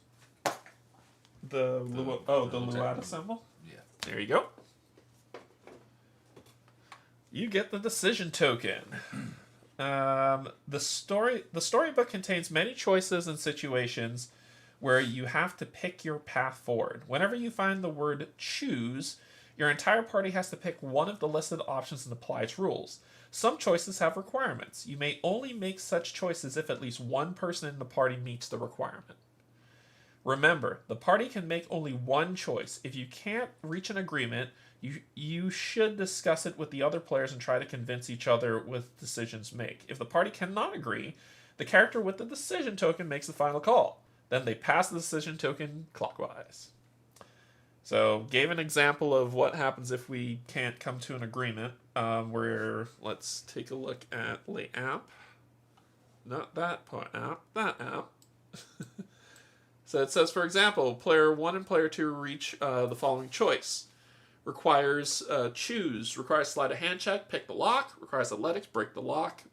The Luada symbol? Yeah. There you go. You get the decision token. The storybook contains many choices and situations where you have to pick your path forward. Whenever you find the word choose, your entire party has to pick one of the listed options and apply its rules. Some choices have requirements. You may only make such choices if at least one person in the party meets the requirement. Remember, the party can make only one choice. If you can't reach an agreement, you should discuss it with the other players and try to convince each other with decisions made. If the party cannot agree, the character with the decision token makes the final call. Then they pass the decision token clockwise. So, gave an example of what happens if we can't come to an agreement. Where, let's take a look at the app. Not that part app, that app. So it says, for example, player 1 and player 2 reach the following choice. Requires choose, requires slide a hand check, pick the lock, requires athletics, break the lock,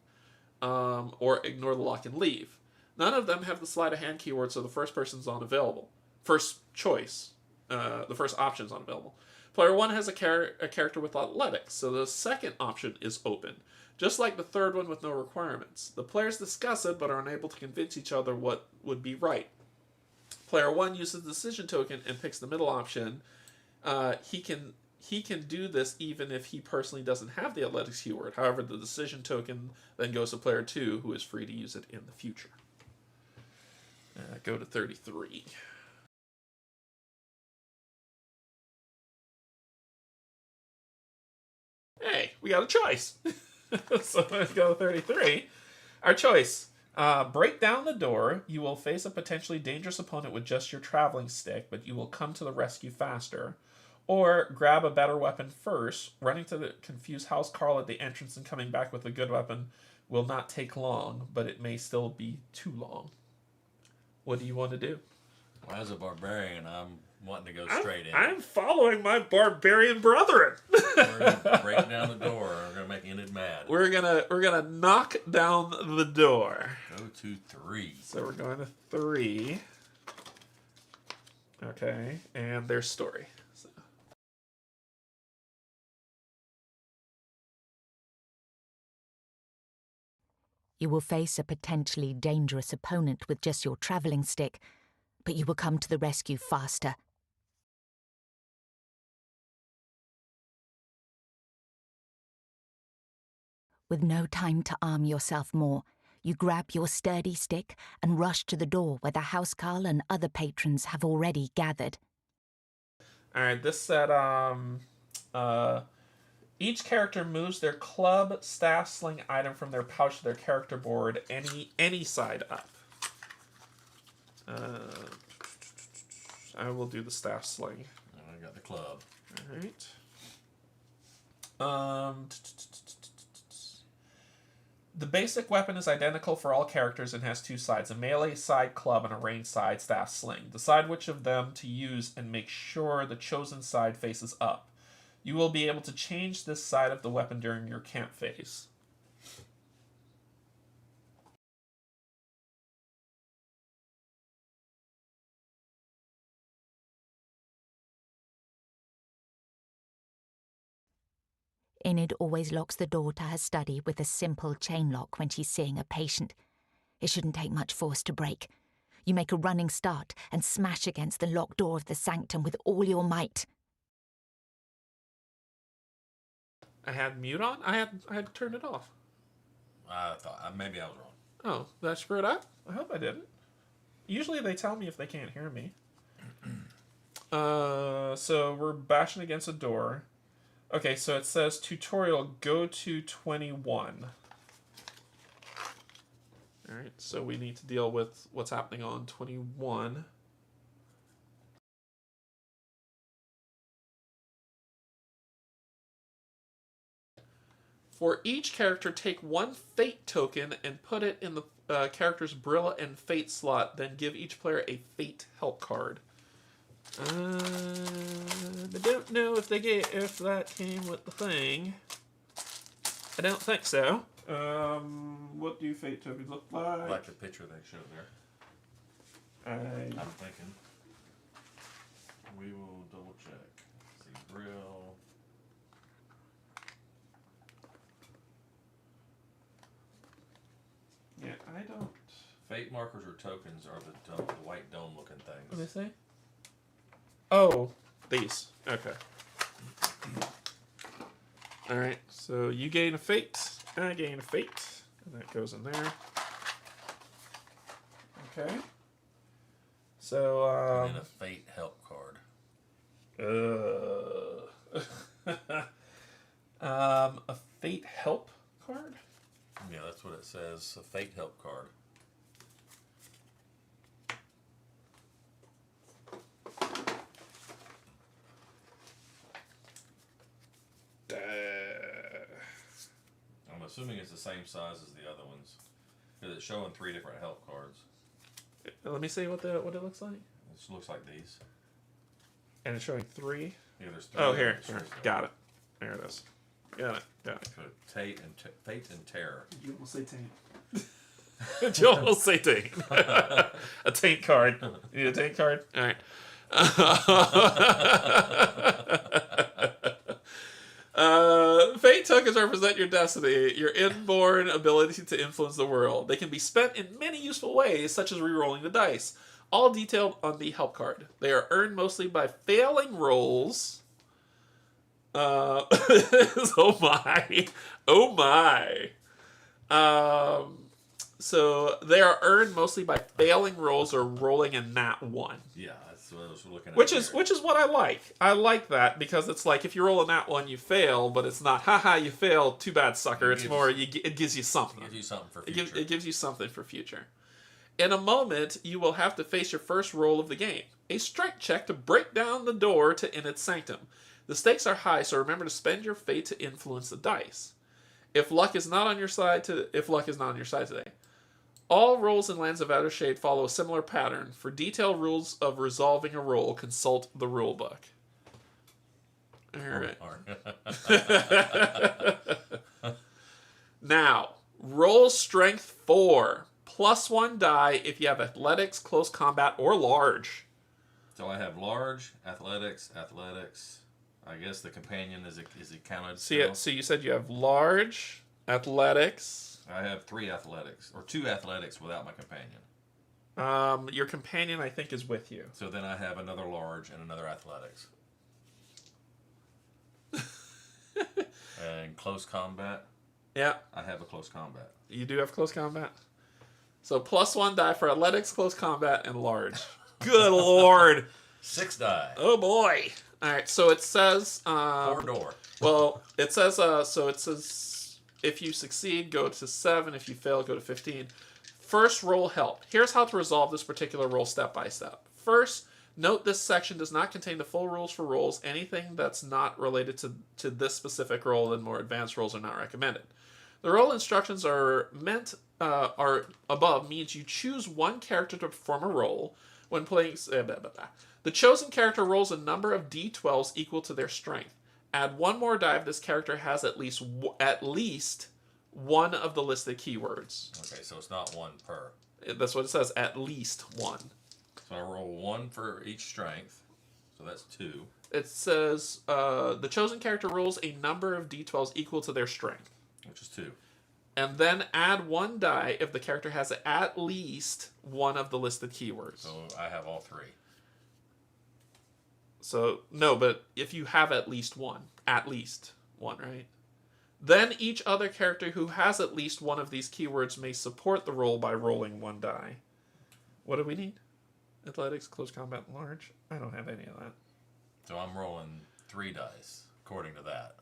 or ignore the lock and leave. None of them have the sleight of hand keyword, so the first person's unavailable. First choice, the first option's unavailable. Player 1 has a character with athletics, so the second option is open, just like the third one with no requirements. The players discuss it, but are unable to convince each other what would be right. Player 1 uses the decision token and picks the middle option. He can he can do this even if he personally doesn't have the athletics keyword. However, the decision token then goes to player 2, who is free to use it in the future. Go to 33. Hey, we got a choice. So let's go to 33. Our choice. Break down the door. You will face a potentially dangerous opponent with just your traveling stick, but you will come to the rescue faster. Or grab a better weapon first. Running to the confused House Carl at the entrance and coming back with a good weapon will not take long, but it may still be too long. What do you want to do? Well, as a barbarian, I'm wanting to go straight in. I'm following my barbarian brethren. We're gonna break down the door. We're gonna make Enid mad. We're gonna knock down the door. Go to 3. So we're going to 3. Okay, and their story. So. You will face a potentially dangerous opponent with just your travelling stick, but you will come to the rescue faster. With no time to arm yourself more, you grab your sturdy stick and rush to the door where the housecarl and other patrons have already gathered. Alright, this said, each character moves their club, staff, sling item from their pouch to their character board, any side up. I will do the staff sling. I got the club. Alright. The basic weapon is identical for all characters and has 2 sides, a melee side club and a ranged side staff sling. Decide which of them to use and make sure the chosen side faces up. You will be able to change this side of the weapon during your camp phase. Enid always locks the door to her study with a simple chain lock when she's seeing a patient. It shouldn't take much force to break. You make a running start and smash against the locked door of the sanctum with all your might. I had mute on? I had turned it off. I thought maybe I was wrong. Oh, did I screw it up? I hope I didn't. Usually they tell me if they can't hear me. So we're bashing against a door. Okay, so it says tutorial, go to 21. Alright, so we need to deal with what's happening on 21. For each character, take 1 fate token and put it in the character's Brilla and Fate slot, then give each player a Fate help card. I don't know if that came with the thing. I don't think so. What do Fate tokens look like? Like the picture they showed there. I'm thinking. We will double check. See, Brill. Yeah, I don't. Fate markers or tokens are the white dome looking things. What do they say? Oh, these. Okay. Alright, so you gain a fate, I gain a fate, and that goes in there. Okay. So, And a fate help card. a fate help card? Yeah, that's what it says. A fate help card. I'm assuming it's the same size as the other ones, because it's showing 3 different help cards. Let me see what it looks like. It looks like these. And it's showing 3. Yeah, there's 3. Oh, here. Got it. There it is. Got it. So Fate and Terror. You will say taint. You will say taint. A taint card. You need a taint card? All right. Fate tokens represent your destiny, your inborn ability to influence the world. They can be spent in many useful ways, such as re-rolling the dice, all detailed on the help card. They are earned mostly by failing rolls oh my. Oh my. So they are earned mostly by failing rolls or rolling a nat 1. Yeah, that's what I was looking at. Which here. is what I like. I like that because it's like if you roll a nat 1, you fail, but it's not, haha, you failed, too bad, sucker. It's more, it gives you something. It gives you something for future. It gives you something for future. In a moment, you will have to face your first roll of the game. A strength check to break down the door to Innet's Sanctum. The stakes are high, so remember to spend your fate to influence the dice. If luck is not on your side today. All rolls in Lands of Evershade follow a similar pattern. For detailed rules of resolving a roll, consult the rulebook. All right. Now, roll strength 4. +1 die if you have athletics, close combat, or large. So I have large, athletics. I guess the companion is it counted? So you said you have large, athletics. I have 3 athletics, or 2 athletics without my companion. Your companion, I think, is with you. So then I have another large and another athletics. And close combat. Yeah. I have a close combat. You do have close combat? So +1 die for athletics, close combat, and large. Good lord. 6 die. Oh boy. All right. So it says 4 door. Well, it says if you succeed, go to 7. If you fail, go to 15. First roll help. Here's how to resolve this particular roll step by step. First, note this section does not contain the full rules for rolls. Anything that's not related to this specific roll and more advanced rolls are not recommended. The roll instructions are above means you choose one character to perform a roll when playing. The chosen character rolls a number of d12s equal to their strength. Add 1 more die if this character has at least one of the listed keywords. Okay, so it's not 1 per. That's what it says. At least 1. So I roll 1 for each strength. So that's 2. It says the chosen character rolls a number of d12s equal to their strength. Which is 2. And then add 1 die if the character has at least one of the listed keywords. So I have all 3. So, no, but if you have at least one, right? Then each other character who has at least one of these keywords may support the roll by rolling 1 die. What do we need? Athletics, close combat, and large? I don't have any of that. So I'm rolling 3 dice, according to that.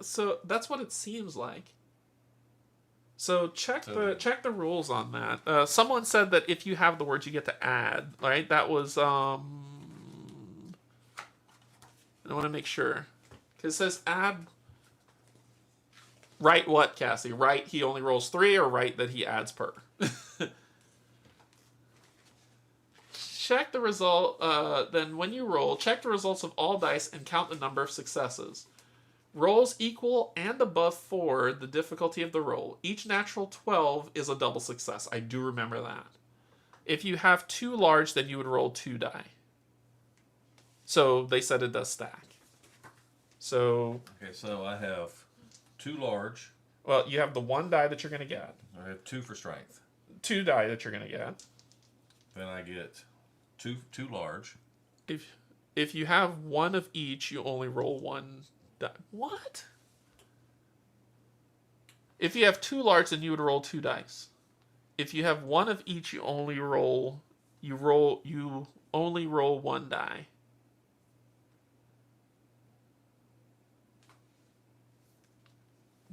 So that's what it seems like. So check the rules on that. Someone said that if you have the words, you get to add. Right? That was I want to make sure. Because it says add. Right what, Cassie? Right he only rolls 3 or right that he adds per? Check the result. Then when you roll, check the results of all dice and count the number of successes. Rolls equal and above 4 the difficulty of the roll. Each natural 12 is a double success. I do remember that. If you have 2 large, then you would roll 2 die. So they said it does stack. So. Okay, so I have 2 large. Well, you have the 1 die that you're going to get. I have 2 for strength. 2 die that you're going to get. Then I get two large. If you have 1 of each, you only roll 1 die. What? If you have 2 large, then you would roll 2 dice. If you have 1 of each, you only roll 1 die.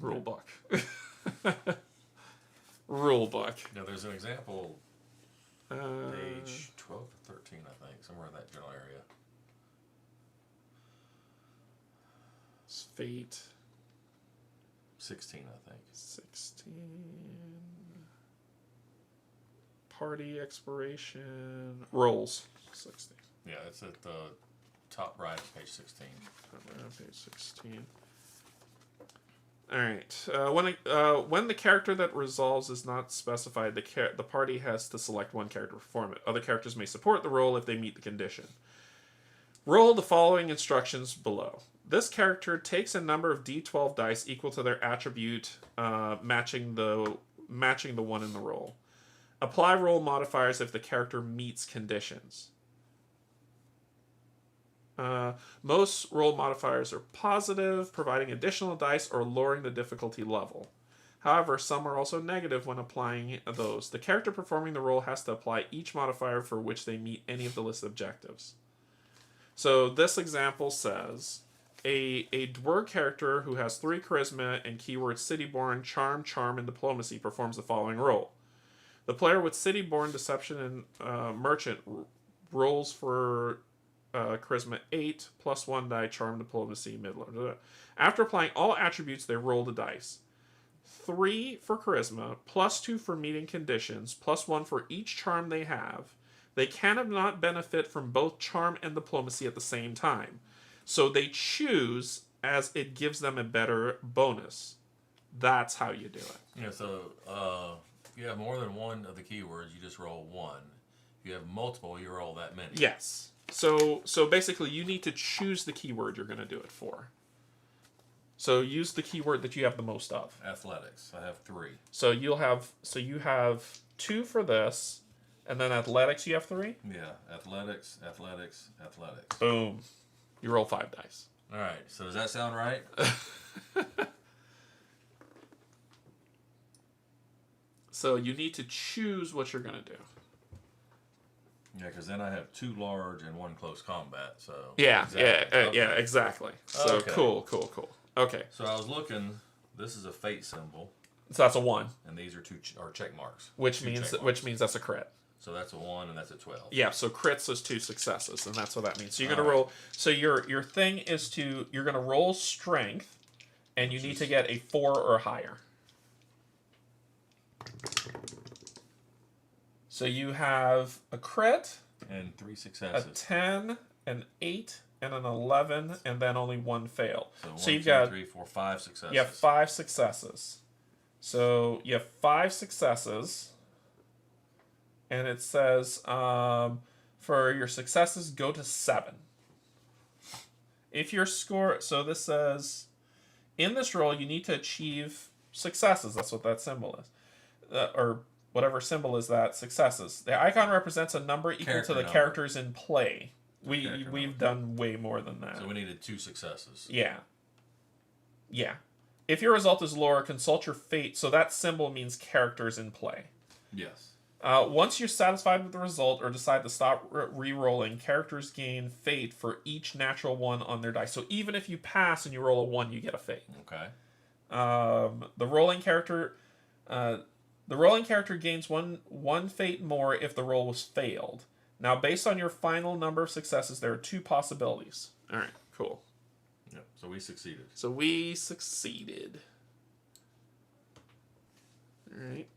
Rule book. Rule book. Now there's an example. Page 12 or 13, I think, somewhere in that general area. It's fate. 16, I think. 16. Party expiration. Rolls. 16. Yeah, it's at the top right of page 16. Page 16. All right. When the character that resolves is not specified, the party has to select 1 character to perform it. Other characters may support the roll if they meet the condition. Roll the following instructions below. This character takes a number of d12 dice equal to their attribute, matching the 1 in the roll. Apply roll modifiers if the character meets conditions. Most roll modifiers are positive, providing additional dice or lowering the difficulty level. However, some are also negative when applying those. The character performing the roll has to apply each modifier for which they meet any of the listed objectives. So this example says, a dwarf character who has 3 charisma and keywords Cityborn, Charm, and Diplomacy performs the following roll. The player with Cityborn, Deception, and Merchant rolls for charisma 8, plus 1 die, Charm, Diplomacy, Midler. After applying all attributes, they roll the dice. 3 for charisma, plus 2 for meeting conditions, plus 1 for each charm they have. They cannot benefit from both charm and diplomacy at the same time. So they choose as it gives them a better bonus. That's how you do it. Yeah, so if you have more than one of the keywords, you just roll 1. If you have multiple, you roll that many. Yes. So basically you need to choose the keyword you're going to do it for. So use the keyword that you have the most of. Athletics. I have 3. So you have 2 for this, and then athletics you have 3? Yeah, athletics. Boom. You roll 5 dice. All right, so does that sound right? So you need to choose what you're going to do. Yeah, because then I have 2 large and 1 close combat. So Yeah, exactly. yeah, exactly. So Okay. cool. Okay, So I was looking. This is a fate symbol, so that's a 1, and these are are check marks. which 2 means check marks. that's a crit. So that's a 1 and that's a 12. Yeah, so crits is 2 successes, and that's what that means. So you're gonna All right. roll. So your thing is you're gonna roll strength, and you need to get a 4 or higher. So you have a crit, And 3 a successes. 10, an 8, and an 11, and then only 1 fail. So 1, you've 2, got 3, 4, 5 successes. you have 5 successes. So you have 5 successes, and it says for your successes go to 7. If your score, so this says in this roll you need to achieve successes. That's what that symbol is, or whatever symbol is that, successes. The icon represents a number equal Character to the number. characters in play. Character We've number. done way more than that. So we needed 2 successes. Yeah. If your result is lower, consult your fate. So that symbol means characters in play. Yes. Once you're satisfied with the result or decide to stop re-rolling, characters gain fate for each natural 1 on their dice. So even if you pass and you roll a 1, you get a fate. Okay. The rolling character gains one fate more if the roll was failed. Now, based on your final number of successes, there are 2 possibilities. All right, cool. Yep. So we succeeded. So we succeeded. All right.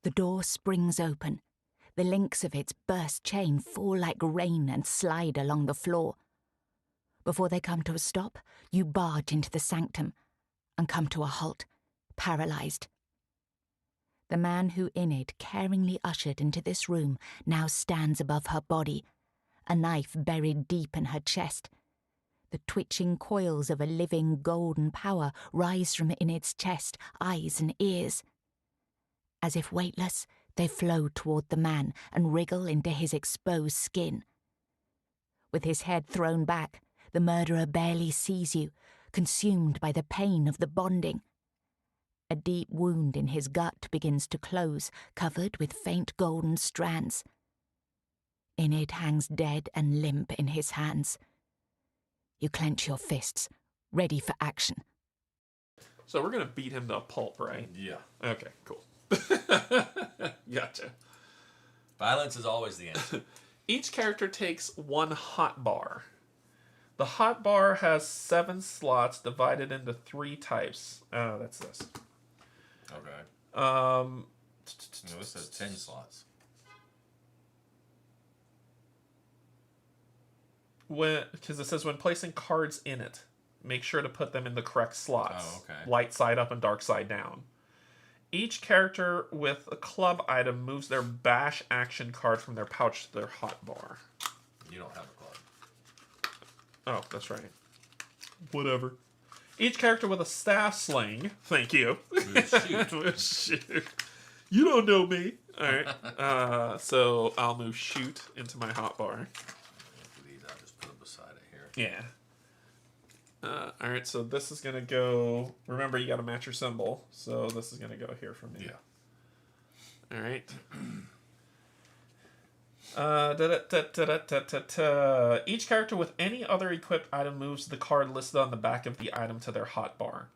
The door springs open. The links of its burst chain fall like rain and slide along the floor. Before they come to a stop, you barge into the sanctum and come to a halt, paralyzed. The man who Enid caringly ushered into this room now stands above her body, a knife buried deep in her chest. The twitching coils of a living golden power rise from Enid's chest, eyes and ears. As if weightless, they flow toward the man and wriggle into his exposed skin. With his head thrown back, the murderer barely sees you, consumed by the pain of the bonding. A deep wound in his gut begins to close, covered with faint golden strands. Enid hangs dead and limp in his hands. You clench your fists, ready for action. So we're going to beat him to a pulp, right? Yeah. Okay, cool. Gotcha. Violence is always the answer. Each character takes 1 hot bar. The hot bar has 7 slots divided into 3 types. Oh, that's this. Okay. No, This says 10 slots. Because it says when placing cards in it, make sure to put them in the correct slots. Oh, okay. Light side up and dark side down. Each character with a club item moves their bash action card from their pouch to their hot bar. You don't have a club. Oh, that's right. Whatever. Each character with a staff sling, thank you, Move shoot. will shoot. You don't know me. All right. So I'll move shoot into my hotbar. These, I'll just put them beside it here. Yeah. All right. So this is gonna go. Remember, you got to match your symbol. So this is gonna go here for me. Yeah. All right. Each character with any other equipped item moves the card listed on the back of the item to their hotbar.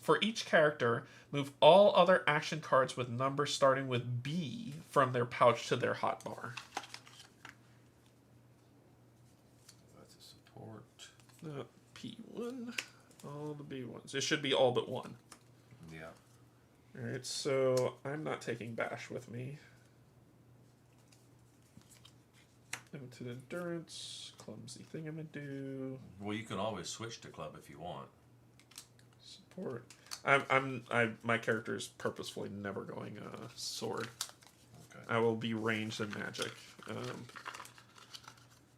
For each character, move all other action cards with numbers starting with B from their pouch to their hotbar. That's a support. P1. All the B1s. It should be all but one. Yeah. Alright, so I'm not taking Bash with me. Limited endurance, clumsy thingamadoodoo. Well, you can always switch to club if you want. Support. My character is purposefully never going sword. Okay. I will be ranged and magic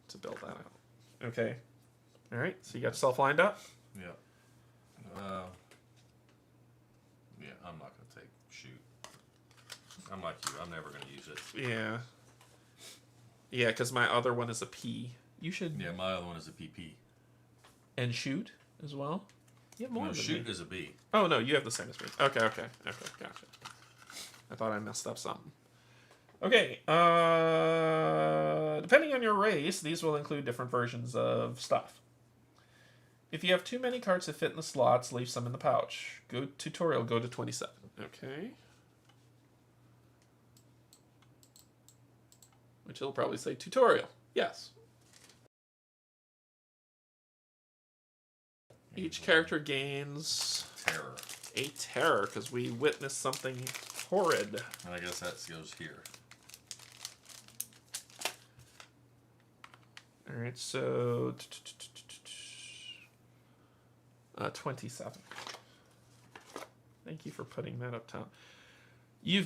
to build that out. Okay. All right. So you got yourself lined up. Yeah. Yeah, I'm not gonna take shoot. I'm like you. I'm never gonna use it. Yeah. Yeah, because my other one is a P. You should. Yeah, my other one is a PP. And shoot as well. You have more No, than shoot me. is a B. Oh no, you have the same as me. Okay, gotcha. I thought I messed up something. Okay, depending on your race, these will include different versions of stuff. If you have too many cards to fit in the slots, leave some in the pouch. Go tutorial, go to 27. Okay. Which it'll probably say tutorial. Yes. Each character gains Terror. a terror because we witnessed something horrid. I guess that goes here. All right, so 27. Thank you for putting that up top. You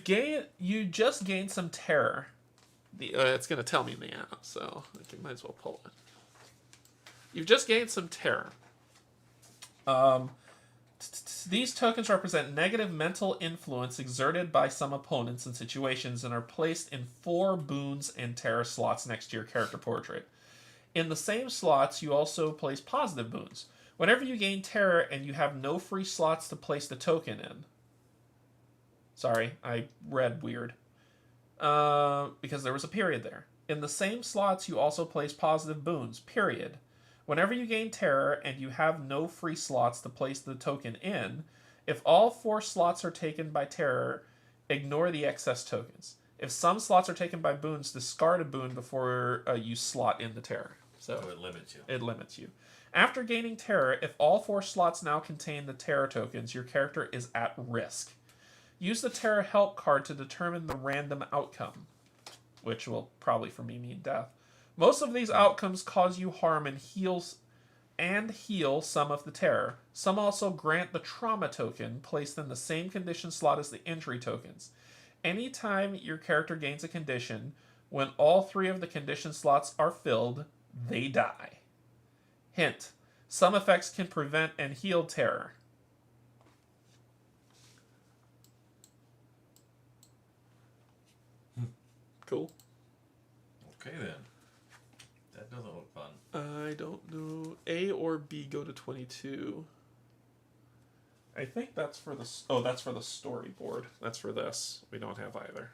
just gained some terror. It's gonna tell me in the app, so I might as well pull it. You've just gained some terror. These tokens represent negative mental influence exerted by some opponents in situations and are placed in 4 boons and terror slots next to your character portrait. In the same slots, you also place positive boons. Whenever you gain terror and you have no free slots to place the token in. Sorry, I read weird. Because there was a period there. In the same slots, you also place positive boons, period. Whenever you gain terror and you have no free slots to place the token in, if all 4 slots are taken by terror, ignore the excess tokens. If some slots are taken by boons, discard a boon before you slot in the terror. So it limits you. It limits you. After gaining terror, if all 4 slots now contain the terror tokens, your character is at risk. Use the terror help card to determine the random outcome, which will probably for me mean death. Most of these outcomes cause you harm and heal some of the terror. Some also grant the trauma token placed in the same condition slot as the injury tokens. Anytime your character gains a condition, when all 3 of the condition slots are filled, they die. Hint: some effects can prevent and heal terror. Cool. Okay then. That doesn't look fun. I don't know. A or B go to 22. I think that's for the... Oh, that's for the storyboard. That's for this. We don't have either.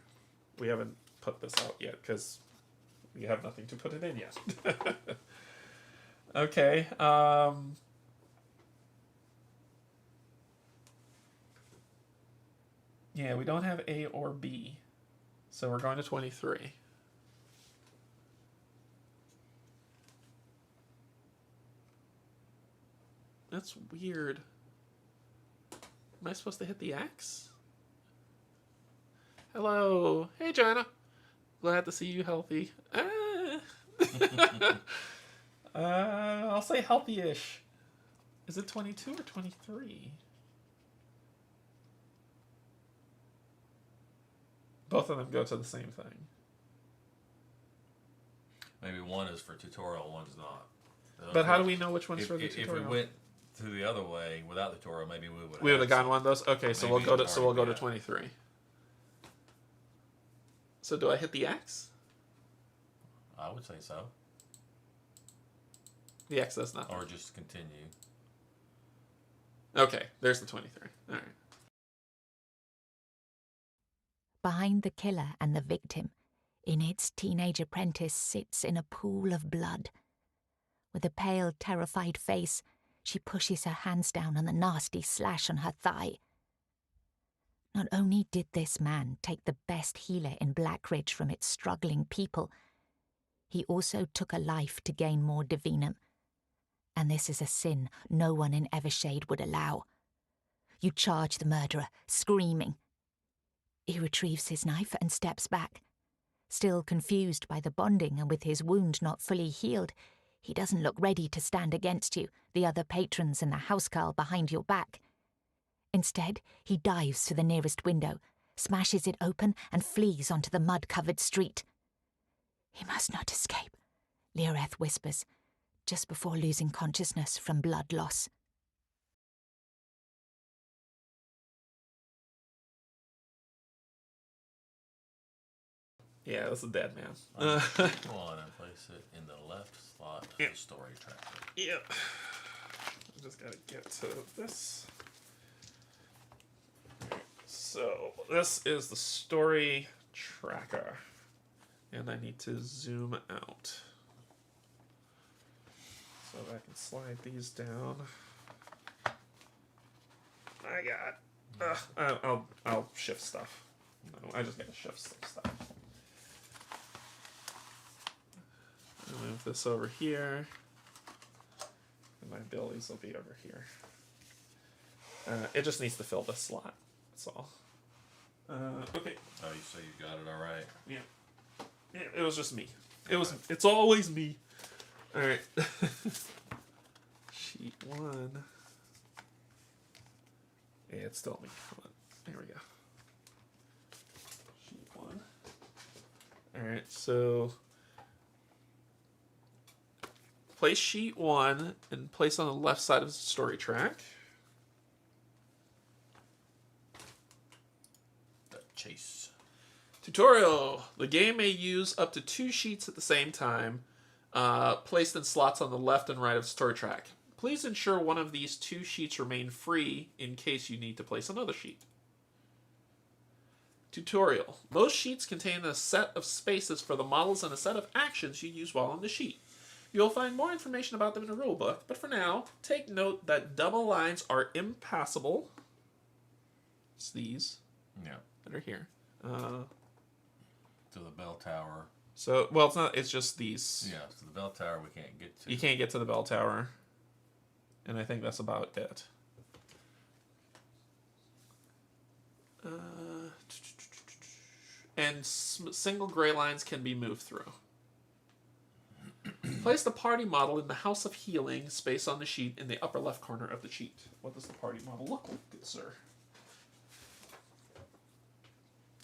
We haven't put this out yet because we have nothing to put it in yet. Okay. Yeah, we don't have A or B. So we're going to 23. That's weird. Am I supposed to hit the X? Hello. Hey, Joanna. Glad to see you healthy. I'll say healthy-ish. Is it 22 or 23? Both of them go to the same thing. Maybe one is for tutorial, one's not. But how do we know which one's for the tutorial? If we went through the other way without the tutorial, maybe we would have. We would have gotten one of those. Okay, so Maybe we'll go to 23. 23. So do I hit the X? I would say so. The X does nothing. Or just continue. Okay, there's the 23. All right. Behind the killer and the victim, Enid's teenage apprentice sits in a pool of blood. With a pale, terrified face, she pushes her hands down on the nasty slash on her thigh. Not only did this man take the best healer in Blackridge from its struggling people, he also took a life to gain more divinum. And this is a sin no one in Evershade would allow. You charge the murderer, screaming. He retrieves his knife and steps back. Still confused by the bonding and with his wound not fully healed, he doesn't look ready to stand against you, the other patrons and the housecarl behind your back. Instead, he dives to the nearest window, smashes it open and flees onto the mud-covered street. He must not escape, Leoreth whispers, just before losing consciousness from blood loss. Yeah, that's a dead man. One and place it in the left slot of Yeah. the story tracker. Yeah. I just gotta get to this. So, this is the story tracker. And I need to zoom out. So I can slide these down. I'll shift stuff. No, I just gotta shift some stuff. I'll move this over here. And my abilities will be over here. It just needs to fill this slot. That's all. Okay. Oh, you say you got it all right. Yeah. Yeah, it was just me. It's always me. Alright. Sheet 1. Yeah, it's still me. Hold on. There we go. Sheet 1. Alright, so place sheet 1 and place on the left side of the story track. The chase. Tutorial. The game may use up to 2 sheets at the same time, placed in slots on the left and right of the story track. Please ensure one of these 2 sheets remain free in case you need to place another sheet. Tutorial. Most sheets contain a set of spaces for the models and a set of actions you use while on the sheet. You'll find more information about them in the rulebook, but for now, take note that double lines are impassable. It's these Yeah. that are here. To the bell tower. So, well, it's not, it's just these. Yeah, so the bell tower we can't get to. You can't get to the bell tower. And I think that's about it. And single gray lines can be moved through. Place the party model in the House of Healing space on the sheet in the upper left corner of the sheet. What does the party model look like, good sir?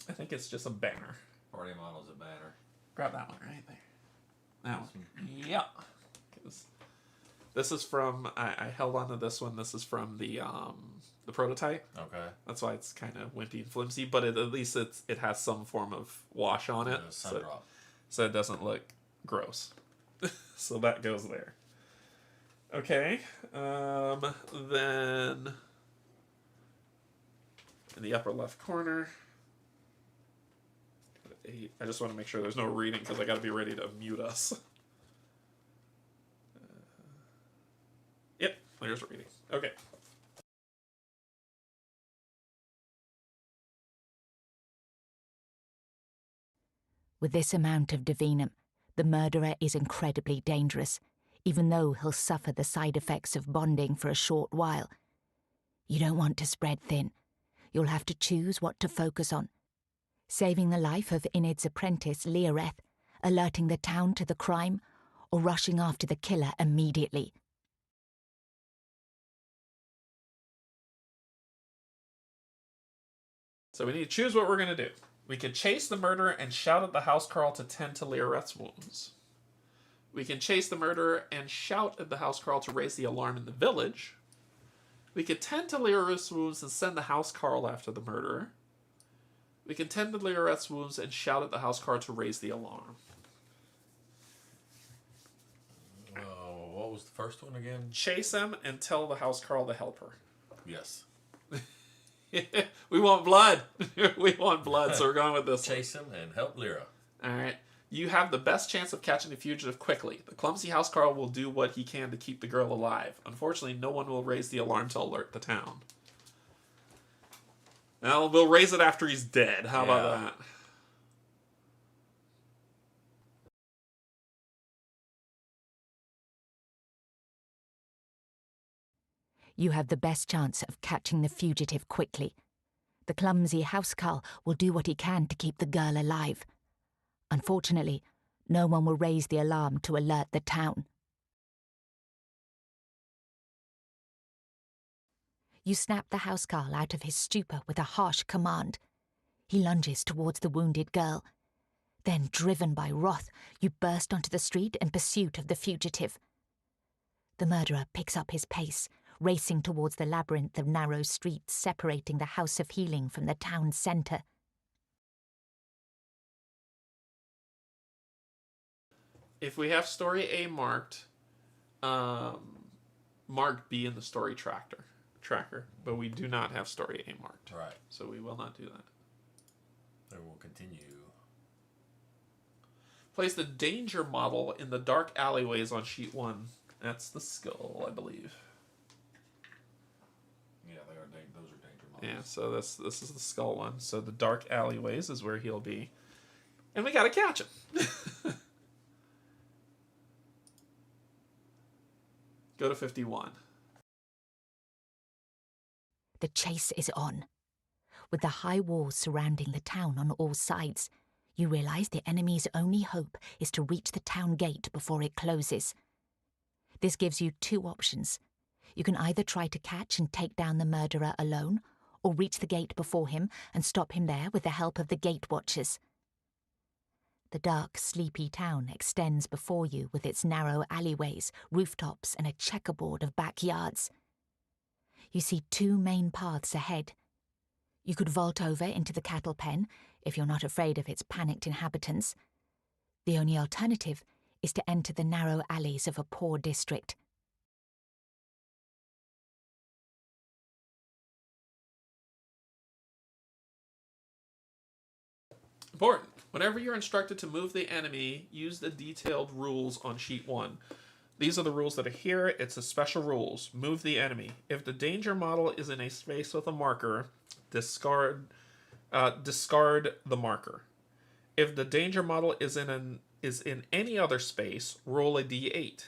I think it's just a banner. Party model's a banner. Grab that one right there. That one. Yeah. 'Cause this is from, I held on to this one. This is from the prototype. Okay. That's why it's kind of wimpy and flimsy, but at least it has some form of wash on it. Sun drop. So it doesn't look gross. So that goes there. Okay. Then in the upper left corner, 8. I just want to make sure there's no reading because I got to be ready to mute us. Yep, there's reading. Okay. With this amount of divinum, the murderer is incredibly dangerous, even though he'll suffer the side effects of bonding for a short while. You don't want to spread thin. You'll have to choose what to focus on. Saving the life of Enid's apprentice, Leoreth, alerting the town to the crime, or rushing after the killer immediately. So we need to choose what we're going to do. We can chase the murderer and shout at the housecarl to tend to Leoreth's wounds. We can chase the murderer and shout at the housecarl to raise the alarm in the village. We could tend to Leoreth's wounds and send the housecarl after the murderer. We can tend to Leorette's wounds and shout at the housecarl to raise the alarm. What was the first one again? Chase him and tell the housecarl to help her. Yes. We want blood. We want blood, so we're going with this. Chase him and help Lyra. All right. You have the best chance of catching the fugitive quickly. The clumsy housecarl will do what he can to keep the girl alive. Unfortunately, no one will raise the alarm to alert the town. Well, we'll raise it after he's dead. How about that? You have the best chance of catching the fugitive quickly. The clumsy housecarl will do what he can to keep the girl alive. Unfortunately, no one will raise the alarm to alert the town. You snap the housecarl out of his stupor with a harsh command. He lunges towards the wounded girl. Then, driven by wrath, you burst onto the street in pursuit of the fugitive. The murderer picks up his pace, racing towards the labyrinth of narrow streets separating the House of Healing from the town centre. If we have story A marked, mark B in the story tracker, but we do not have story A marked. Right. So we will not do that. Then we'll continue. Place the danger model in the dark alleyways on sheet 1. That's the skull, I believe. Yeah, those are danger models. Yeah, so this is the skull one. So the dark alleyways is where he'll be. And we gotta catch him. Go to 51. The chase is on. With the high walls surrounding the town on all sides, you realise the enemy's only hope is to reach the town gate before it closes. This gives you two options. You can either try to catch and take down the murderer alone, or reach the gate before him and stop him there with the help of the gate watchers. The dark, sleepy town extends before you with its narrow alleyways, rooftops, and a checkerboard of backyards. You see two main paths ahead. You could vault over into the cattle pen, if you're not afraid of its panicked inhabitants. The only alternative is to enter the narrow alleys of a poor district. Important. Whenever you're instructed to move the enemy, use the detailed rules on sheet 1. These are the rules that are here. It's the special rules. Move the enemy. If the danger model is in a space with a marker, discard the marker. If the danger model is in any other space, roll a d8.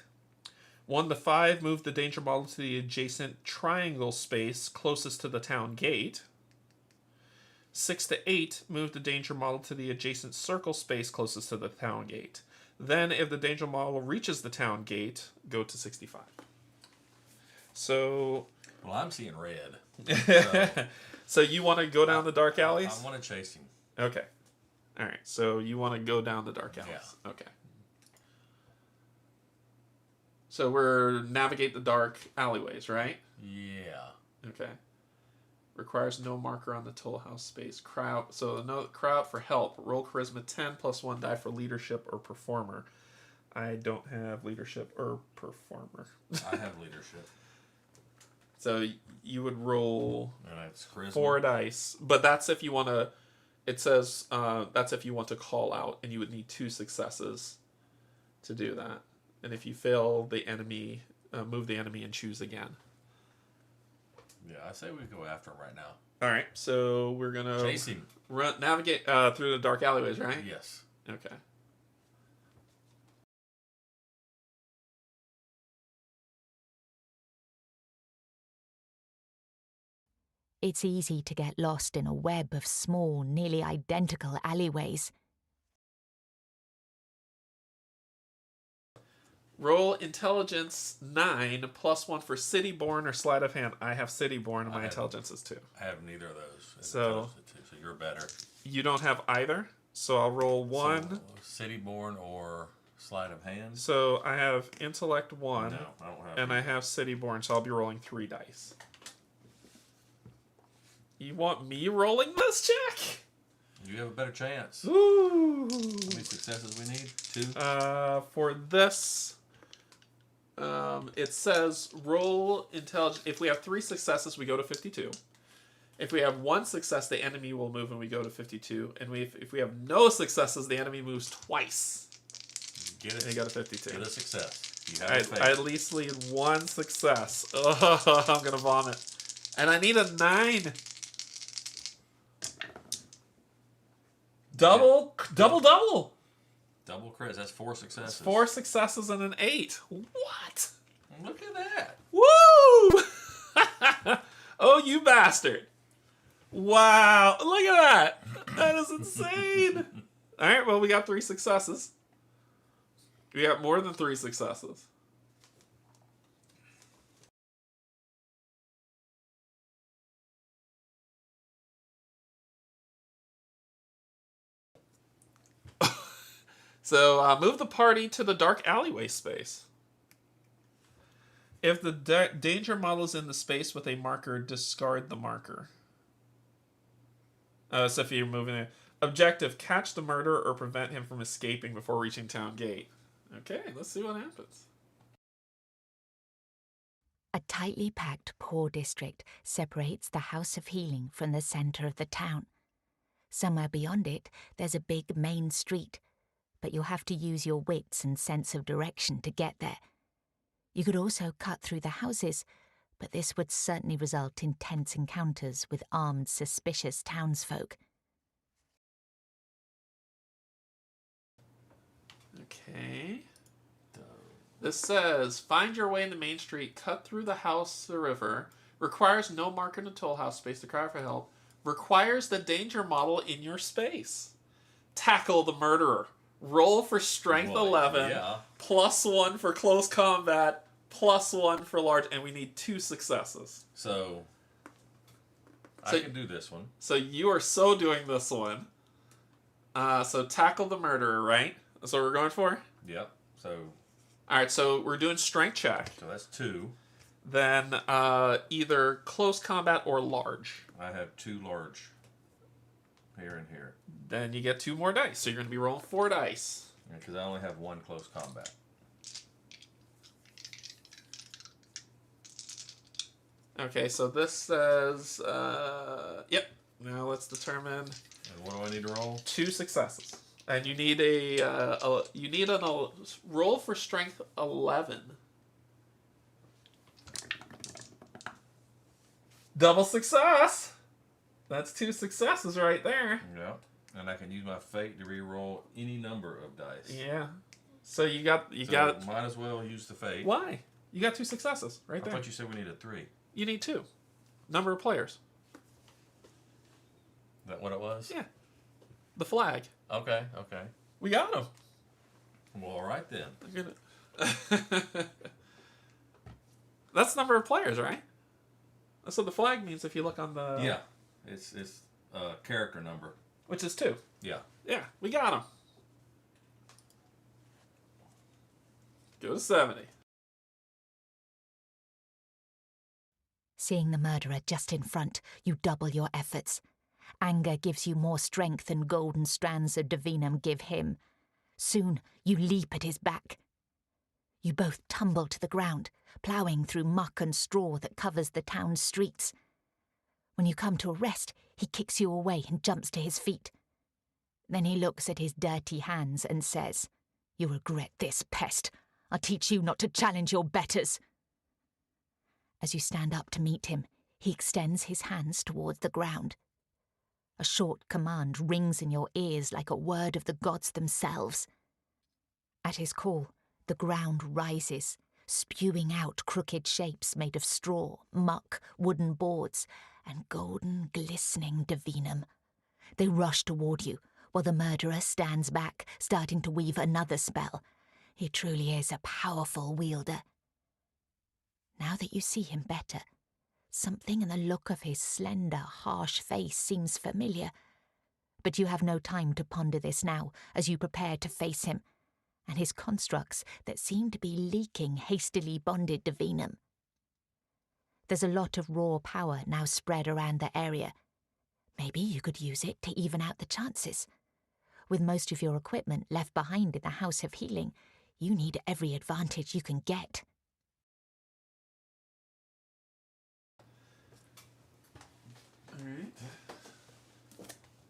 1 to 5, move the danger model to the adjacent triangle space closest to the town gate. 6 to 8, move the danger model to the adjacent circle space closest to the town gate. Then, if the danger model reaches the town gate, go to 65. So... Well, I'm seeing red. So you want to go down the dark alleys? I want to chase him. Okay. All right. So you want to go down the dark alleys. Yeah. Okay. So we're navigate the dark alleyways, right? Yeah. Okay. Requires no marker on the toll house space. Crowd. So no crowd for help. Roll charisma 10 plus 1 die for leadership or performer. I don't have leadership or performer. I have leadership. So you would roll And it's charisma. 4 dice, but that's if you want to. It says that's if you want to call out, and you would need 2 successes to do that. And if you fail, the enemy move the enemy and choose again. Yeah, I say we go after him right now. All right, so we're gonna Chase him. Navigate through the dark alleyways, right? Yes. Okay. It's easy to get lost in a web of small, nearly identical alleyways. Roll intelligence 9 plus 1 for city born or sleight of hand. I have city born, and my intelligence is 2. I have neither of those. So you're better. You don't have either, so I'll roll 1. So, city born or sleight of hand. So I have intellect 1. No, I don't have. And I have city born, so I'll be rolling 3 dice. You want me rolling this check? You have a better chance. Ooh. How many successes we need? 2? For this, it says roll intelligence. If we have 3 successes, we go to 52. If we have 1 success, the enemy will move and we go to 52. And if we have no successes, the enemy moves twice. Get it. And you go to 52. Get a success. You have I at least need 1 success. Oh, I'm going to vomit. And I need a 9. Double. Double crits. That's 4 successes. 4 successes and an 8. What? Look at that. Woo! Oh, you bastard. Wow. Look at that. That is insane. All right, well, we got 3 successes. We got more than 3 successes. So, move the party to the dark alleyway space. If the danger model is in the space with a marker, discard the marker. So if you're moving it. Objective, catch the murderer or prevent him from escaping before reaching town gate. Okay, let's see what happens. A tightly packed poor district separates the House of Healing from the centre of the town. Somewhere beyond it, there's a big main street, but you'll have to use your wits and sense of direction to get there. You could also cut through the houses, but this would certainly result in tense encounters with armed, suspicious townsfolk. Okay. This says, find your way in the main street, cut through the house, the river, requires no marker in the toll house space to cry for help, requires the danger model in your space. Tackle the murderer. Roll for strength 11, yeah. +1 for close combat, +1 for large, and we need 2 successes. So I can do this one. So you are so doing this one. So tackle the murderer, right? That's what we're going for? Yep. So Alright, so we're doing strength check. So that's 2. Then either close combat or large. I have 2 large. Here and here. Then you get 2 more dice. So you're going to be rolling 4 dice. Because I only have 1 close combat. Okay, so this says, yep. Now let's determine. And what do I need to roll? 2 successes, and you need a roll for strength 11. Double success. That's 2 successes right there. Yep. And I can use my fate to re-roll any number of dice. Yeah. So you got. Might as well use the fate. Why? You got 2 successes right there. I thought you said we needed 3. You need 2. Number of players. Is that what it was? Yeah. The flag. Okay. We got him. Well, all right then. That's the number of players, right? That's what the flag means if you look on the... Yeah. It's character number. Which is 2. Yeah. Yeah, we got him. Go to 70. Seeing the murderer just in front, you double your efforts. Anger gives you more strength than golden strands of divinum give him. Soon, you leap at his back. You both tumble to the ground, ploughing through muck and straw that covers the town's streets. When you come to a rest, he kicks you away and jumps to his feet. Then he looks at his dirty hands and says, "You regret this, pest. I'll teach you not to challenge your betters." As you stand up to meet him, he extends his hands towards the ground. A short command rings in your ears like a word of the gods themselves. At his call, the ground rises, spewing out crooked shapes made of straw, muck, wooden boards, and golden, glistening divinum. They rush toward you, while the murderer stands back, starting to weave another spell. He truly is a powerful wielder. Now that you see him better, something in the look of his slender, harsh face seems familiar. But you have no time to ponder this now, as you prepare to face him, and his constructs that seem to be leaking hastily bonded divinum. There's a lot of raw power now spread around the area, Maybe you could use it to even out the chances. With most of your equipment left behind in the House of Healing, you need every advantage you can get. Alright.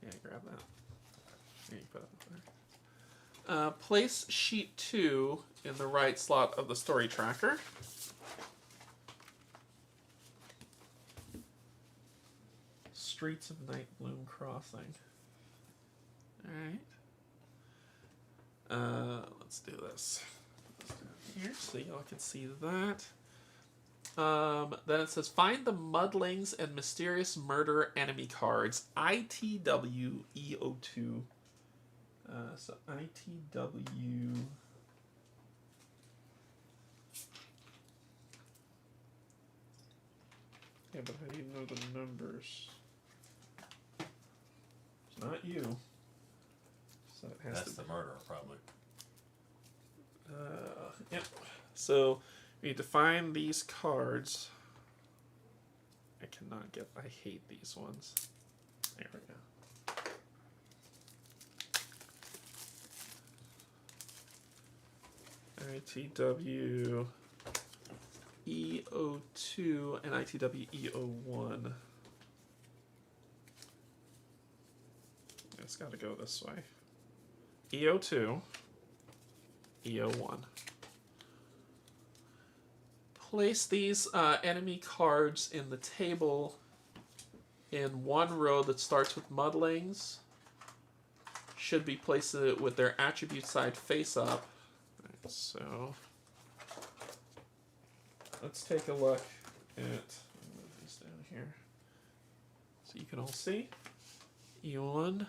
Yeah, grab that. Here, you put it there. Place sheet 2 in the right slot of the story tracker. Streets of Night Bloom Crossing. Alright. Let's do this. Let's do it here so y'all can see that. Then it says, find the muddlings and mysterious murder enemy cards. ITWEO2. So ITW. Yeah, but how do you know the numbers? It's not you. So it has That's the murderer, probably. Yep. So we need to find these cards. I cannot get. I hate these ones. There we go. ITW EO2 and ITW EO1. It's got to go this way. EO2, EO1. Place these enemy cards in the table in one row that starts with muddlings. Should be placed with their attribute side face up. Right, so let's take a look at, move these down here so you can all see. E1,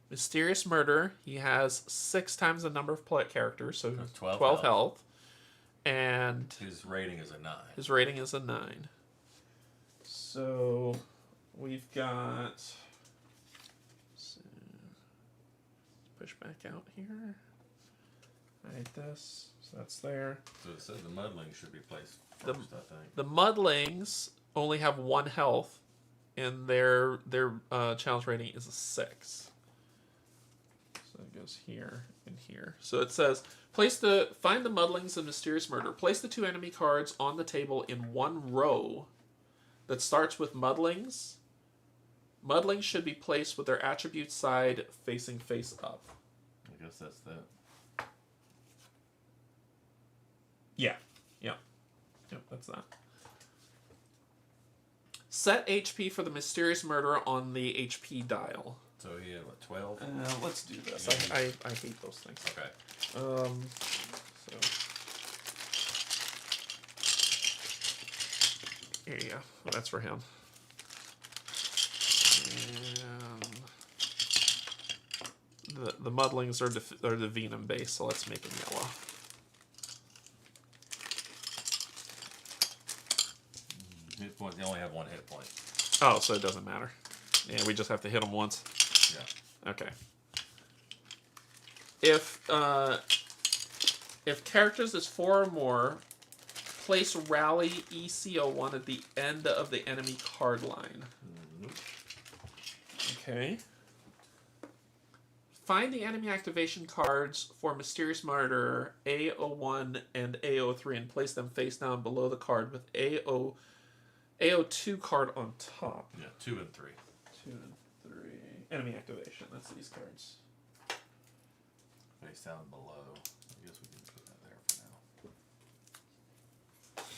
Mysterious Murder. He has 6 times the number of play characters, so 12 health. And his rating is a 9. His rating is a 9. So we've got. So, push back out here. Right, this. So that's there. So it says the muddling should be placed first, I think. The muddlings only have 1 health, and their challenge rating is a 6. So it goes here and here. So it says, find the muddlings and mysterious murder. Place the 2 enemy cards on the table in one row that starts with muddlings. Muddlings should be placed with their attribute side facing face up. I guess that's that. Yeah. Yep, that's that. Set HP for the mysterious murderer on the HP dial. So he had what, 12? Let's do this. I hate those things. Okay. So here you go. Well, that's for him. And the muddlings are the venom base, so let's make them yellow. Hit point. They only have 1 hit point. Oh, so it doesn't matter. Yeah, we just have to hit them once. Yeah. Okay. If characters is 4 or more, place rally ECO1 at the end of the enemy card line. Okay. Find the enemy activation cards for Mysterious Murderer AO1 and AO3 and place them face down below the card with AO2 card on top. Yeah, 2 and 3. 2 and 3. Enemy activation. That's these cards. Face down below. I guess we can put that there for now.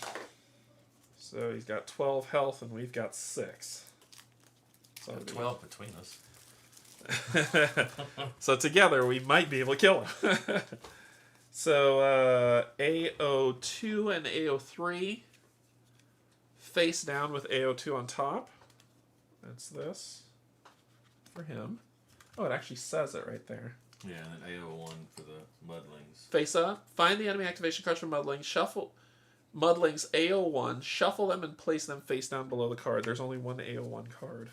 So he's got 12 health and we've got 6. So 12 between us. So together we might be able to kill him. So AO2 and AO3 face down with AO2 on top. That's this for him. Oh, it actually says it right there. Yeah, and then AO1 for the muddlings. Face up. Find the enemy activation cards for muddlings. Shuffle muddlings AO1. Shuffle them and place them face down below the card. There's only 1 AO1 card.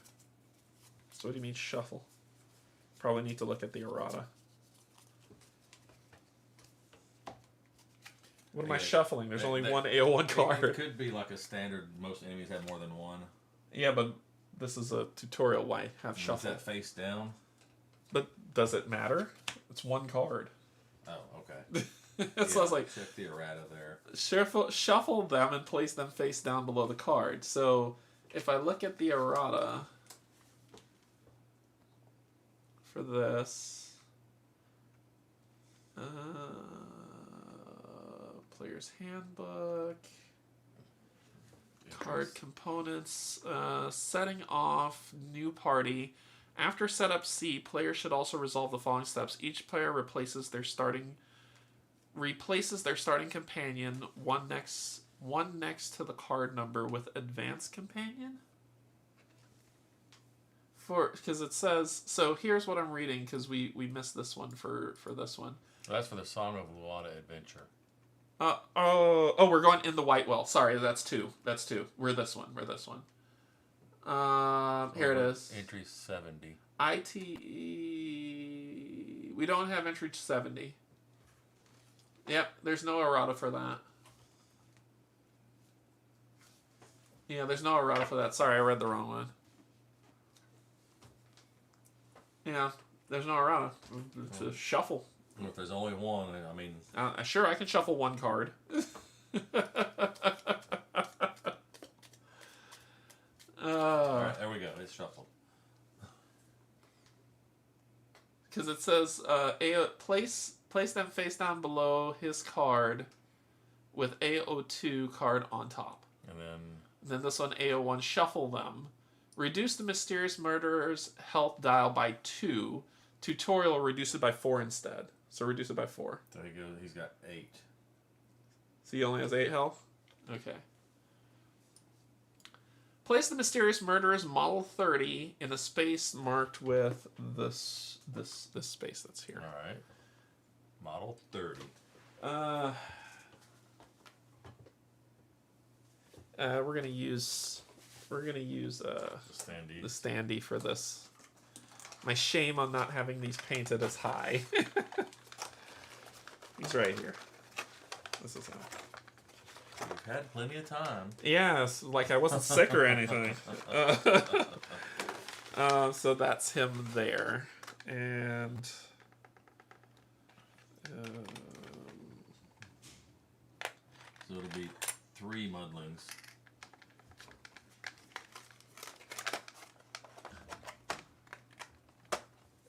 So what do you mean shuffle? Probably need to look at the errata. What am I shuffling? There's only 1 AO1 card. It could be like a standard. Most enemies have more than 1. Yeah, but this is a tutorial. Why have Is shuffle? that face down? But does it matter? It's one card. Oh, okay. So I was like, check the errata there. shuffle them and place them face down below the card. So if I look at the errata for this, player's handbook, card components, setting off new party. After setup C, players should also resolve the following steps. Each player replaces their starting companion, one next to the card number with advanced companion. Because it says, so here's what I'm reading, because we missed this one for this one. That's for the Song of Luana adventure. We're going in the Whitewell. Sorry, that's two. We're this one. Here it is. Entry 70. ITE. We don't have entry 70. Yep, there's no errata for that. Yeah, there's no errata for that. Sorry, I read the wrong one. Yeah, there's no errata. It's a shuffle. If there's only one, I mean... Sure, I can shuffle one card. Alright, there we go. It's shuffled. Because it says, place them face down below his card with AO2 card on top. And then this one, AO1, shuffle them. Reduce the mysterious murderer's health dial by 2. Tutorial, reduce it by 4 instead. So reduce it by 4. So he's got 8. So he only has 8 health? Okay. Place the mysterious murderer's model 30 in a space marked with this space that's here. Alright. Model 30. We're gonna use The standee for this. My shame on not having these painted as high. He's right here. This is him. You've had plenty of time. Yes, like I wasn't sick or anything. So that's him there, and so it'll be 3 mudlings.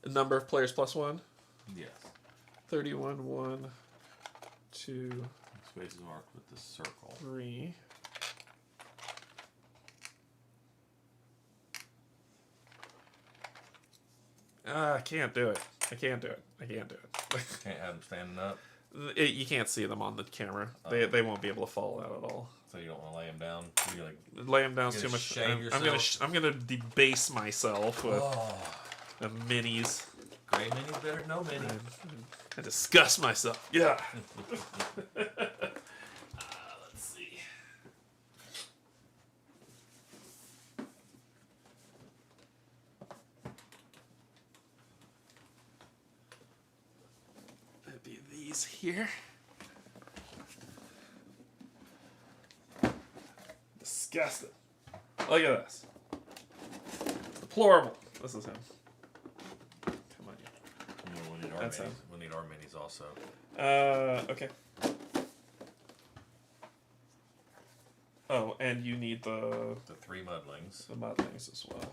number of players plus 1. Yes. 31, 1, 2, Space is marked with the circle. 3. I can't do it. Can't have them standing up. You can't see them on the camera. They won't be able to follow that at all. So you don't want to lay them down. You're like, Lay them down's too gonna much. shame I'm gonna debase myself with the minis. gray minis better than no mini. I disgust myself. Yeah. Let's see. It'd be these here. Disgusting. Look at this. Deplorable. This is him. Come on, you. We need our That's minis. him. We need our minis also. Okay. Oh, and you need the 3 mudlings. mudlings as well.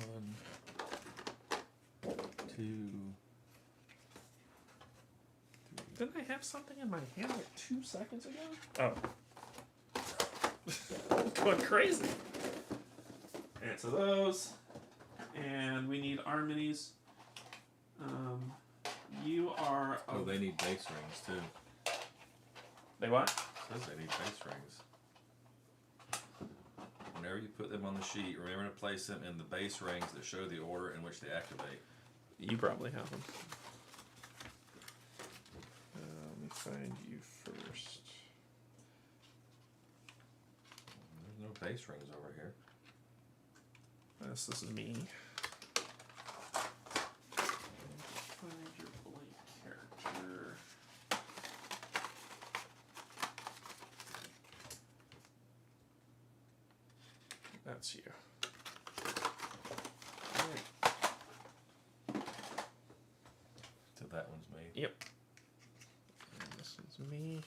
One, 2. Didn't I have something in my hand like 2 seconds ago? Oh. Going crazy. Answer those. And we need our minis. You are... Oh, they need base rings too. They what? It says they need base rings. Whenever you put them on the sheet, remember to place them in the base rings that show the order in which they activate. You probably have them. Let me find you first. There's no base rings over here. This is me. Find your blank character. That's you. So that one's me. Yep. And this one's me.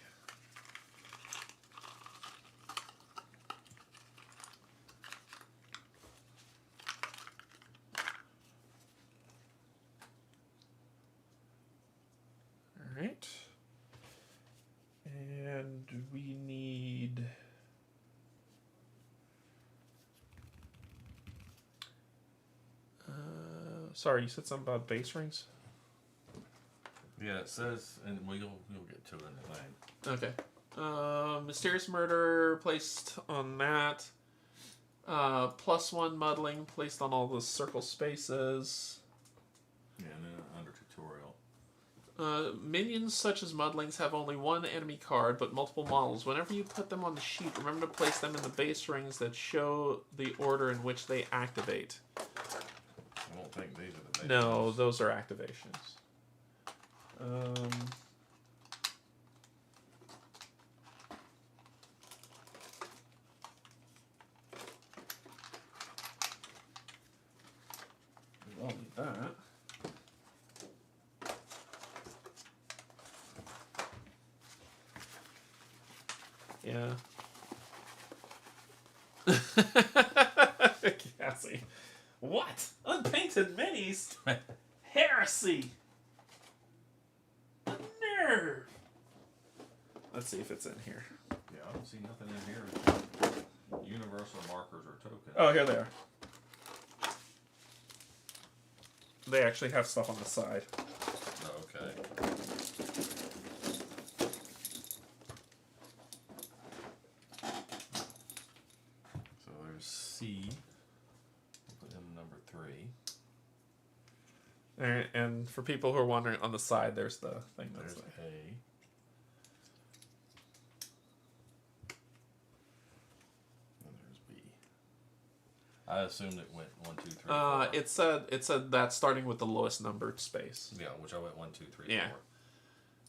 All right. And we need... sorry, you said something about base rings? Yeah, it says, and you'll get to it in the thing. Okay. Mysterious murder placed on that. +1 muddling placed on all the circle spaces. Yeah, and then under tutorial. Minions such as muddlings have only one enemy card, but multiple models. Whenever you put them on the sheet, remember to place them in the base rings that show the order in which they activate. I don't think these are the base No, rings. those are activations. We all need that. Yeah. Cassie. What? Unpainted minis? Heresy! A nerve! Let's see if it's in here. Yeah, I don't see nothing in here. Universal markers or tokens. Oh, here they are. They actually have stuff on the side. Oh, okay. So there's C. We'll put in number 3. And for people who are wondering, on the side, there's the thing that's There's there. A. And there's B. I assumed it went 1, 2, 3, 4. It said that starting with the lowest numbered space. Yeah, which I went 1, 2, 3, Yeah.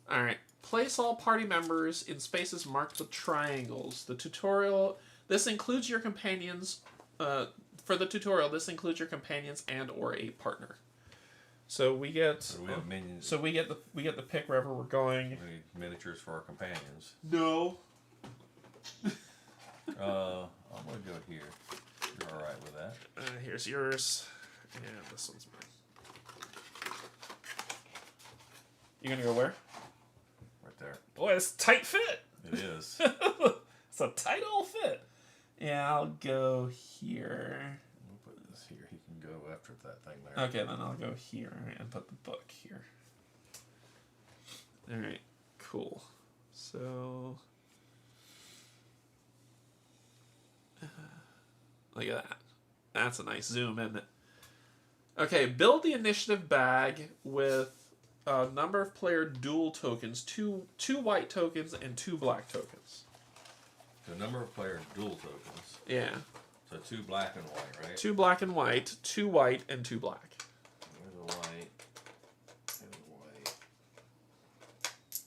4. All right. Place all party members in spaces marked with triangles. The tutorial. This includes your companions. For the tutorial, this includes your companions and/or a partner. So we get. So we have minions. So we get the pick wherever we're going. We need miniatures for our companions. No. I'm gonna go here. You're all right with that? Here's yours, and this one's mine. You gonna go where? Right there. Boy, it's a tight fit. It is. It's a tight old fit. Yeah, I'll go here. We'll put this here. He can go after that thing there. Okay, then I'll go here and put the book here. All right, cool. So, look at that. That's a nice zoom, isn't it? Okay, build the initiative bag with a number of player dual tokens, two white tokens and 2 black tokens. The number of player dual tokens. Yeah. So 2 black and white, right? 2 black and white, 2 white, and 2 black. There's a white. There's a white.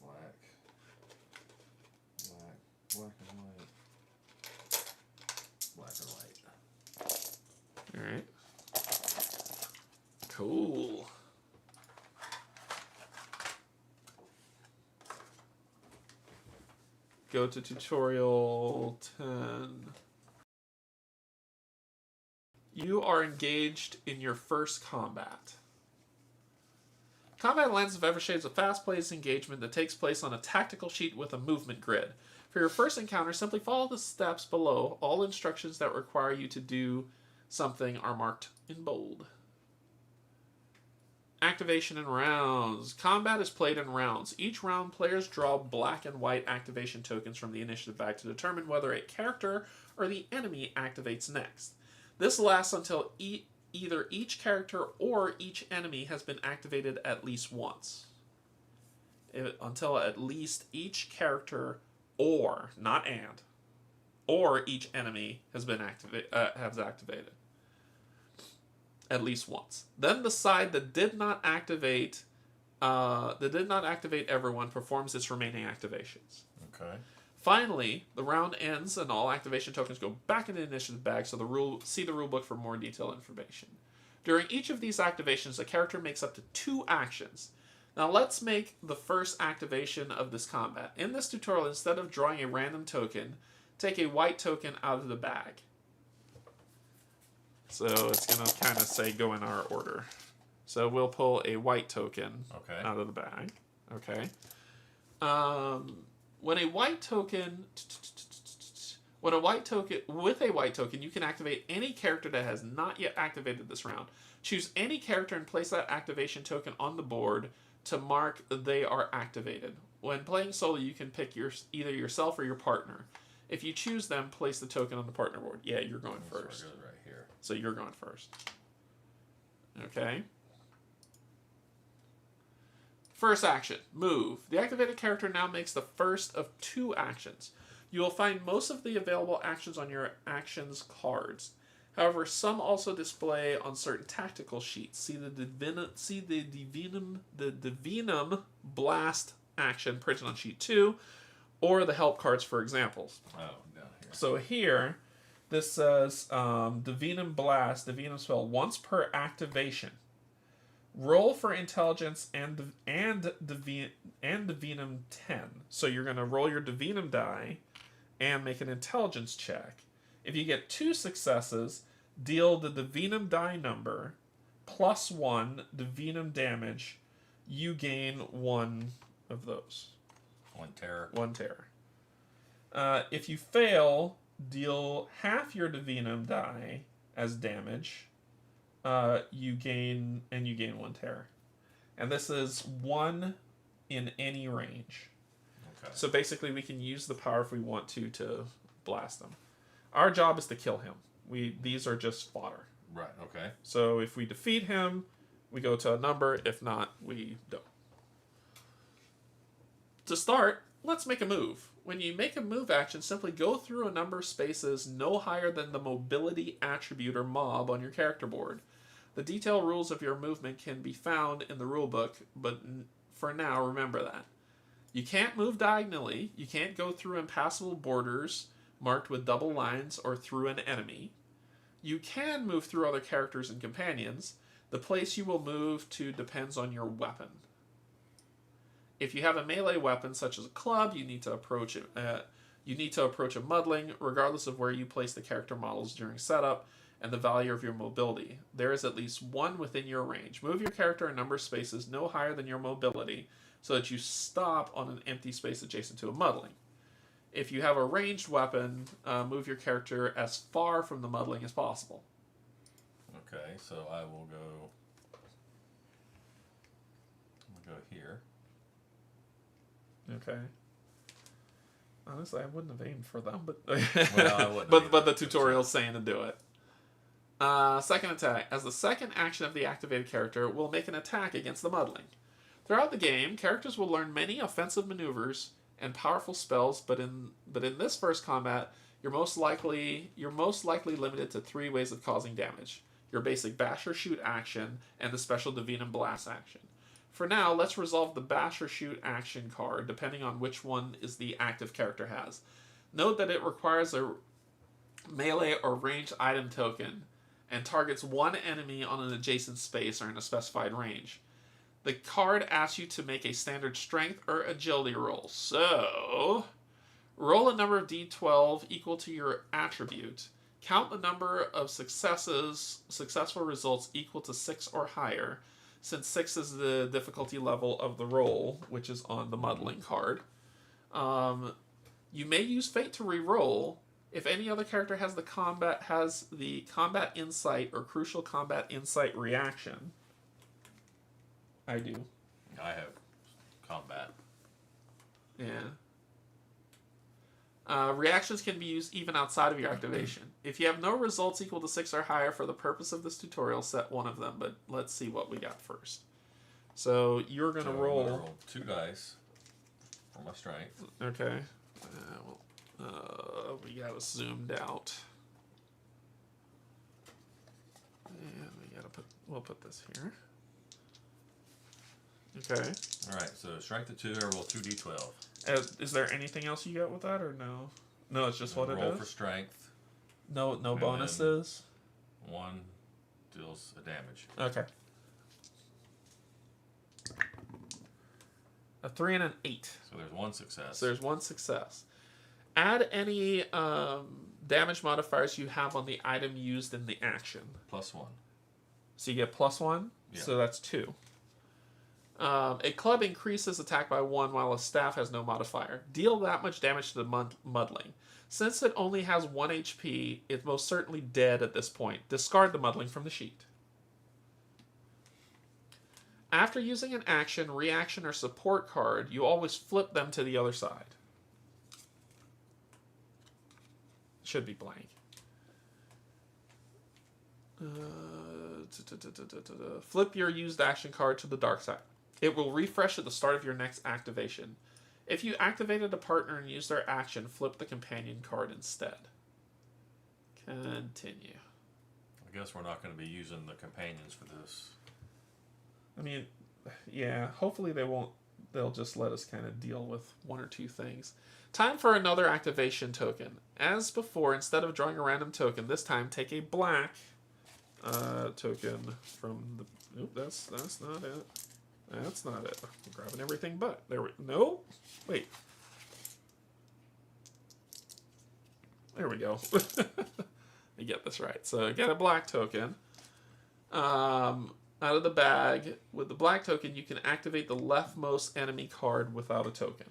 Black. Black. Black and white. Black and white. Alright. Cool. Go to tutorial 10. You are engaged in your first combat. Combat Lands of Evershade is a fast-paced engagement that takes place on a tactical sheet with a movement grid. For your first encounter, simply follow the steps below. All instructions that require you to do something are marked in bold. Activation in rounds. Combat is played in rounds. Each round, players draw black and white activation tokens from the initiative bag to determine whether a character or the enemy activates next. This lasts until either each character or each enemy has been activated at least once. Until at least each character or, not and, or each enemy has been activated. At least once. Then the side that did not activate everyone performs its remaining activations. Okay. Finally, the round ends and all activation tokens go back in the initiative bag, so see the rulebook for more detailed information. During each of these activations, a character makes up to 2 actions. Now let's make the first activation of this combat. In this tutorial, instead of drawing a random token, take a white token out of the bag. So it's going to kind of say go in our order. So we'll pull a white token out of the bag. Okay. With a white token, you can activate any character that has not yet activated this round. Choose any character and place that activation token on the board to mark they are activated. When playing solo, you can pick either yourself or your partner. If you choose them, place the token on the partner board. Yeah, you're going first. Right here. So you're going first. Okay. First action, move. The activated character now makes the first of 2 actions. You will find most of the available actions on your actions cards. However, some also display on certain tactical sheets. See the Divinum Blast action printed on sheet 2, or the help cards for examples. Oh, down here. So here, this says Divinum Blast, Divinum spell, once per activation. Roll for intelligence and Divinum 10. So you're going to roll your Divinum die and make an intelligence check. If you get 2 successes, deal the Divinum die number plus 1 Divinum damage. You gain 1 of those. 1 terror. 1 terror. If you fail, deal half your Divinum die as damage. You gain 1 terror. And this is 1 in any range. Okay. So basically we can use the power if we want to blast them. Our job is to kill him. These are just fodder. Right, okay. So if we defeat him, we go to a number. If not, we don't. To start, let's make a move. When you make a move action, simply go through a number of spaces no higher than the mobility attribute or mob on your character board. The detailed rules of your movement can be found in the rulebook, but for now, remember that. You can't move diagonally. You can't go through impassable borders marked with double lines or through an enemy. You can move through other characters and companions. The place you will move to depends on your weapon. If you have a melee weapon such as a club, you need to approach it. You need to approach a muddling, regardless of where you place the character models during setup and the value of your mobility. There is at least 1 within your range. Move your character a number of spaces no higher than your mobility, so that you stop on an empty space adjacent to a muddling. If you have a ranged weapon, move your character as far from the muddling as possible. Okay, so I will go. I'm gonna go here. Okay. Honestly, I wouldn't have aimed for them, but Well, I wouldn't but the tutorial's saying to do it. Second attack. As the second action of the activated character, will make an attack against the muddling. Throughout the game, characters will learn many offensive maneuvers and powerful spells, but in this first combat, you're most likely limited to 3 ways of causing damage: your basic bash or shoot action and the special Divinum Blast action. For now, let's resolve the bash or shoot action card, depending on which one is the active character has. Note that it requires a melee or ranged item token and targets 1 enemy on an adjacent space or in a specified range. The card asks you to make a standard strength or agility roll. So, roll a number of d12 equal to your attribute. Count the number of successful results equal to 6 or higher, since 6 is the difficulty level of the roll, which is on the muddling card. You may use fate to re-roll if any other character has the combat insight or crucial combat insight reaction. I do. I have combat. Yeah. Reactions can be used even outside of your activation. If you have no results equal to 6 or higher for the purpose of this tutorial, set 1 of them, but let's see what we got first. So you're going to roll 2 dice for my strength. Okay. We got to zoomed out. And we'll put this here. Okay. Alright, so strength of 2, I roll 2d12. Is there anything else you got with that, or no? No, it's just what it roll is. for strength. No And bonuses. 1 deals a damage. Okay. A 3 and an 8. So there's 1 success. So there's 1 success. Add any damage modifiers you have on the item used in the action. +1. So you get +1. Yeah. So that's 2. A club increases attack by 1 while a staff has no modifier. Deal that much damage to the muddling. Since it only has 1 HP, it's most certainly dead at this point. Discard the muddling from the sheet. After using an action, reaction, or support card, you always flip them to the other side. Should be blank. Flip your used action card to the dark side. It will refresh at the start of your next activation. If you activated a partner and used their action, flip the companion card instead. Continue. I guess we're not going to be using the companions for this. I mean, yeah, hopefully they won't. They'll just let us kind of deal with 1 or 2 things. Time for another activation token. As before, instead of drawing a random token, this time take a black token from the... Nope, that's not it. That's not it. I'm grabbing everything but. No? Wait. There we go. I get this right. So get a black token. Out of the bag. With the black token, you can activate the leftmost enemy card without a token.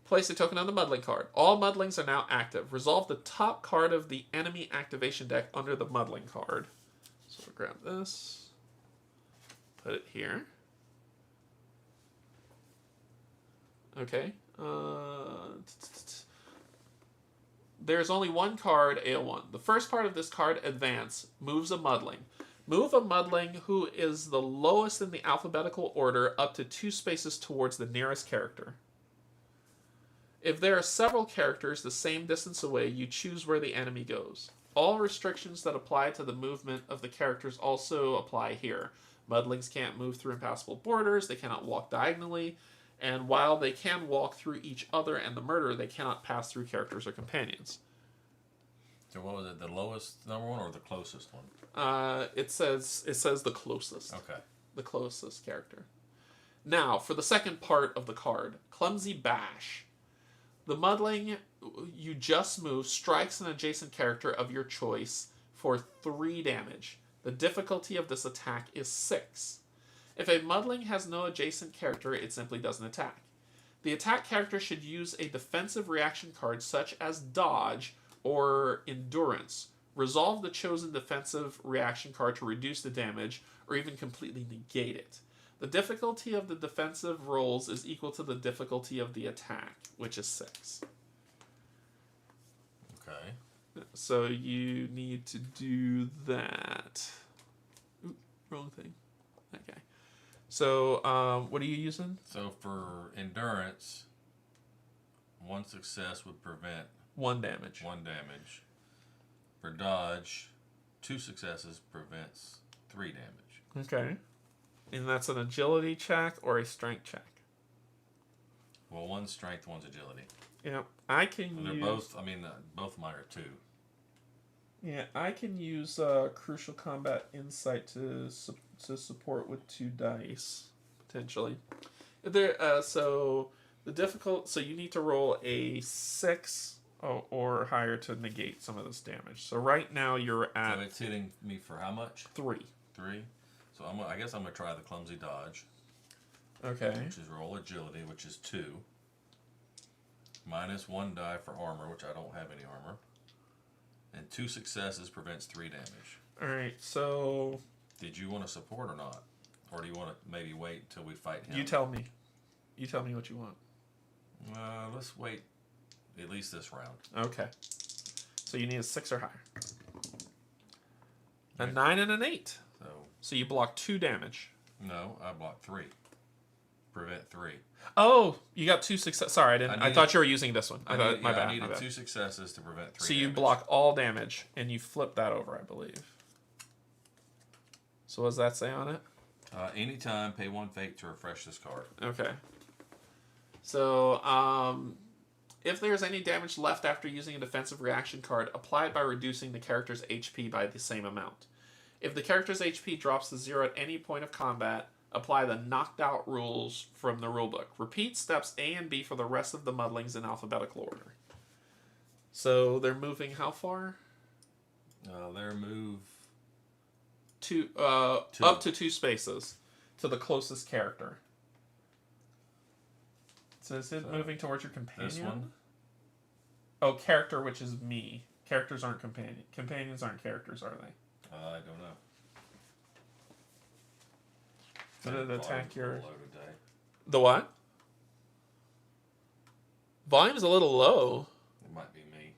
Place a token on the muddling card. All muddlings are now active. Resolve the top card of the enemy activation deck under the muddling card. So we'll grab this. Put it here. Okay. There's only 1 card, AO1. The first part of this card, Advance, moves a muddling. Move a muddling who is the lowest in the alphabetical order up to 2 spaces towards the nearest character. If there are several characters the same distance away, you choose where the enemy goes. All restrictions that apply to the movement of the characters also apply here. Muddlings can't move through impassable borders, they cannot walk diagonally, and while they can walk through each other and the murder, they cannot pass through characters or companions. So what was it, the lowest number one or the closest one? It says the closest. Okay. The closest character. Now, for the second part of the card, Clumsy Bash. The muddling you just moved strikes an adjacent character of your choice for 3 damage. The difficulty of this attack is 6. If a muddling has no adjacent character, it simply doesn't attack. The attack character should use a defensive reaction card such as Dodge or Endurance. Resolve the chosen defensive reaction card to reduce the damage or even completely negate it. The difficulty of the defensive rolls is equal to the difficulty of the attack, which is 6. Okay. So you need to do that. Oop, wrong thing. Okay. So what are you using? So for endurance, 1 success would prevent 1 damage. 1 damage. For dodge, 2 successes prevents 3 damage. Okay. And that's an agility check or a strength check. Well, 1's strength, 1's agility. Yeah, I can And they're use... both, I mean, both of mine are 2. Yeah, I can use Crucial Combat Insight to support with 2 dice, potentially. So you need to roll a 6 or higher to negate some of this damage. So right now you're at... So it's hitting me for how much? 3. 3? So I guess I'm going to try the clumsy dodge. Okay. Which is roll agility, which is 2. Minus 1 die for armor, which I don't have any armor. And 2 successes prevents 3 damage. Alright, so... Did you want to support or not? Or do you want to maybe wait till we fight him? You tell me. You tell me what you want. Let's wait at least this round. Okay. So you need a 6 or higher. A 9 and an 8. So you block 2 damage. No, I blocked 3. Prevent 3. Oh, you got 2 success. Sorry, I thought you were using this one. My bad. I needed 2 successes to prevent 3 So you damage. block all damage, and you flip that over, I believe. So what does that say on it? Anytime, pay 1 fate to refresh this card. Okay. So, if there's any damage left after using a defensive reaction card, apply it by reducing the character's HP by the same amount. If the character's HP drops to 0 at any point of combat, apply the knocked out rules from the rulebook. Repeat steps A and B for the rest of the muddlings in alphabetical order. So they're moving how far? Their move... Two. Up to 2 spaces to the closest character. So is it moving towards your companion? This one? Oh, character, which is me. Characters aren't companion. Companions aren't characters, are they? I don't know. Did it attack your... Low today. The what? Volume's a little low. It might be me.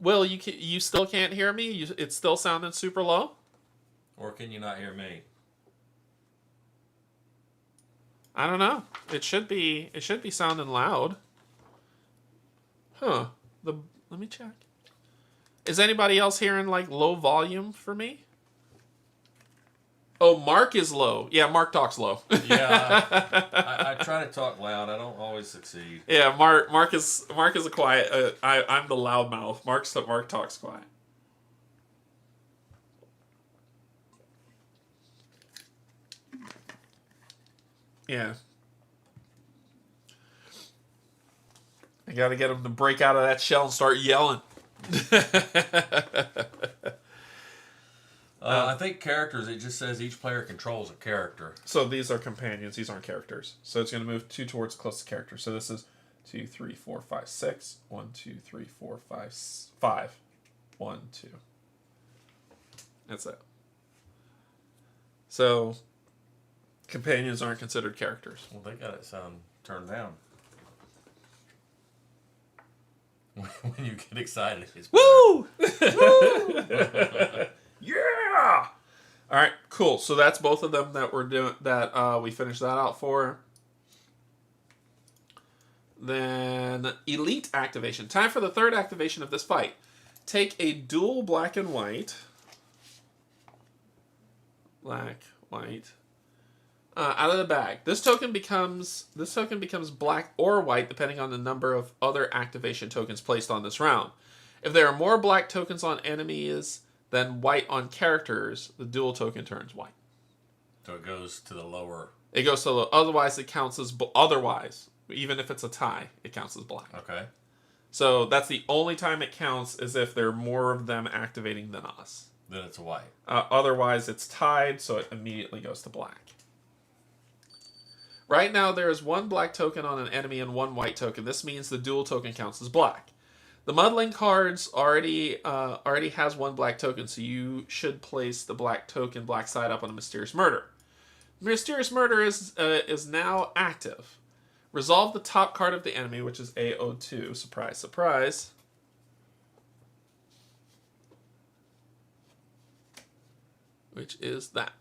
Will, you still can't hear me? It's still sounding super low? Or can you not hear me? I don't know. It should be sounding loud. Huh. Let me check. Is anybody else hearing like low volume for me? Oh, Mark is low. Yeah, Mark talks low. Yeah, I try to talk loud. I don't always succeed. Yeah, Mark is a quiet. I'm the loudmouth. Mark talks quiet. Yeah. I gotta get him to break out of that shell and start yelling. I think characters, it just says each player controls a character. So these are companions. These aren't characters. So it's going to move 2 towards the closest character. So this is 2, 3, 4, 5, 6. 1, 2, 3, 4, 5, 5. 1, 2. That's it. So companions aren't considered characters. Well, they got it sound turned down. When you get excited, it's Woo! Woo! Yeah! All right, cool. So that's both of them that we're doing. That we finished that out for. Then elite activation. Time for the third activation of this fight. Take a dual black and white. Black, white. Out of the bag. This token becomes black or white depending on the number of other activation tokens placed on this round. If there are more black tokens on enemies than white on characters, the dual token turns white. So it goes to the lower. It goes to the otherwise it counts as otherwise, even if it's a tie, it counts as black. Okay. So that's the only time it counts is if there are more of them activating than us. Then it's a white. Otherwise it's tied, so it immediately goes to black. Right now there is 1 black token on an enemy and 1 white token. This means the dual token counts as black. The muddling cards already has 1 black token, so you should place the black token black side up on a mysterious murder. Mysterious murder is now active. Resolve the top card of the enemy, which is AO2. Surprise, surprise. Which is that.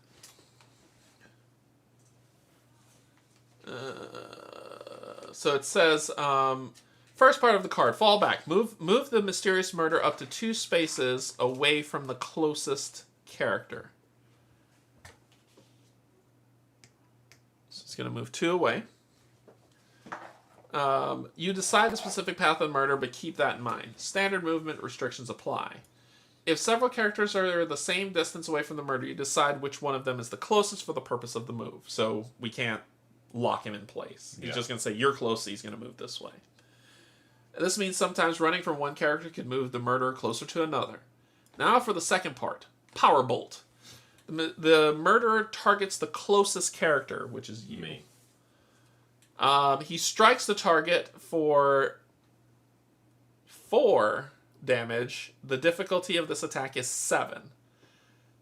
So it says, first part of the card, fall back. Move the mysterious murder up to 2 spaces away from the closest character. So it's going to move 2 away. You decide the specific path of murder, but keep that in mind. Standard movement restrictions apply. If several characters are the same distance away from the murder, you decide which one of them is the closest for the purpose of the move. So we can't lock him in place. He's just going to say, you're close, so he's going to move this way. This means sometimes running from one character can move the murderer closer to another. Now for the second part, Power Bolt. The murderer targets the closest character, which is you. Me. He strikes the target for 4 damage. The difficulty of this attack is 7.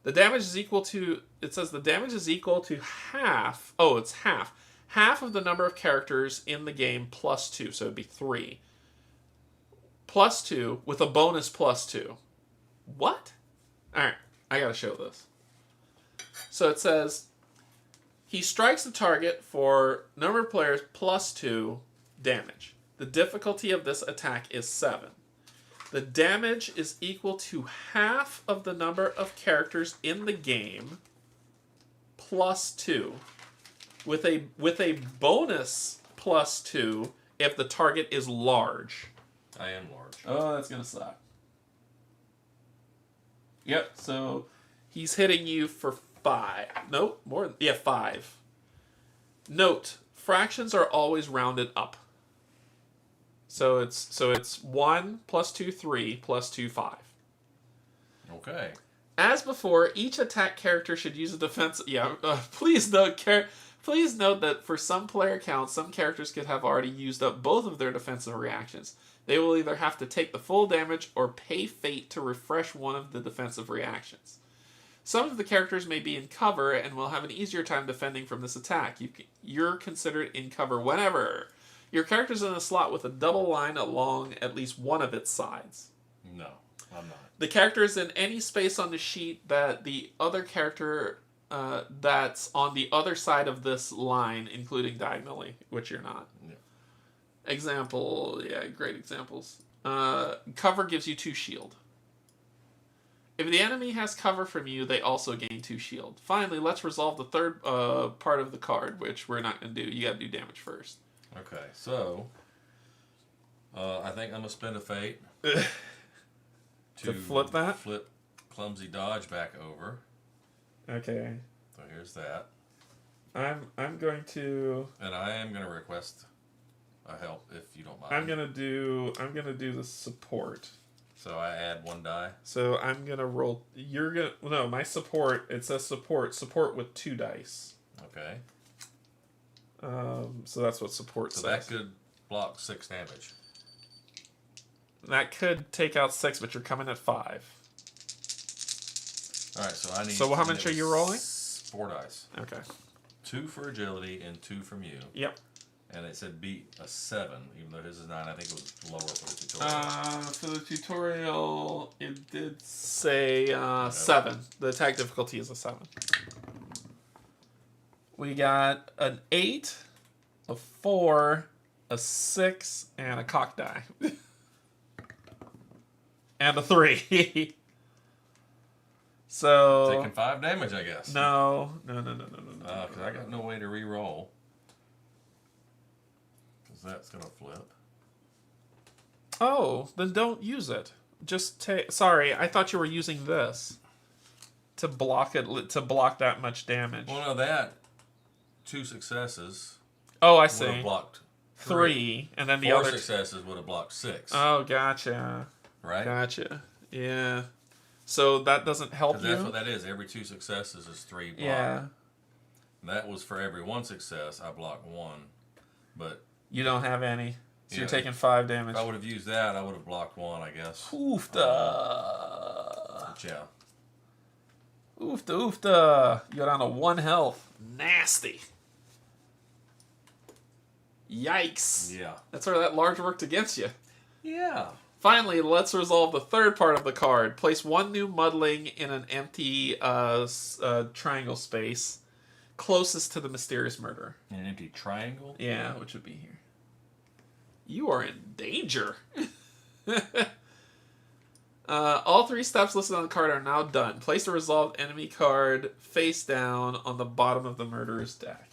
The damage is equal to, it says the damage is equal to half. Oh, it's half. Half of the number of characters in the game plus 2, so it'd be 3. Plus 2 with a bonus plus 2. What? Alright, I gotta show this. So it says, he strikes the target for number of players plus 2 damage. The difficulty of this attack is 7. The damage is equal to half of the number of characters in the game plus 2 with a bonus +2 if the target is large. I am large. Oh, that's going to suck. Yep, so he's hitting you for 5. Nope, more. Yeah, 5. Note, fractions are always rounded up. So it's 1 + 2, 3 + 2, 5. Okay. As before, each attack character should use a defense. Yeah, please note that for some player counts, some characters could have already used up both of their defensive reactions. They will either have to take the full damage or pay fate to refresh one of the defensive reactions. Some of the characters may be in cover and will have an easier time defending from this attack. You're considered in cover whenever your character's in a slot with a double line along at least one of its sides. No, I'm not. The character is in any space on the sheet that the other character that's on the other side of this line, including diagonally, which you're not. Yeah. Example, yeah, great examples. Cover gives you 2 shield. If the enemy has cover from you, they also gain 2 shield. Finally, let's resolve the third part of the card, which we're not going to do. You got to do damage first. Okay, so I think I'm going to spend a fate To flip that? Flip clumsy dodge back over. Okay. So here's that. I'm going to. And I am going to request a help if you don't mind. I'm gonna do the support. So I add 1 die. So I'm gonna roll. You're gonna no. My support. It says support with 2 dice. Okay. So that's what support So says. that could block 6 damage. That could take out 6, but you're coming at 5. All right. So I need. So how much are you rolling? 4 dice. Okay. 2 for agility and 2 from you. Yep. And it said beat a 7, even though his is 9. I think it was lower for the tutorial. For the tutorial, it did say 7. The attack difficulty is a 7. We got an 8, a 4, a 6, and a cock die. And a 3. So Taking 5 damage, I guess. no. Because I got no way to re-roll. Because that's going to flip. Oh, then don't use it. Just take. Sorry, I thought you were using this to block it. To block that much damage. Well, no, that 2 successes Oh, I would see. have blocked 3, and then the 4 other. successes would have blocked 6. Oh, gotcha. Right? Gotcha. Yeah. So that doesn't help you. That's what that is. Every 2 successes is 3 block. Yeah. That was for every 1 success, I blocked 1. But You don't have any, so you're Yeah. taking 5 damage. if I would have used that, I would have blocked 1, I guess. Oofta. But yeah. Oofta. You're down to 1 health. Nasty. Yikes. Yeah. That's where that large worked against you. Yeah. Finally, let's resolve the third part of the card. Place 1 new muddling in an empty triangle space closest to the mysterious murderer. An empty triangle? Yeah, which would be here. You are in danger. All 3 steps listed on the card are now done. Place a resolved enemy card face down on the bottom of the murderer's deck.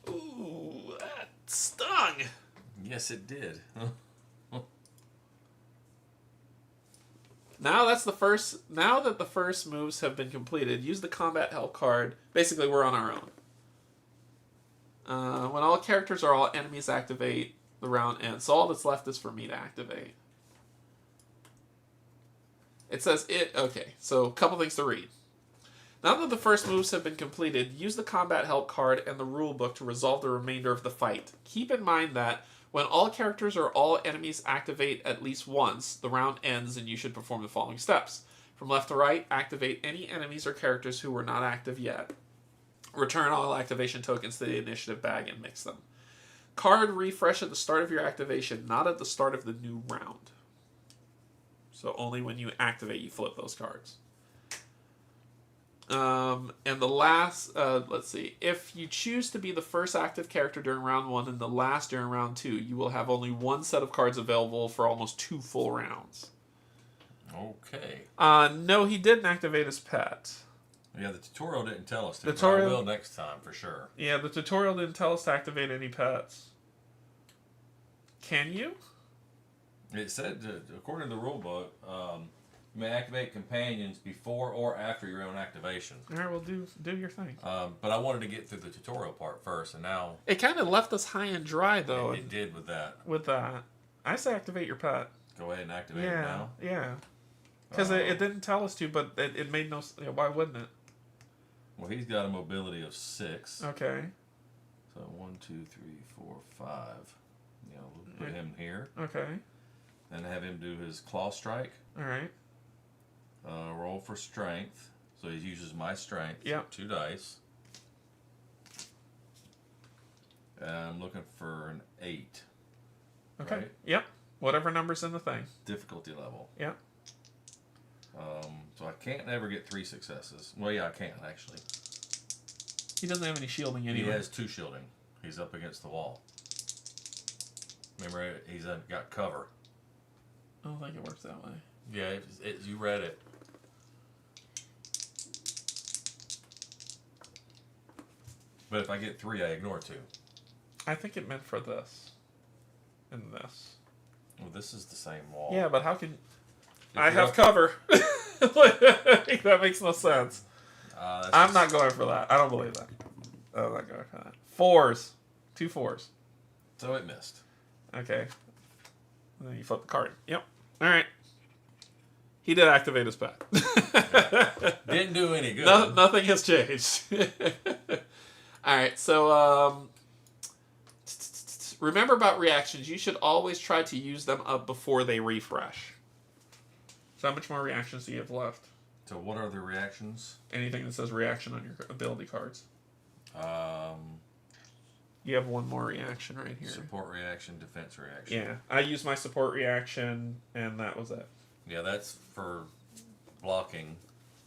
Ooh, that stung. Yes, it did. Now that the first moves have been completed, use the combat help card. Basically, we're on our own. When all characters or all enemies activate, the round ends. So all that's left is for me to activate. It says it. Okay, so a couple things to read. Now that the first moves have been completed, use the combat help card and the rule book to resolve the remainder of the fight. Keep in mind that when all characters or all enemies activate at least once, the round ends and you should perform the following steps. From left to right, activate any enemies or characters who were not active yet. Return all activation tokens to the initiative bag and mix them. Card refresh at the start of your activation, not at the start of the new round. So only when you activate, you flip those cards. And the last, let's see. If you choose to be the first active character during round 1 and the last during round 2, you will have only 1 set of cards available for almost 2 full rounds. Okay. No, he didn't activate his pet. Yeah, the tutorial didn't tell us to. The But I tutorial- will next time for sure. Yeah, the tutorial didn't tell us to activate any pets. Can you? It said, according to the rule book, you may activate companions before or after your own activation. All right, well, do your thing. But I wanted to get through the tutorial part first, and now It kind of left us high and dry, though. it did with that. With that, I say activate your pet. Go ahead and activate it now. Yeah. Because it didn't tell us to, but it made no. Why wouldn't it? Well, he's got a mobility of 6. Okay. So 1, 2, 3, 4, 5. You know, we'll put him here. Okay. Then have him do his claw strike. All right. Roll for strength. So he uses my strength. Yep. 2 dice. I'm looking for an 8. Okay. Right? Yep. Whatever number's in the thing. Difficulty level. Yep. So I can't ever get 3 successes. Well, yeah, I can actually. He doesn't have any shielding anyway. He has 2 shielding. He's up against the wall. Remember, he's got cover. I don't think it works that way. Yeah, you read it. But if I get 3, I ignore 2. I think it meant for this. And this. Well, this is the same wall. Yeah, but how can... If I you have don't- cover. That makes no sense. I'm that's not going for that. I don't believe that. I'm not going for that. 4s. 2 4s. So it missed. Okay. And then you flip the card. Yep. All right. He did activate his pet. Didn't do any good. Nothing has changed. All right. So remember about reactions. You should always try to use them up before they refresh. So how much more reactions do you have left? So what are the reactions? Anything that says reaction on your ability cards. Um, You have one more reaction right here. Support reaction, defense reaction. Yeah. I used my support reaction, and that was it. Yeah, that's for blocking,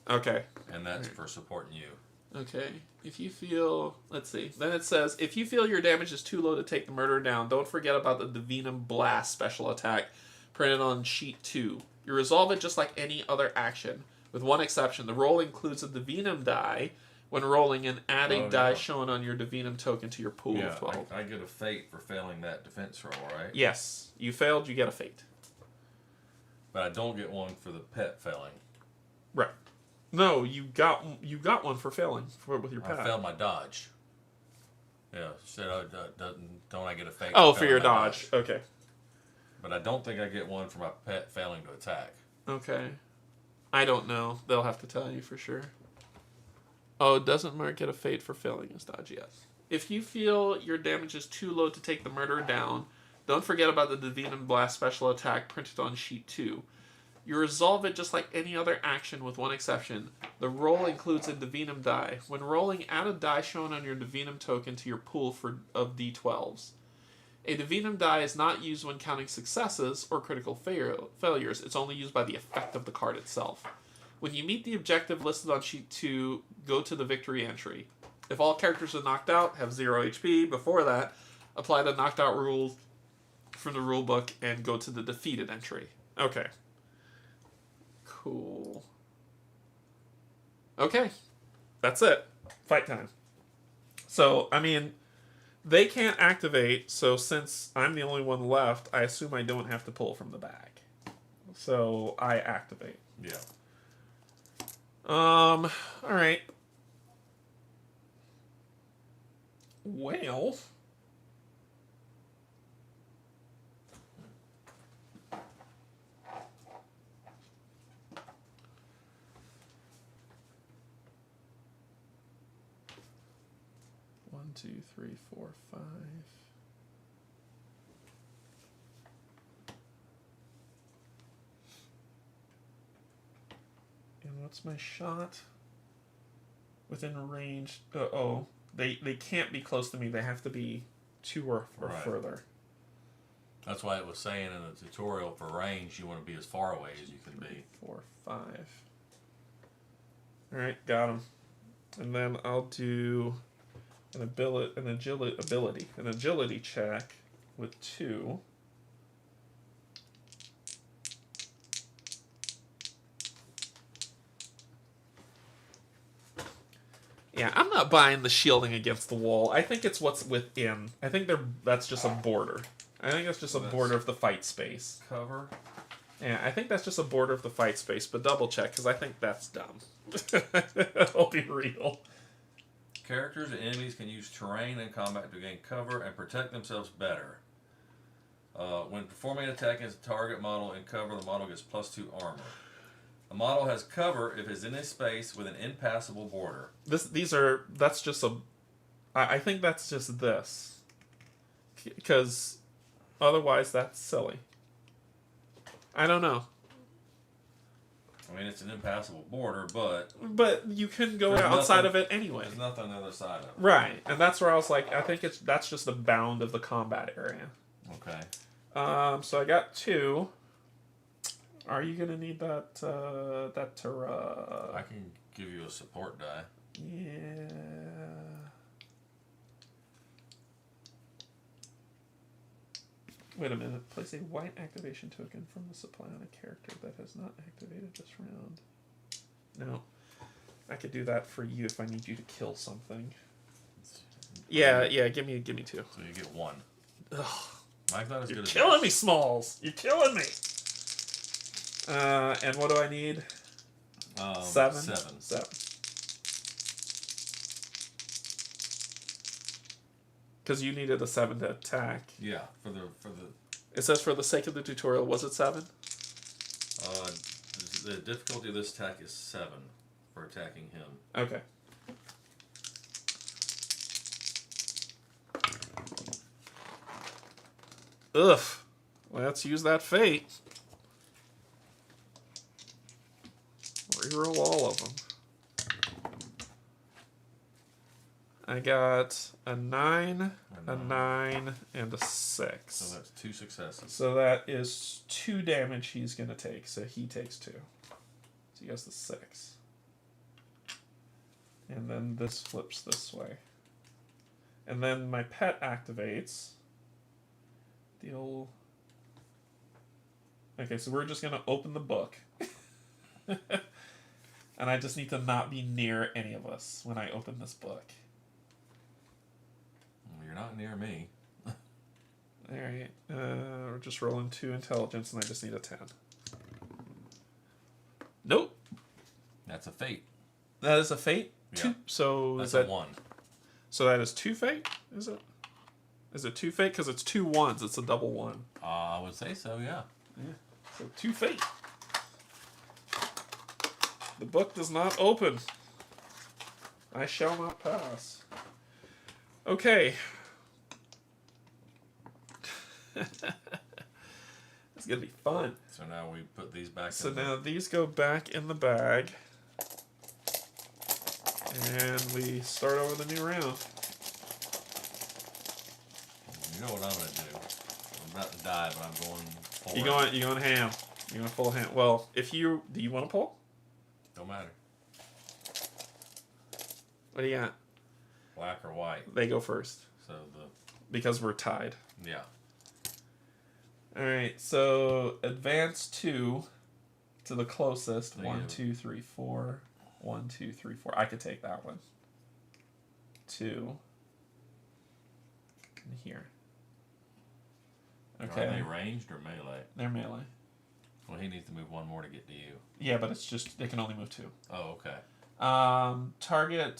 Okay. and that's for supporting you. Okay. If you feel... Let's see. Then it says, if you feel your damage is too low to take the murderer down, don't forget about the Divinum Blast special attack printed on sheet 2. You resolve it just like any other action, with one exception. The roll includes a Divinum die when rolling, and add a die shown on your Divinum token to your pool of 12. I get a fate for failing that defense roll, right? Yes. You failed, you get a fate. But I don't get one for the pet failing. Right. No, you got one for failing with your pet. I failed my dodge. Yeah, so don't I get a fate? Oh, for failing your my dodge. Okay. But I don't think I get one for my pet failing to attack. Okay. I don't know. They'll have to tell you for sure. Oh, doesn't Mark get a fate for failing his dodge? Yes. If you feel your damage is too low to take the murderer down, don't forget about the Divinum Blast special attack printed on sheet 2. You resolve it just like any other action with one exception. The roll includes a Divinum die. When rolling, add a die shown on your Divinum token to your pool of D12s. A Divinum die is not used when counting successes or critical failures. It's only used by the effect of the card itself. When you meet the objective listed on sheet 2, go to the victory entry. If all characters are knocked out, have 0 HP, before that, apply the knocked out rules from the rulebook and go to the defeated entry. Okay. Cool. Okay. That's it. Fight time. So, I mean, they can't activate, so since I'm the only one left, I assume I don't have to pull from the bag. So, I activate. Yeah. Alright. Well... One, two, three, four, five. And what's my shot? Within range. They can't be close to me. They have to be 2 or Right. further. That's why it was saying in the tutorial for range, you want to be as far away as you can be. 4, 5. Alright, got him. And then I'll do an agility check with 2. Yeah, I'm not buying the shielding against the wall. I think it's what's within. I think that's just a border. I think that's just a border of the fight space. Cover. Yeah, I think that's just a border of the fight space, but double check, because I think that's dumb. I'll be real. Characters and enemies can use terrain in combat to gain cover and protect themselves better. When performing an attack against a target model in cover, the model gets +2 armor. A model has cover if it's in a space with an impassable border. That's just a... I think that's just this. Because otherwise that's silly. I don't know. I mean, it's an impassable border, but... But you can go outside of it anyway. There's nothing on the other side of it. Right, and that's where I was like, I think that's just the bound of the combat area. Okay. So I got 2. Are you gonna need that I can give you a support die. Yeah. Wait a minute. Place a white activation token from the supply on a character that has not activated this round. No. I could do that for you if I need you to kill something. Yeah, give me 2. So you get 1. Ugh. Mike's not as You're good as killing me, Smalls! You're killing me! And what do I need? 7? 7. Because you needed a 7 to attack. Yeah, for the. It says for the sake of the tutorial, was it 7? The difficulty of this attack is 7 for attacking him. Okay. Ugh. Let's use that fate. Reroll all of them. I got a 9, a 9, and a 6. So that's 2 successes. So that is 2 damage he's going to take. So he takes 2. So he goes to 6. And then this flips this way. And then my pet activates. The old... Okay, so we're just going to open the book. And I just need to not be near any of us when I open this book. Well, you're not near me. Alright, we're just rolling 2 intelligence and I just need a 10. Nope. That's a fate. That is a fate? Yeah. 2. So that's is that a 1. So that is 2 fate? Is it? Is it 2 fate? Because it's 2 1s. It's a double 1. I would say so, yeah. Yeah. So 2 fate. The book does not open. I shall not pass. Okay. It's gonna be fun. So now we put these back So in now these go back in the bag. And we start over the new round. You know what I'm going to do. I'm about to die, but I'm going full. You're going ham. You're going full ham. Well, do you want to pull? Don't matter. What do you got? Black or white. They go first. So Because we're tied. yeah. Alright, so advance 2 to the closest. There 1, you 2, 3, 4. 1, 2, 3, 4. I could take that one. 2. And here. Okay. Are they ranged or melee? They're melee. Well, he needs to move 1 more to get to you. Yeah, but it's just, they can only move 2. Oh, okay. Target,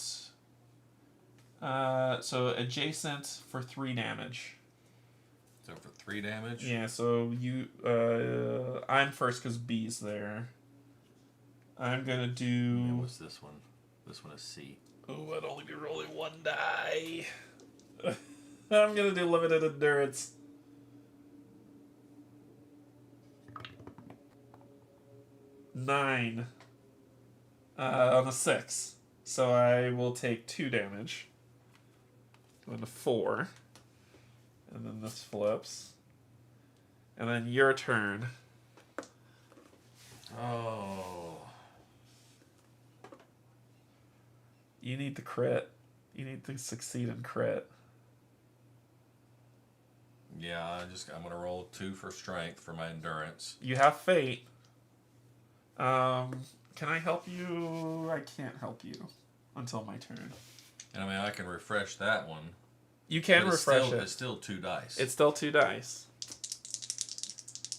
so adjacent for 3 damage. So for 3 damage? Yeah, so I'm first because B's there. I'm gonna do... Yeah, what's this one? This one is C. Oh, I'd only be rolling 1 die. I'm gonna do limited endurance. Nine. On a 6. So I will take 2 damage. Going to 4. And then this flips. And then your turn. Oh. You need the crit. You need to succeed in crit. Yeah, I'm going to roll 2 for strength for my endurance. You have fate. Can I help you? I can't help you. until my turn. And I mean, I can refresh that one. You can but it's refresh still, it. It's still 2 dice. It's still 2 dice.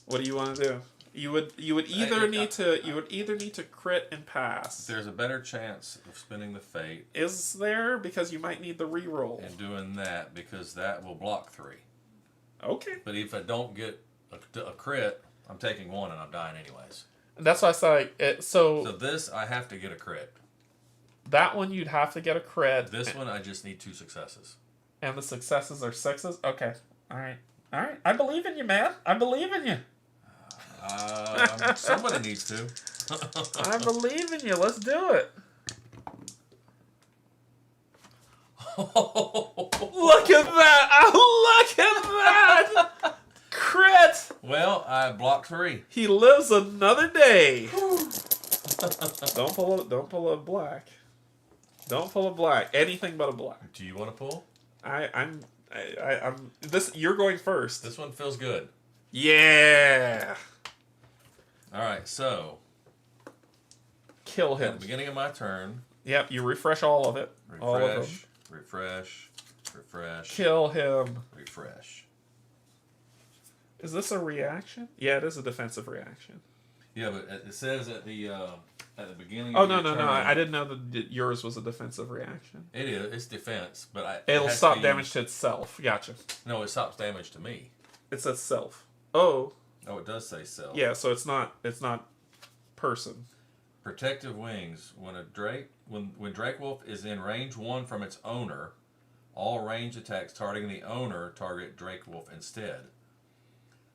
What do you want to do? You would either need to crit and pass. There's a better chance of spinning the fate. Is there? Because you might need the reroll. And doing that because that will block 3. Okay. But if I don't get a crit, I'm taking 1 and I'm dying anyways. That's why I said So this I have to get a crit. That one you'd have to get a crit. This one I just need 2 successes. And the successes are 6s? Okay. Alright. Alright. I believe in you, man. I believe in you. Somebody needs to. I believe in you. Let's do it. Look at that! Oh, look at that! Crit! Well, I blocked 3. He lives another day. Don't pull a black. Don't pull a black. Anything but a black. Do you want to pull? I'm this. You're going first. This one feels good. Yeah. All right, so Kill at him. the beginning of my turn, Yep. You refresh all of it. All of them. refresh, Kill him. refresh. Is this a reaction? Yeah, it is a defensive reaction. Yeah, but it says at the beginning. Oh of no your no turn, no! I didn't know that yours was a defensive reaction. It is. It's defense, but It'll stop damage to itself. Gotcha. No, it stops damage to me. It says self. Oh. Oh, it does say self. Yeah, so it's not person. Protective wings. When Drake Wolf is in range 1 from its owner, all range attacks targeting the owner target Drake Wolf instead.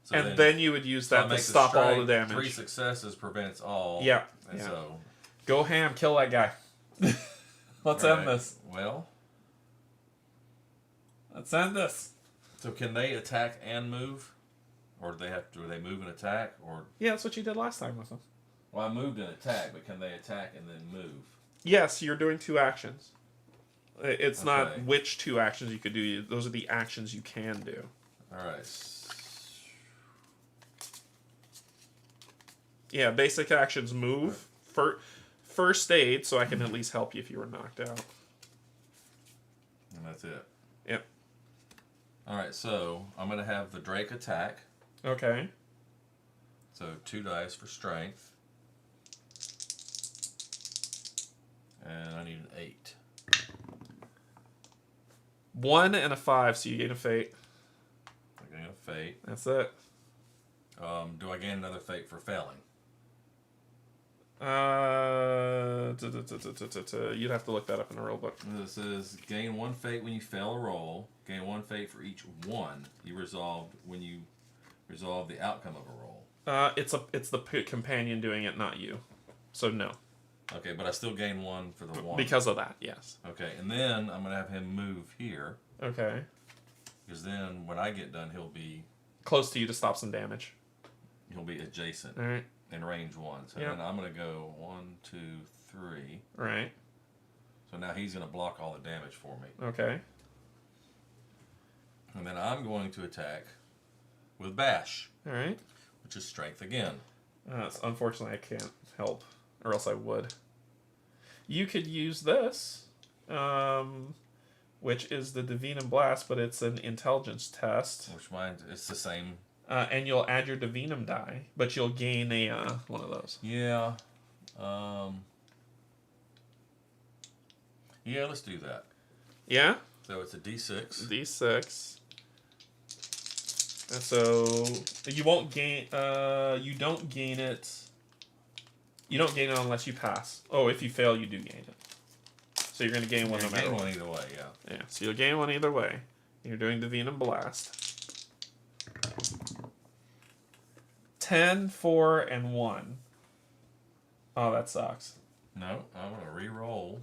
So and then you would use that to stop all the damage. 3 successes prevents all. Yeah. And yeah. so go ham, kill that guy. Let's end this. Well, Let's end this. so can they attack and move? Or do they move and attack? Or Yeah, that's what you did last time with them. well, I moved and attack, but can they attack and then move? Yes, you're doing 2 actions. It's Okay. not which 2 actions you could do. Those are the actions you can do. All right. Yeah, basic actions move. First aid, so I can at least help you if you were knocked out. And that's it. Yep. All right, so I'm going to have the Drake attack. Okay. So 2 dice for strength. And I need an 8. 1 and a 5, so you gain a fate. I gain a fate. That's it. Do I gain another fate for failing? You'd have to look that up in the rule book. It says gain 1 fate when you fail a roll. Gain 1 fate for each 1 you resolved when you resolve the outcome of a roll. It's the companion doing it, not you. So no. Okay, but I still gain 1 for the 1. Because of that, yes. Okay, and then I'm going to have him move here. Okay. Because then when I get done, he'll be Close to you to stop some damage. adjacent. All right. In range 1. So Yeah. then I'm going to go 1, 2, 3. Right. So now he's going to block all the damage for me. Okay. And then I'm going to attack with Bash, All right. which is strength again. Unfortunately, I can't help, or else I would. You could use this, which is the Divinum Blast, but it's an intelligence test. Which mine, it's the same. And you'll add your Divinum die, but you'll gain a one of those. Yeah. Yeah, let's do that. Yeah? So it's a D6. D6. And so you won't gain you don't gain it. You don't gain it unless you pass. Oh, if you fail you do gain it. So you're gonna gain one no matter gain what. one either way, yeah. Yeah, so you'll gain one either way. You're doing Divinum Blast. 10, 4, and 1. Oh, that sucks. No, I'm gonna re-roll.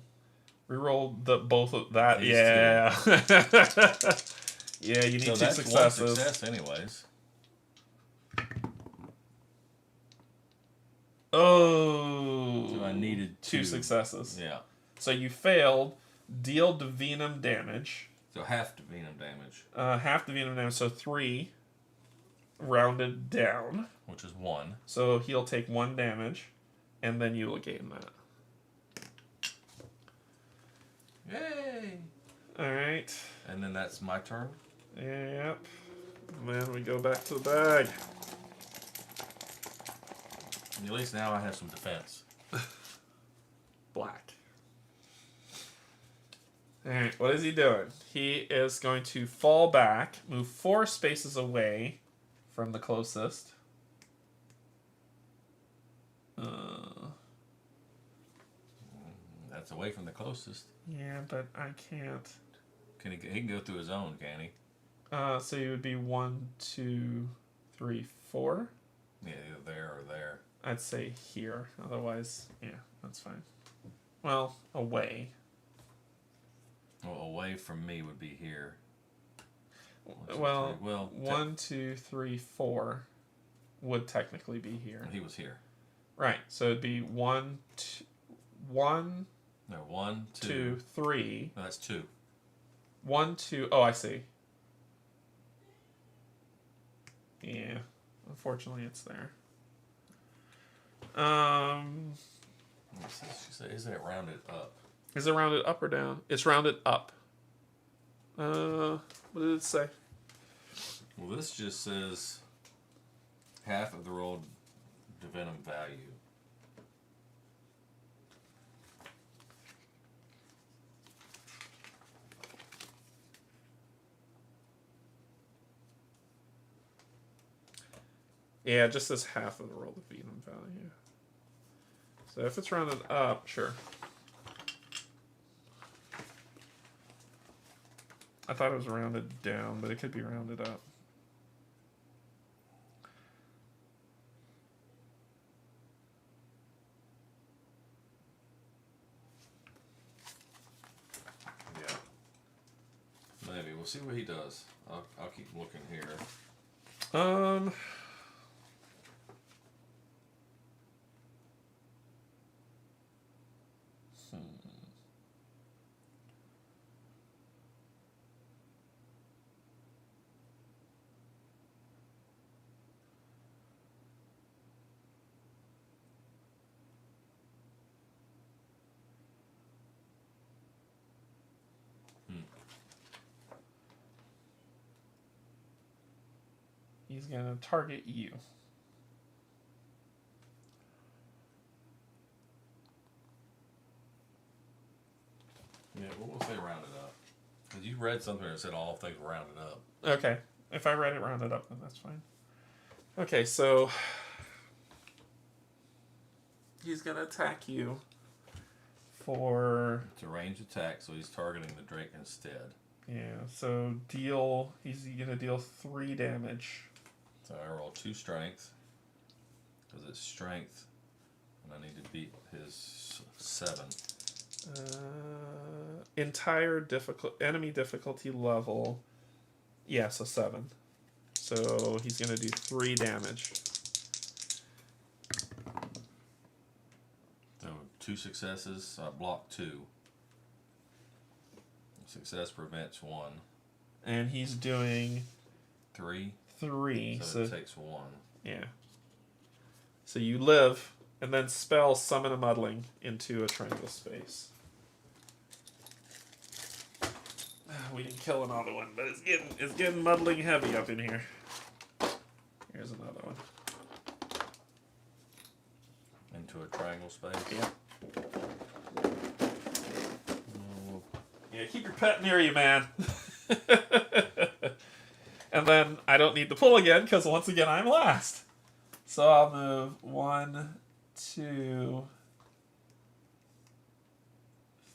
Reroll both of that. These Yeah. Yeah, you need So 2 that's successes. 1 success anyways. Oh. So I needed 2 successes. Yeah. So you failed. Deal Divinum damage. So half Divinum damage. Half Divinum damage, so 3. Rounded down. Which is 1. So he'll take 1 damage. And then you will gain that. Yay! Alright. And then that's my turn. Yep. And then we go back to the bag. At least now I have some defense. Black. Alright, what is he doing? He is going to fall back, move 4 spaces away from the closest. That's away from the closest. Yeah, but I can't. He can go through his own, can he? So you would be 1, 2, 3, 4. Yeah, either there or there. I'd say here. Otherwise, yeah, that's fine. Well, away. Well, away from me would be here. 1, 2, Well, 3. Well, 1, 2, 3, 4 would technically be here. he was here. Right. So it'd be 1, 2, 1, No, 1, 2. 2, 3. No, that's 2. 1, 2. Oh, I see. Yeah. Unfortunately, it's there. She said, "Isn't it rounded up?" Is it rounded up or down? It's rounded up. What did it say? Well, this just says half of the rolled divinum value. Yeah, it just says half of the roll of Venom value. So if it's rounded up, sure. I thought it was rounded down, but it could be rounded up. Yeah. Maybe. We'll see what he does. I'll keep looking here. He's gonna target you. Yeah, we'll say rounded up. Because you read something that said all things were rounded up. Okay. If I read it rounded up, then that's fine. Okay, so he's gonna attack you for It's a ranged attack, so he's targeting the Drake instead. yeah. So he's gonna deal 3 damage. So I roll 2 strength. Because it's strength. And I need to beat his 7. Entire enemy difficulty level. Yeah, so 7. So he's gonna do 3 damage. So 2 successes, so I block 2. Success prevents 1. And he's doing 3. 3. So So it takes 1. yeah. So you live, and then spell summon a muddling into a triangle space. We didn't kill another one, but it's getting muddling heavy up in here. Here's another one. Into a triangle space. Yeah. Yeah, keep your pet near you, man. And then I don't need to pull again, because once again I'm last. So I'll move 1, 2,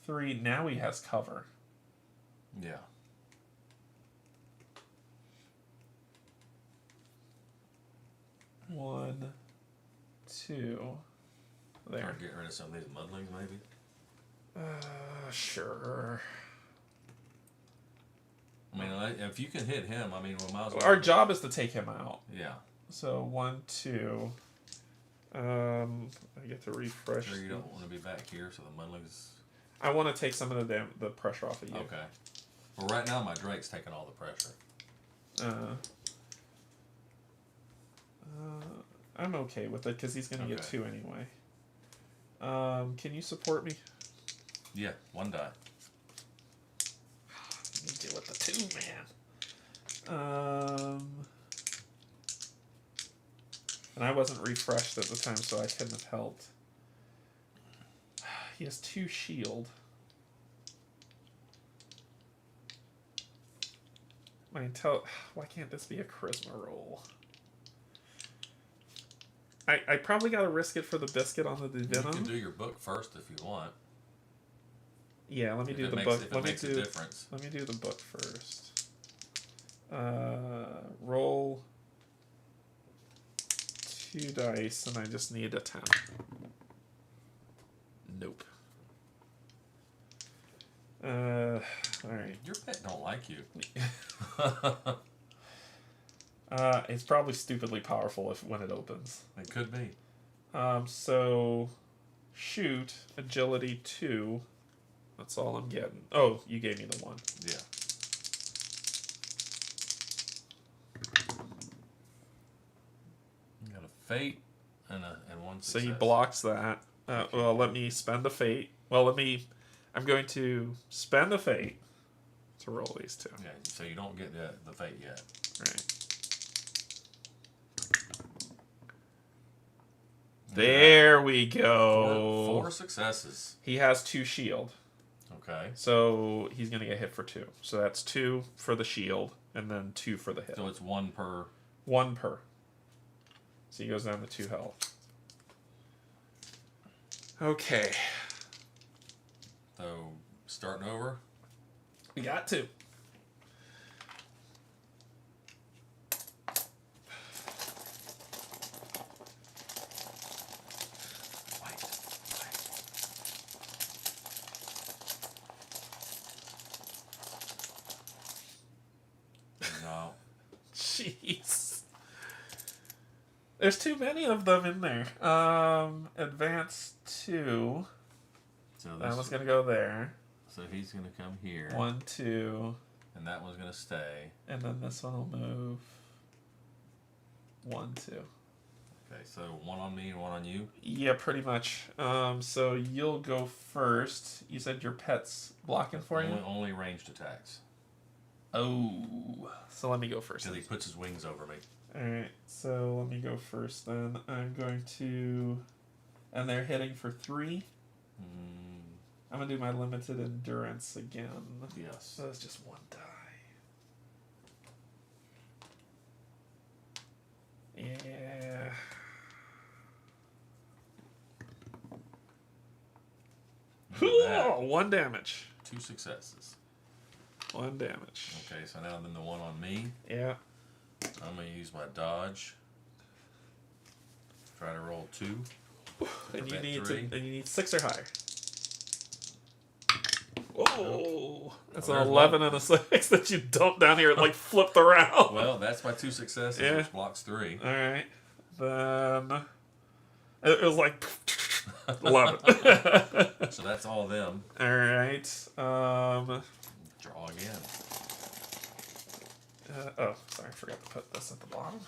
3. Now he has cover. Yeah. One, 2. There. Or get rid of some of these muddlings, maybe. Sure. I mean, if you can hit him, I mean, we might as well. Our job is to take him out. Yeah. So 1, 2. I get to refresh. Sure, you don't want to be back here, so the muddlings. I want to take some of the pressure off of you. Okay. Well, right now my Drake's taking all the pressure. I'm okay with it because he's going to get Okay. 2 anyway. Can you support me? Yeah, 1 die. me deal with the 2 man. And I wasn't refreshed at the time, so I couldn't have helped. He has 2 shield. Why can't this be a charisma roll? I probably gotta risk it for the biscuit on the venom. You can do your book first if you want. Yeah, let me do the book. Let me do the book first. Roll 2 dice, and I just need a 10. Nope. All right. Your pet don't like you. It's probably stupidly powerful when it opens. It could be. So shoot, agility 2. That's all I'm getting. Oh, you gave me the 1. Yeah. You got a fate and 1 success. So he blocks that. Well, let me spend the fate. Well, I'm going to spend the fate to roll these 2. Yeah, so you don't get the fate yet. Right. There we go. 4 successes. He has 2 shield. Okay. So he's going to get hit for 2. So that's 2 for the shield, and then 2 for the hit. So it's 1 per. 1 per. So he goes down to 2 health. Okay. So starting over. We got to. No. Jeez. There's too many of them in there. Advance 2. So That one's gonna go there. So he's gonna come here. 1, 2. And that one's gonna stay. And then this one will move. 1, 2. Okay, so 1 on me and 1 on you. Yeah, pretty much. So you'll go first. You said your pet's blocking for you? Only ranged attacks. Oh. So let me go first. Because he puts his wings over me. Alright, so let me go first then. I'm going to... And they're hitting for 3. I'm going to do my limited endurance again. Yes. So it's just 1 die. Yeah. That. 1 damage. 2 successes. 1 damage. Okay, so now then the 1 on me. Yeah. I'm going to use my dodge. Try to roll 2. And you Prevent 3. need 6 or higher. Oh, that's an there's 11 and a 6 that you dumped down here and like flipped around. Well, that's my 2 successes, Yeah. which blocks 3. All right, then it was like 11. So that's all them. All right. Draw again. Oh, sorry, I forgot to put this at the bottom.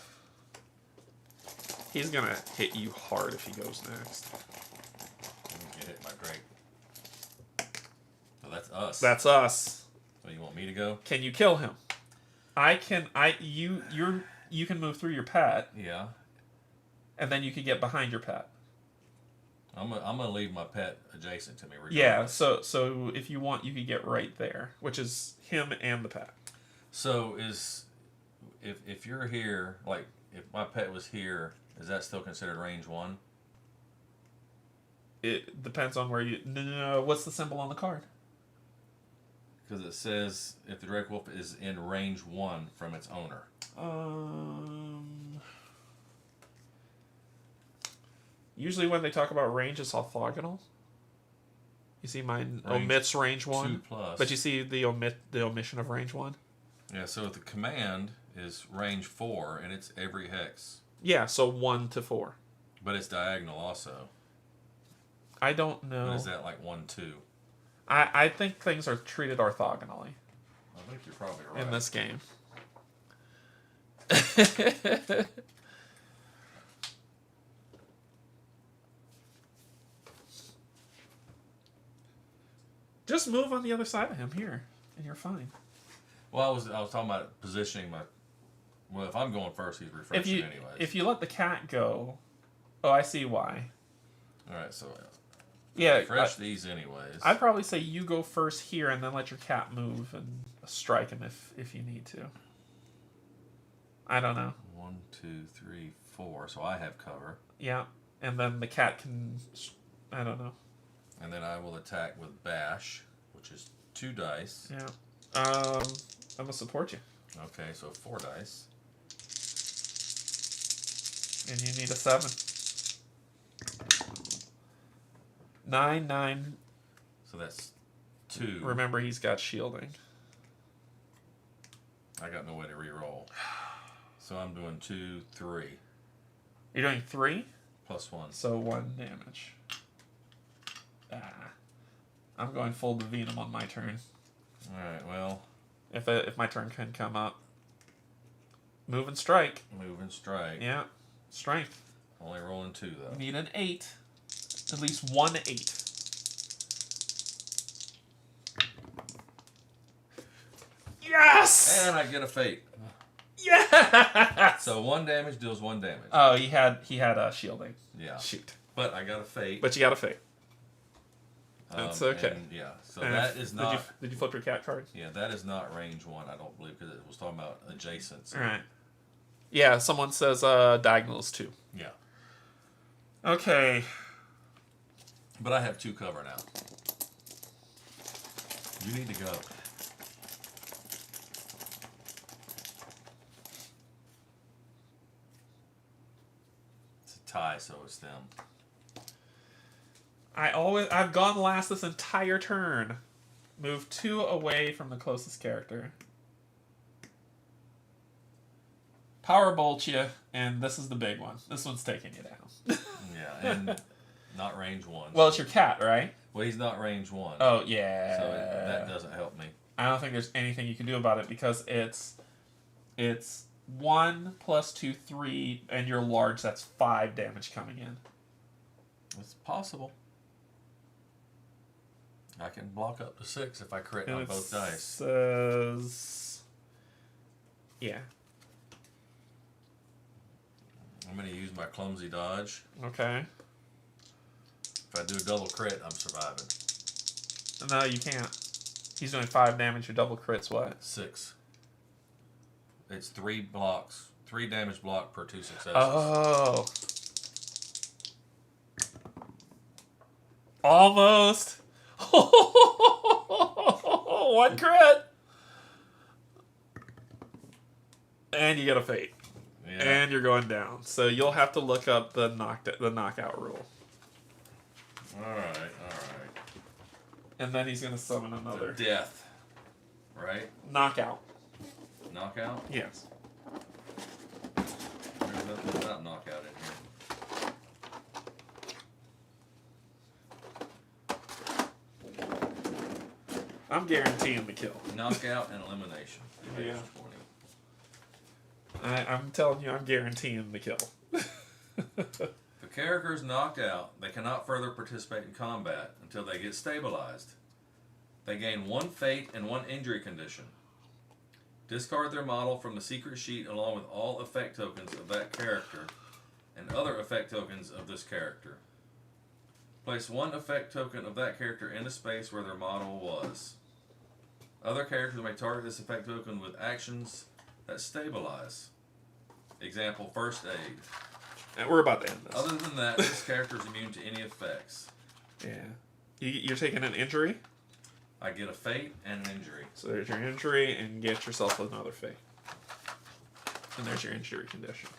He's gonna hit you hard if he goes next. Get hit by Drake. So that's us. That's us. So you want me to go? Can you kill him? You can move through your pet, Yeah. and then you can get behind your pet. I'm gonna leave my pet adjacent to me. Regardless. Yeah, so if you want, you could get right there, which is him and the pet. So if you're here, like if my pet was here, is that still considered range 1? It depends on where you. No. What's the symbol on the card? Because it says if the Drake Wolf is in range 1 from its owner. Usually when they talk about range, it's orthogonal. You see mine omits range 1. 2+. But you see the omission of range 1? Yeah, so the command is range 4, and it's every hex. Yeah, so 1 to 4. But it's diagonal also. I don't know. But is that like 1, 2? I think things are treated orthogonally I think you're probably right. in this game. Just move on the other side of him here, and you're fine. Well, I was talking about positioning my. Well, if I'm going first, he's refreshing anyways. If you let the cat go, oh, I see why. All right, so Yeah, refresh these anyways. I'd probably say you go first here, and then let your cat move and strike him if you need to. I don't know. 1, 2, 3, 4. So I have cover. Yeah, and then the cat can. I don't know. And then I will attack with bash, which is 2 dice. Yeah. I'm gonna support you. Okay, so 4 dice. And you need a 7. 9, 9. So that's 2. Remember, he's got shielding. I got no way to reroll. So I'm doing 2, 3. You're doing 3? Plus 1. So 1 damage. I'm going full Divinum on my turn. Alright, well. If my turn can come up. Move and strike. Move and strike. Yeah. Strength. Only rolling 2, though. You need an 8. At least 1 8. Yes! And I get a fate. Yes! So 1 damage deals 1 damage. Oh, he had shielding. Yeah. Shoot. But I got a fate. But you got a fate. That's okay. And, yeah. So that is not. Did you flip your cat card? Yeah, that is not range 1, I don't believe, because it was talking about adjacent. So. All right. Yeah, someone says diagonal is 2. Yeah. Okay. But I have 2 cover now. You need to go. It's a tie, so it's them. I've gone last this entire turn. Move 2 away from the closest character. Powerbolt you, and this is the big one. This one's taking you down. Yeah, and not range 1. Well, it's your cat, right? Well, he's not range 1. Oh, yeah. So that doesn't help me. I don't think there's anything you can do about it because it's 1 plus 2, 3, and you're large. That's 5 damage coming in. It's possible. I can block up to 6 if I crit And on it both dice. Says, yeah. I'm going to use my clumsy dodge. Okay. If I do a double crit, I'm surviving. No, you can't. He's doing 5 damage. Your double crit's what? 6. It's 3 blocks. 3 damage block per 2 successes. Oh. Almost. 1 crit. And you get a fate. Yeah. And you're going down. So you'll have to look up the knockout rule. Alright. And then he's going to summon another. Death. Right? Knockout. Knockout? Yes. There's nothing about knockout in here. I'm guaranteeing the kill. Knockout and elimination. Yeah. 20. I'm telling you, I'm guaranteeing the kill. If a character is knocked out, they cannot further participate in combat until they get stabilized. They gain 1 fate and 1 injury condition. Discard their model from the secret sheet along with all effect tokens of that character and other effect tokens of this character. Place 1 effect token of that character in a space where their model was. Other characters may target this effect token with actions that stabilize. Example, first aid. And we're about to end this. Other than that, this character is immune to any effects. Yeah. You're taking an injury? I get a fate and an injury. So there's your injury, and get yourself another fate. And there's your injury condition.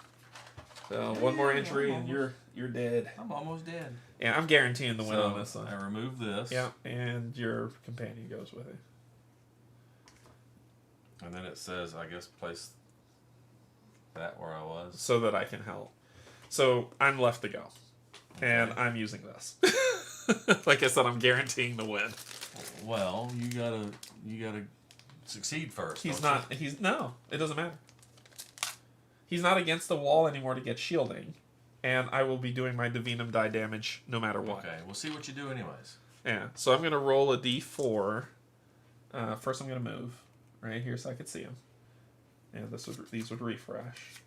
So one more injury, and you're dead. I'm almost dead. Yeah, I'm guaranteeing the win So on this one. I remove this. Yeah, and your companion goes with it. And then it says, I guess, place that where I was. So that I can help. So I'm left to go. And I'm using this. Like I said, I'm guaranteeing the win. Well, you gotta succeed first. No, it doesn't matter. He's not against the wall anymore to get shielding. And I will be doing my Divinum die damage no matter what. Okay, we'll see what you do anyways. Yeah, so I'm going to roll a d4. First I'm going to move. right here so I could see him. And these would refresh.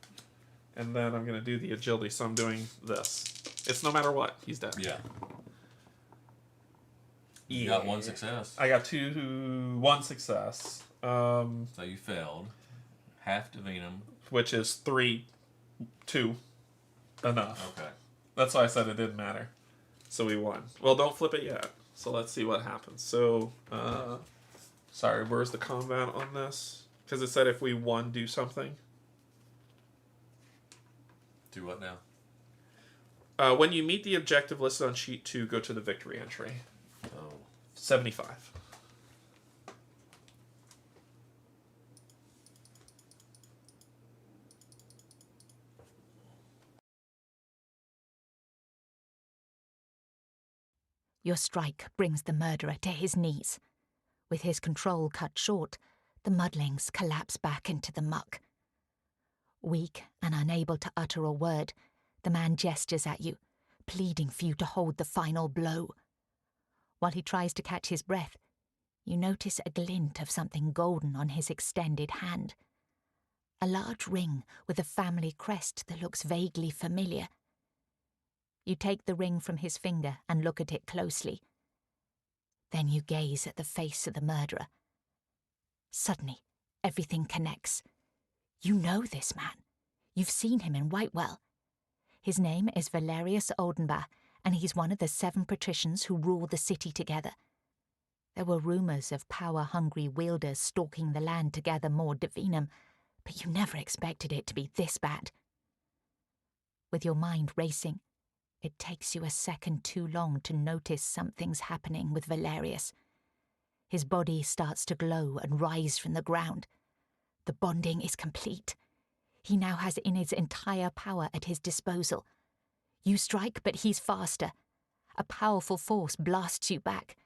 And then I'm going to do the agility, so I'm doing this. It's no matter what, he's dead. Yeah. You got one success. I got one success. So you failed. Half Divinum. Which is 2 enough. Okay. That's why I said it didn't matter. So we won. Well, don't flip it yet. So let's see what happens. So, sorry, where's the combat on this? Because it said if we won, do something. Do what now? When you meet the objective listed on sheet 2, go to the victory entry. Oh. 75. Your strike brings the murderer to his knees. With his control cut short, the mudlings collapse back into the muck. Weak and unable to utter a word, the man gestures at you, pleading for you to hold the final blow. While he tries to catch his breath, you notice a glint of something golden on his extended hand. A large ring with a family crest that looks vaguely familiar. You take the ring from his finger and look at it closely. Then you gaze at the face of the murderer. Suddenly, everything connects. You know this man. You've seen him in Whitewell. His name is Valerius Oldenbach, and he's one of the 7 patricians who rule the city together. There were rumours of power-hungry wielders stalking the land to gather more divinum, but you never expected it to be this bad. With your mind racing, it takes you a second too long to notice something's happening with Valerius. His body starts to glow and rise from the ground. The bonding is complete. He now has Inid's entire power at his disposal. You strike, but he's faster. A powerful force blasts you back,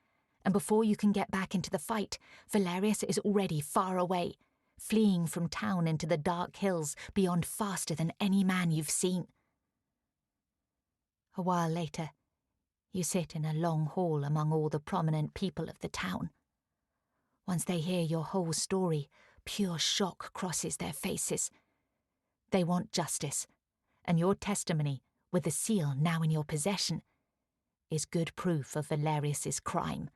and before you can get back into the fight, Valerius is already far away, fleeing from town into the dark hills beyond faster than any man you've seen. A while later, you sit in a long hall among all the prominent people of the town. Once they hear your whole story, pure shock crosses their faces. They want justice, and your testimony, with the seal now in your possession, is good proof of Valerius's crime.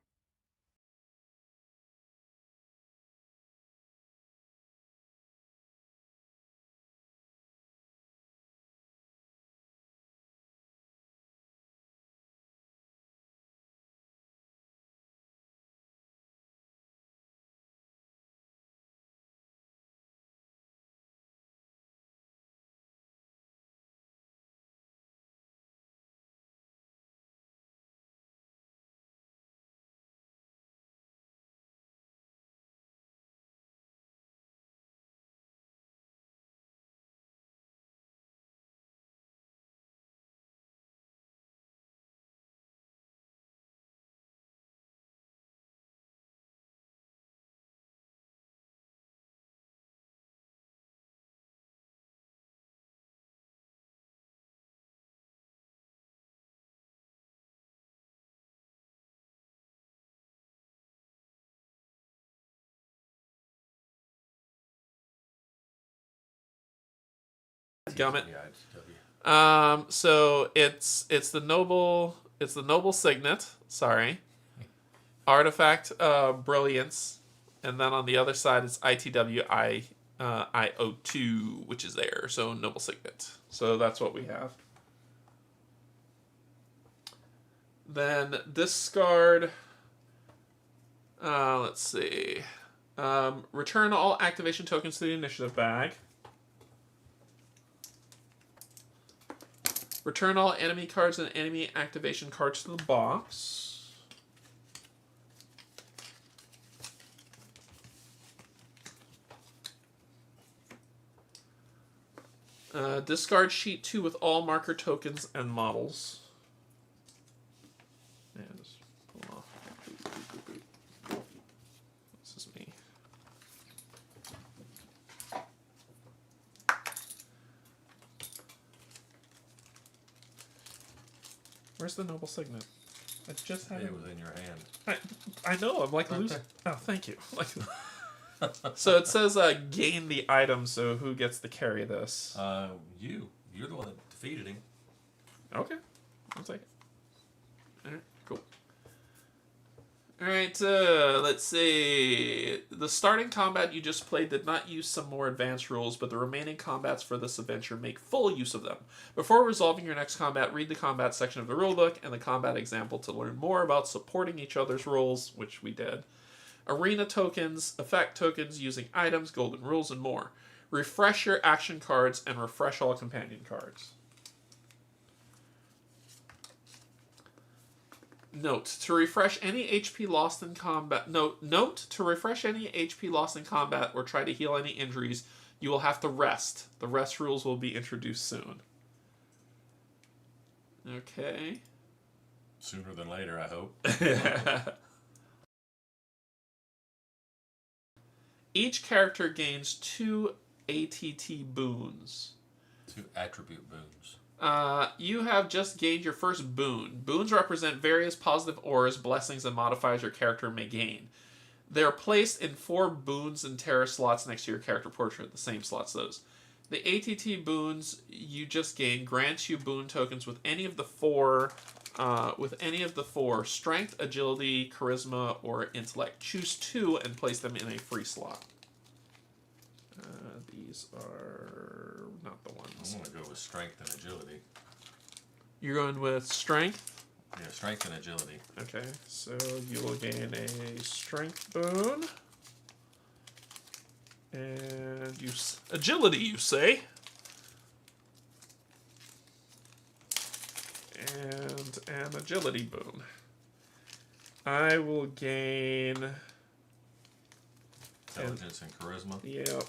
Gummit. Yeah, I just So it's the noble signet. Sorry, artifact brilliance, and then on the other side it's ITW IO2, which is there. So noble signet. So that's what we have. Then discard. Let's see. Return all activation tokens to the initiative bag. Return all enemy cards and enemy activation cards to the box. Discard sheet 2 with all marker tokens and models. Yeah, just pull off. This is me. Where's the noble signet? I just had it was in your hand. I know. I'm like Right losing. there. Oh, thank you. Like, So it says gain the item, so who gets to carry this? You're the one that defeated him. Okay. I'll take it. Alright, cool. Alright, let's see. The starting combat you just played did not use some more advanced rules, but the remaining combats for this adventure make full use of them. Before resolving your next combat, read the combat section of the rulebook and the combat example to learn more about supporting each other's roles, which we did. Arena tokens, effect tokens using items, golden rules, and more. Refresh your action cards and refresh all companion cards. Note to refresh any HP lost in combat. Note to refresh any HP lost in combat or try to heal any injuries, you will have to rest. The rest rules will be introduced soon. Okay. Sooner than later, I hope. Each character gains 2 ATT boons. 2 attribute boons. You have just gained your first boon. Boons represent various positive auras, blessings, and modifiers your character may gain. They are placed in 4 boons and terror slots next to your character portrait, the same slots those. The ATT boons you just gained grants you boon tokens with any of the 4 strength, agility, charisma, or intellect. Choose 2 and place them in a free slot. These are not the ones. I'm going to go with strength and agility. You're going with strength? Yeah, strength and agility. Okay, so you will gain a strength boon. And agility, you say? And an agility boon. I will gain... Intelligence and charisma. Yep.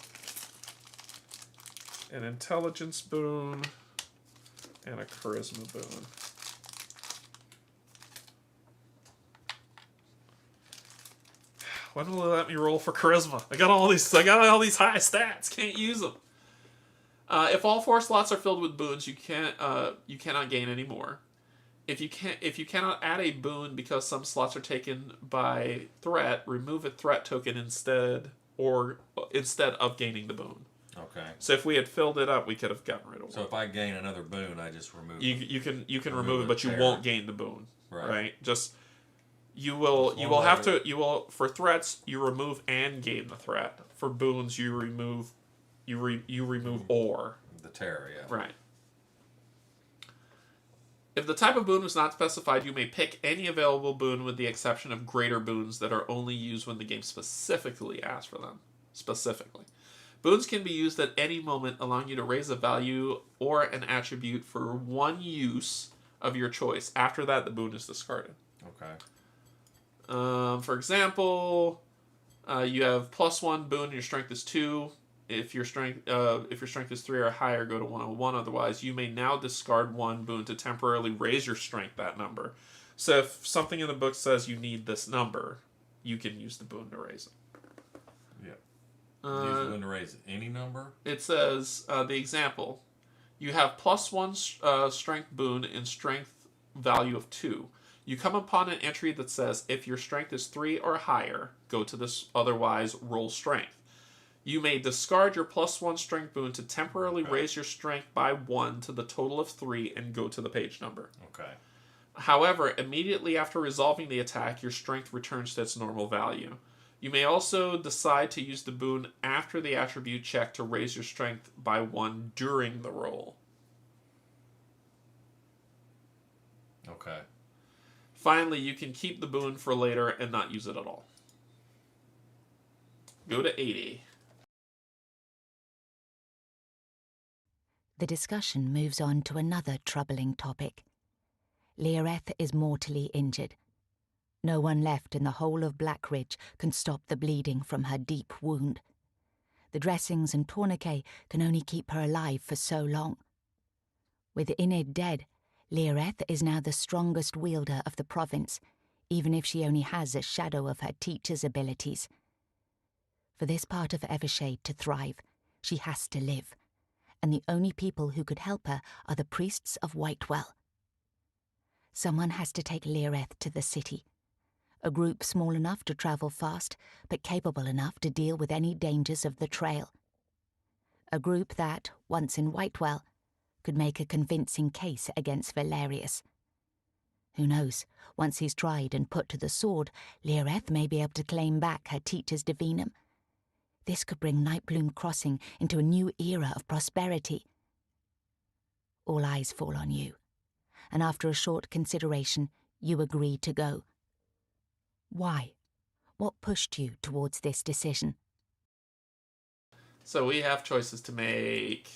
An intelligence boon and a charisma boon. When will they let me roll for charisma? I got all these high stats. Can't use them. If all 4 slots are filled with boons, you cannot gain any more. If you cannot add a boon because some slots are taken by threat, remove a threat token instead of gaining the boon. Okay. So if we had filled it up, we could have gotten rid of it. So if I gain another boon, I just remove you can remove it, but you won't gain the boon. Right. Just you will for threats you remove and gain the threat. For boons you remove or the terror, yeah. Right. If the type of boon was not specified, you may pick any available boon with the exception of greater boons that are only used when the game specifically asks for them. Specifically. Boons can be used at any moment, allowing you to raise a value or an attribute for 1 use of your choice. After that, the boon is discarded. Okay. For example, you have +1 boon, your strength is 2. If your strength is 3 or higher, go to 101. Otherwise, you may now discard 1 boon to temporarily raise your strength that number. So if something in the book says you need this number, you can use the boon to raise it. Use the boon to raise any number? It says, the example, you have +1 strength boon and strength value of 2. You come upon an entry that says, if your strength is 3 or higher, go to this, otherwise roll strength. You may discard your +1 strength boon to temporarily raise your strength by 1 to the total of 3 and go to the page number. Okay. However, immediately after resolving the attack, your strength returns to its normal value. You may also decide to use the boon after the attribute check to raise your strength by 1 during the roll. Okay. Finally, you can keep the boon for later and not use it at all. Go to 80. The discussion moves on to another troubling topic. Leoreth is mortally injured. No one left in the whole of Blackridge can stop the bleeding from her deep wound. The dressings and tourniquet can only keep her alive for so long. With Enid dead, Leoreth is now the strongest wielder of the province, even if she only has a shadow of her teacher's abilities. For this part of Evershade to thrive, she has to live, and the only people who could help her are the priests of Whitewell. Someone has to take Leoreth to the city. A group small enough to travel fast, but capable enough to deal with any dangers of the trail. A group that, once in Whitewell, could make a convincing case against Valerius. Who knows, once he's tried and put to the sword, Lireth may be able to claim back her teacher's divinum. This could bring Nightbloom Crossing into a new era of prosperity. All eyes fall on you, and after a short consideration, you agree to go. Why? What pushed you towards this decision? So we have choices to make.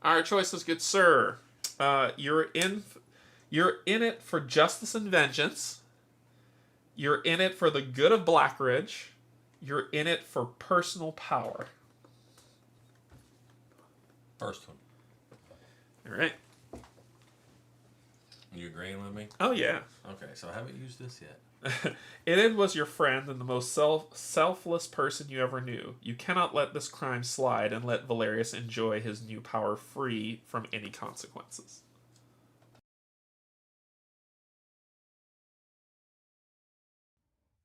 Our choices, good sir. You're in it for justice and vengeance. You're in it for the good of Blackridge. You're in it for personal power. First one. All right. You agreeing with me? Oh, yeah. Okay, so I haven't used this yet. Enid was your friend and the most selfless person you ever knew. You cannot let this crime slide and let Valerius enjoy his new power free from any consequences.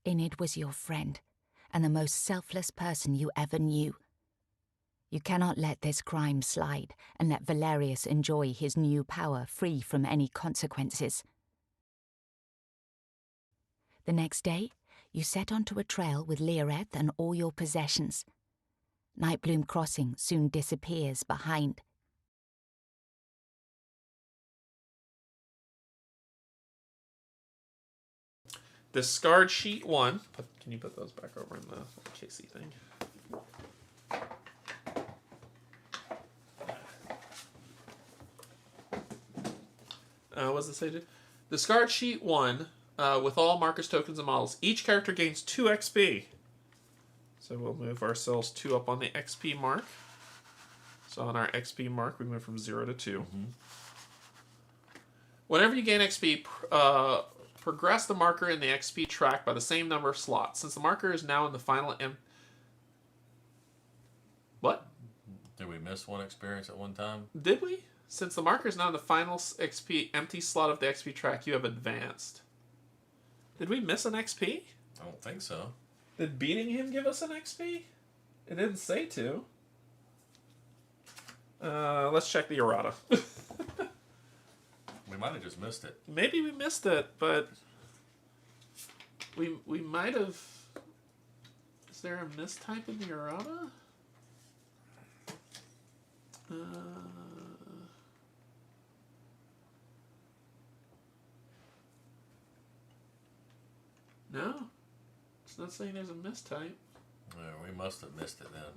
Enid was your friend, and the most selfless person you ever knew. You cannot let this crime slide and let Valerius enjoy his new power free from any consequences. The next day, you set onto a trail with Lireth and all your possessions. Nightbloom Crossing soon disappears behind. Discard sheet 1. Can you put those back over in the Casey thing? What does it say? Discard sheet 1 with all markers, tokens, and models. Each character gains 2 XP. So we'll move ourselves 2 up on the XP mark. So on our XP mark, we move from 0 to 2. Mm-hmm. Whenever you gain XP, progress the marker in the XP track by the same number of slots. Since the marker is now in the final What? Did we miss one experience at one time? Did we? Since the marker is now in the final XP empty slot of the XP track, you have advanced. Did we miss an XP? I don't think so. Did beating him give us an XP? It didn't say to. Let's check the errata. We might have just missed it. Maybe we missed it, but we might have. Is there a mistype in the errata? No, it's not saying there's a mistype. Yeah, we must have missed it then.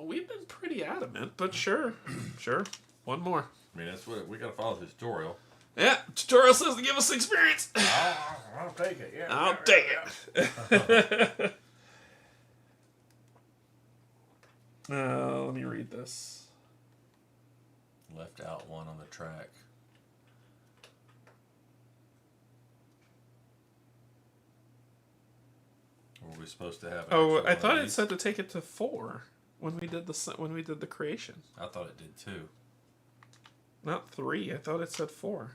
We've been pretty adamant, but sure, sure. One more. I mean, that's what we got to follow the tutorial. Yeah, tutorial says to give us experience. I'll take it. Yeah, I'll take it. Let me read this. Left out one on the track. Were we supposed to have? I thought it said to take it to 4 when we did the creation. I thought it did too. Not 3. I thought it said 4.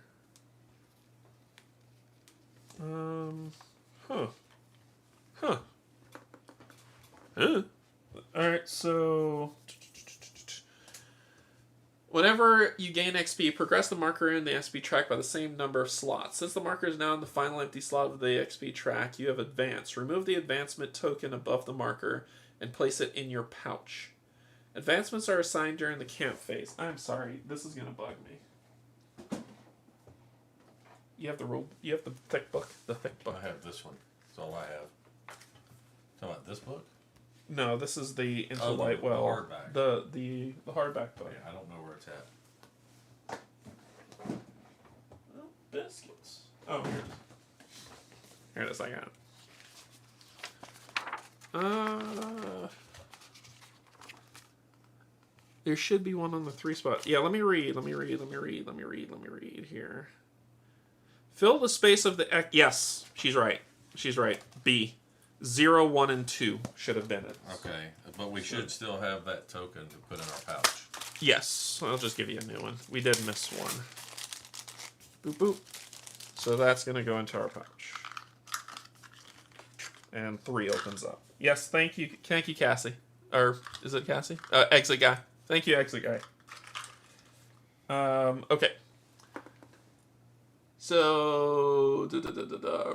Huh. Alright, so whenever you gain XP, progress the marker in the XP track by the same number of slots. Since the marker is now in the final empty slot of the XP track, you have advanced. Remove the advancement token above the marker and place it in your pouch. Advancements are assigned during the camp phase. I'm sorry, this is gonna bug me. You have the thick book. The thick book. I have this one. That's all I have. Talking about this book? No, this is the Into the Whitewell. hardback. The hardback book. Yeah, I don't know where it's at. Oh, biscuits. Oh, here it is. Here it is. I got it. There should be one on the 3 spot. Yeah, let me read here. Fill the space of the X. Yes, she's right. B. 0, 1, and 2 should have been it. Okay, but we should still have that token to put in our pouch. Yes, I'll just give you a new one. We did miss one. Boop, boop. So that's going to go into our pouch. And 3 opens up. Yes, thank you, Cassie. Or is it Cassie? Exit guy. Thank you, exit guy. Okay. So,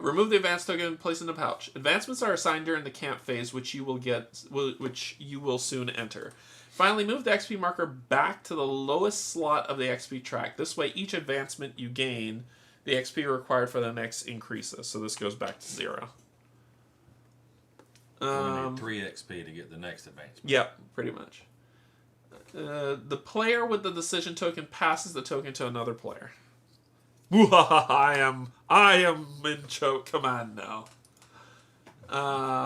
remove the advance token and place in the pouch. Advancements are assigned during the camp phase, which you will soon enter. Finally, move the XP marker back to the lowest slot of the XP track. This way, each advancement you gain, the XP required for the next increases. So this goes back to 0. We need 3 XP to get the next advancement. Yep, pretty much. The player with the decision token passes the token to another player. I am in choke command now.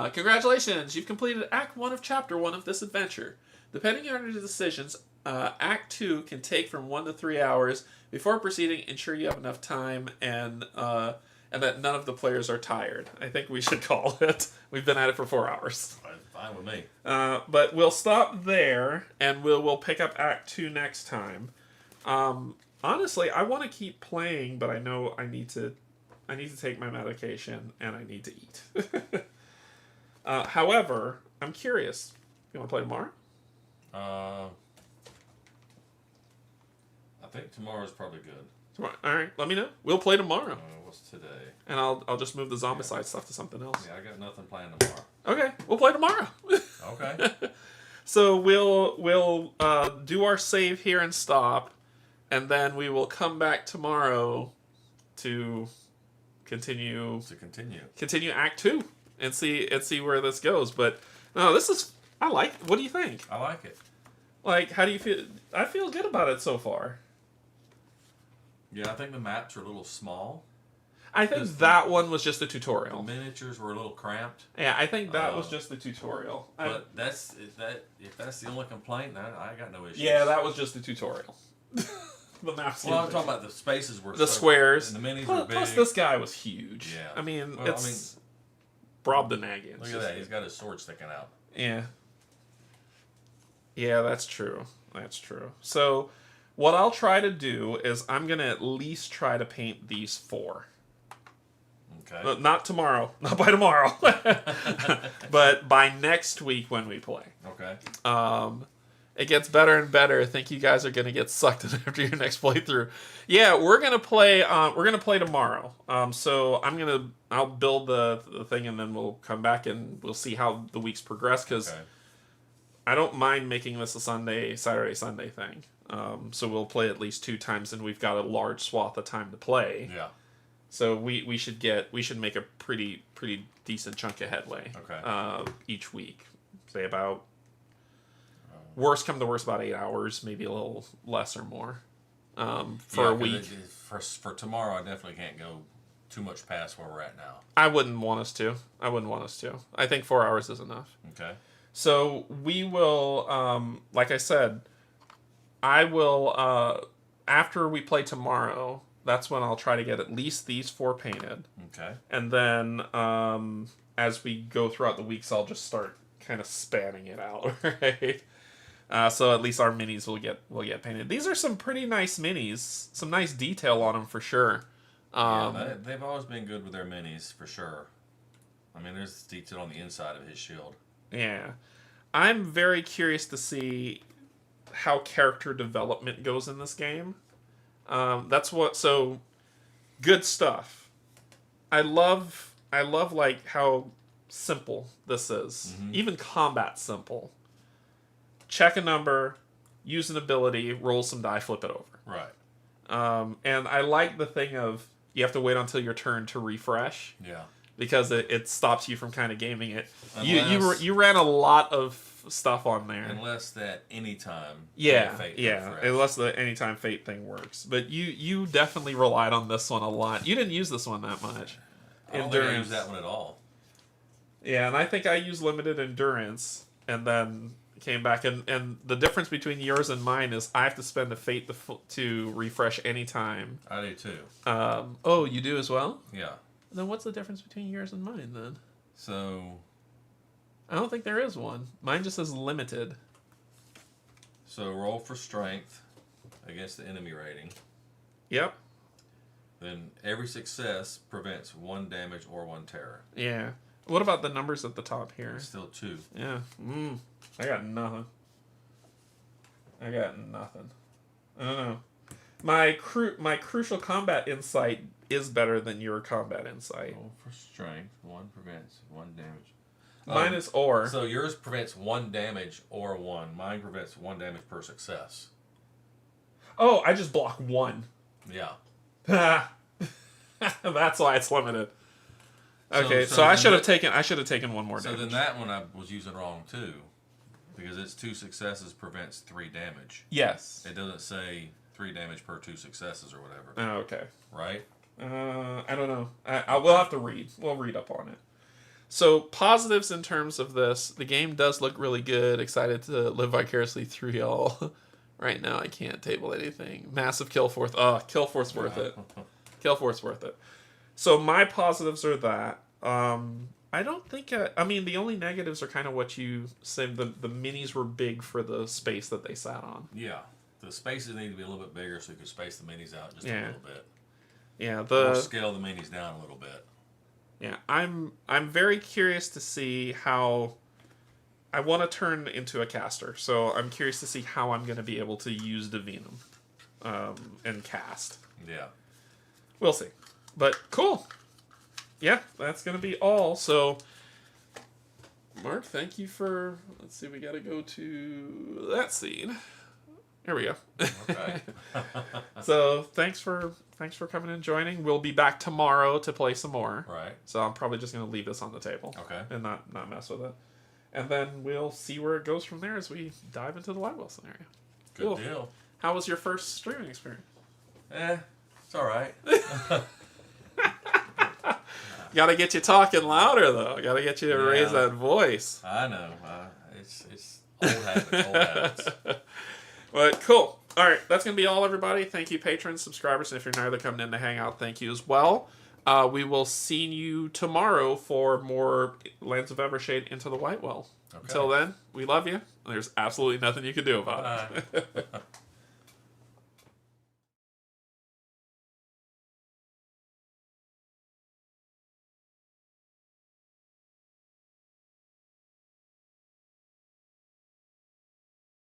Congratulations, you've completed Act 1 of Chapter 1 of this adventure. Depending on your decisions, Act 2 can take from 1 to 3 hours. Before proceeding, ensure you have enough time and that none of the players are tired. I think we should call it. We've been at it for 4 hours. Fine with me. But we'll stop there, and we'll pick up Act 2 next time. Honestly, I want to keep playing, but I know I need to take my medication, and I need to eat. However, I'm curious. You want to play tomorrow? I think tomorrow's probably good. Tomorrow. All right, let me know. We'll play tomorrow. What's today? And I'll just move the zombicide stuff to something else. Yeah, I got nothing planned tomorrow. Okay, we'll play tomorrow. Okay. So we'll do our save here and stop, and then we will come back tomorrow to continue Act 2 and see where this goes. But no, this is what do you think? I like it. Like, how do you feel? I feel good about it so far. Yeah, I think the maps are a little small. I think that one was just a tutorial. The miniatures were a little cramped. Yeah, I think that was just the tutorial. But if that's the only complaint, I got no issues. Yeah, that was just a tutorial. The maps. Well, I'm talking about the spaces were the squares. And the minis were big. Plus, this guy was huge. Yeah. I mean, it's Brobdingnag. Look at that. He's got his sword sticking out. Yeah. Yeah, that's true. That's true. So, what I'll try to do is I'm going to at least try to paint these 4. Okay. Not tomorrow. Not by tomorrow. But by next week when we play. Okay. It gets better and better. I think you guys are going to get sucked in after your next playthrough. Yeah, we're going to play tomorrow. So I'll build the thing, and then we'll come back and we'll see how the weeks progress, because I don't mind making this a Saturday, Sunday thing. So we'll play at least 2 times, and we've got a large swath of time to play. Yeah. So we should make a pretty decent chunk of headway. Okay. Each week, say about worst come to worst about 8 hours, maybe a little less or more. For a week. For tomorrow, I definitely can't go too much past where we're at now. I wouldn't want us to. I think 4 hours is enough. Okay. So we will, like I said, I will after we play tomorrow. That's when I'll try to get at least these 4 painted. Okay. And then as we go throughout the weeks, I'll just start kind of spanning it out, right? So at least our minis will get painted. These are some pretty nice minis. Some nice detail on them for sure. They've always been good with their minis for sure. I mean, there's detail on the inside of his shield. Yeah. I'm very curious to see how character development goes in this game. So good stuff. I love like how simple this is. Mm-hmm. Even combat simple. Check a number, use an ability, roll some die, flip it over. Right. And I like the thing of you have to wait until your turn to refresh. Yeah. Because it stops you from kind of gaming it. You ran a lot of stuff on there. Unless that anytime. Unless the anytime fate thing works. But you definitely relied on this one a lot. You didn't use this one that much. I don't think I used that one at all. Yeah, and I think I used limited endurance, and then came back. And the difference between yours and mine is I have to spend a fate to refresh anytime. I do too. Oh, you do as well? Yeah. Then what's the difference between yours and mine then? So, I don't think there is one. Mine just says limited. So roll for strength against the enemy rating. Yep. Then every success prevents 1 damage or 1 terror. Yeah. What about the numbers at the top here? It's still 2. Yeah. I got nothing. I don't know. My crucial combat insight is better than your combat insight. Roll for strength. 1 prevents 1 damage. Mine is or. So yours prevents 1 damage or 1. Mine prevents 1 damage per success. Oh, I just block 1. Yeah. That's why it's limited. Okay, so I should have taken 1 more damage. So then that one I was using wrong too, because it's 2 successes prevents 3 damage. Yes. It doesn't say 3 damage per 2 successes or whatever. Oh, okay. Right? I don't know. I will have to read. We'll read up on it. So positives in terms of this, the game does look really good. Excited to live vicariously through y'all. Right now I can't table anything. Massive kill force. Kill force worth it. Kill force worth it. So my positives are that. I don't think. I mean, the only negatives are kind of what you said. The minis were big for the space that they sat on. Yeah, the spaces need to be a little bit bigger so you can space the minis out just a little bit. Yeah, or scale the minis down a little bit. Yeah, I'm very curious to see how. I want to turn into a caster, so I'm curious to see how I'm going to be able to use Divinum and cast. Yeah. We'll see. But cool. Yeah, that's going to be all. So, Mark, thank you for... Let's see, we got to go to that scene. Here we go. Okay. So, thanks for coming and joining. We'll be back tomorrow to play some more. Right. So, I'm probably just going to leave this on the table. Okay. And not mess with it. And then we'll see where it goes from there as we dive into the Whitewell scenario. Good deal. How was your first streaming experience? It's all right. Got to get you talking louder, though. Got to get you to raise that voice. I know. It's old habits. But cool. All right, that's going to be all, everybody. Thank you, patrons, subscribers, and if you're neither coming in to hang out, thank you as well. We will see you tomorrow for more Lands of Evershade Into the Whitewell. Okay. Until then, we love you. And there's absolutely nothing you can do about it.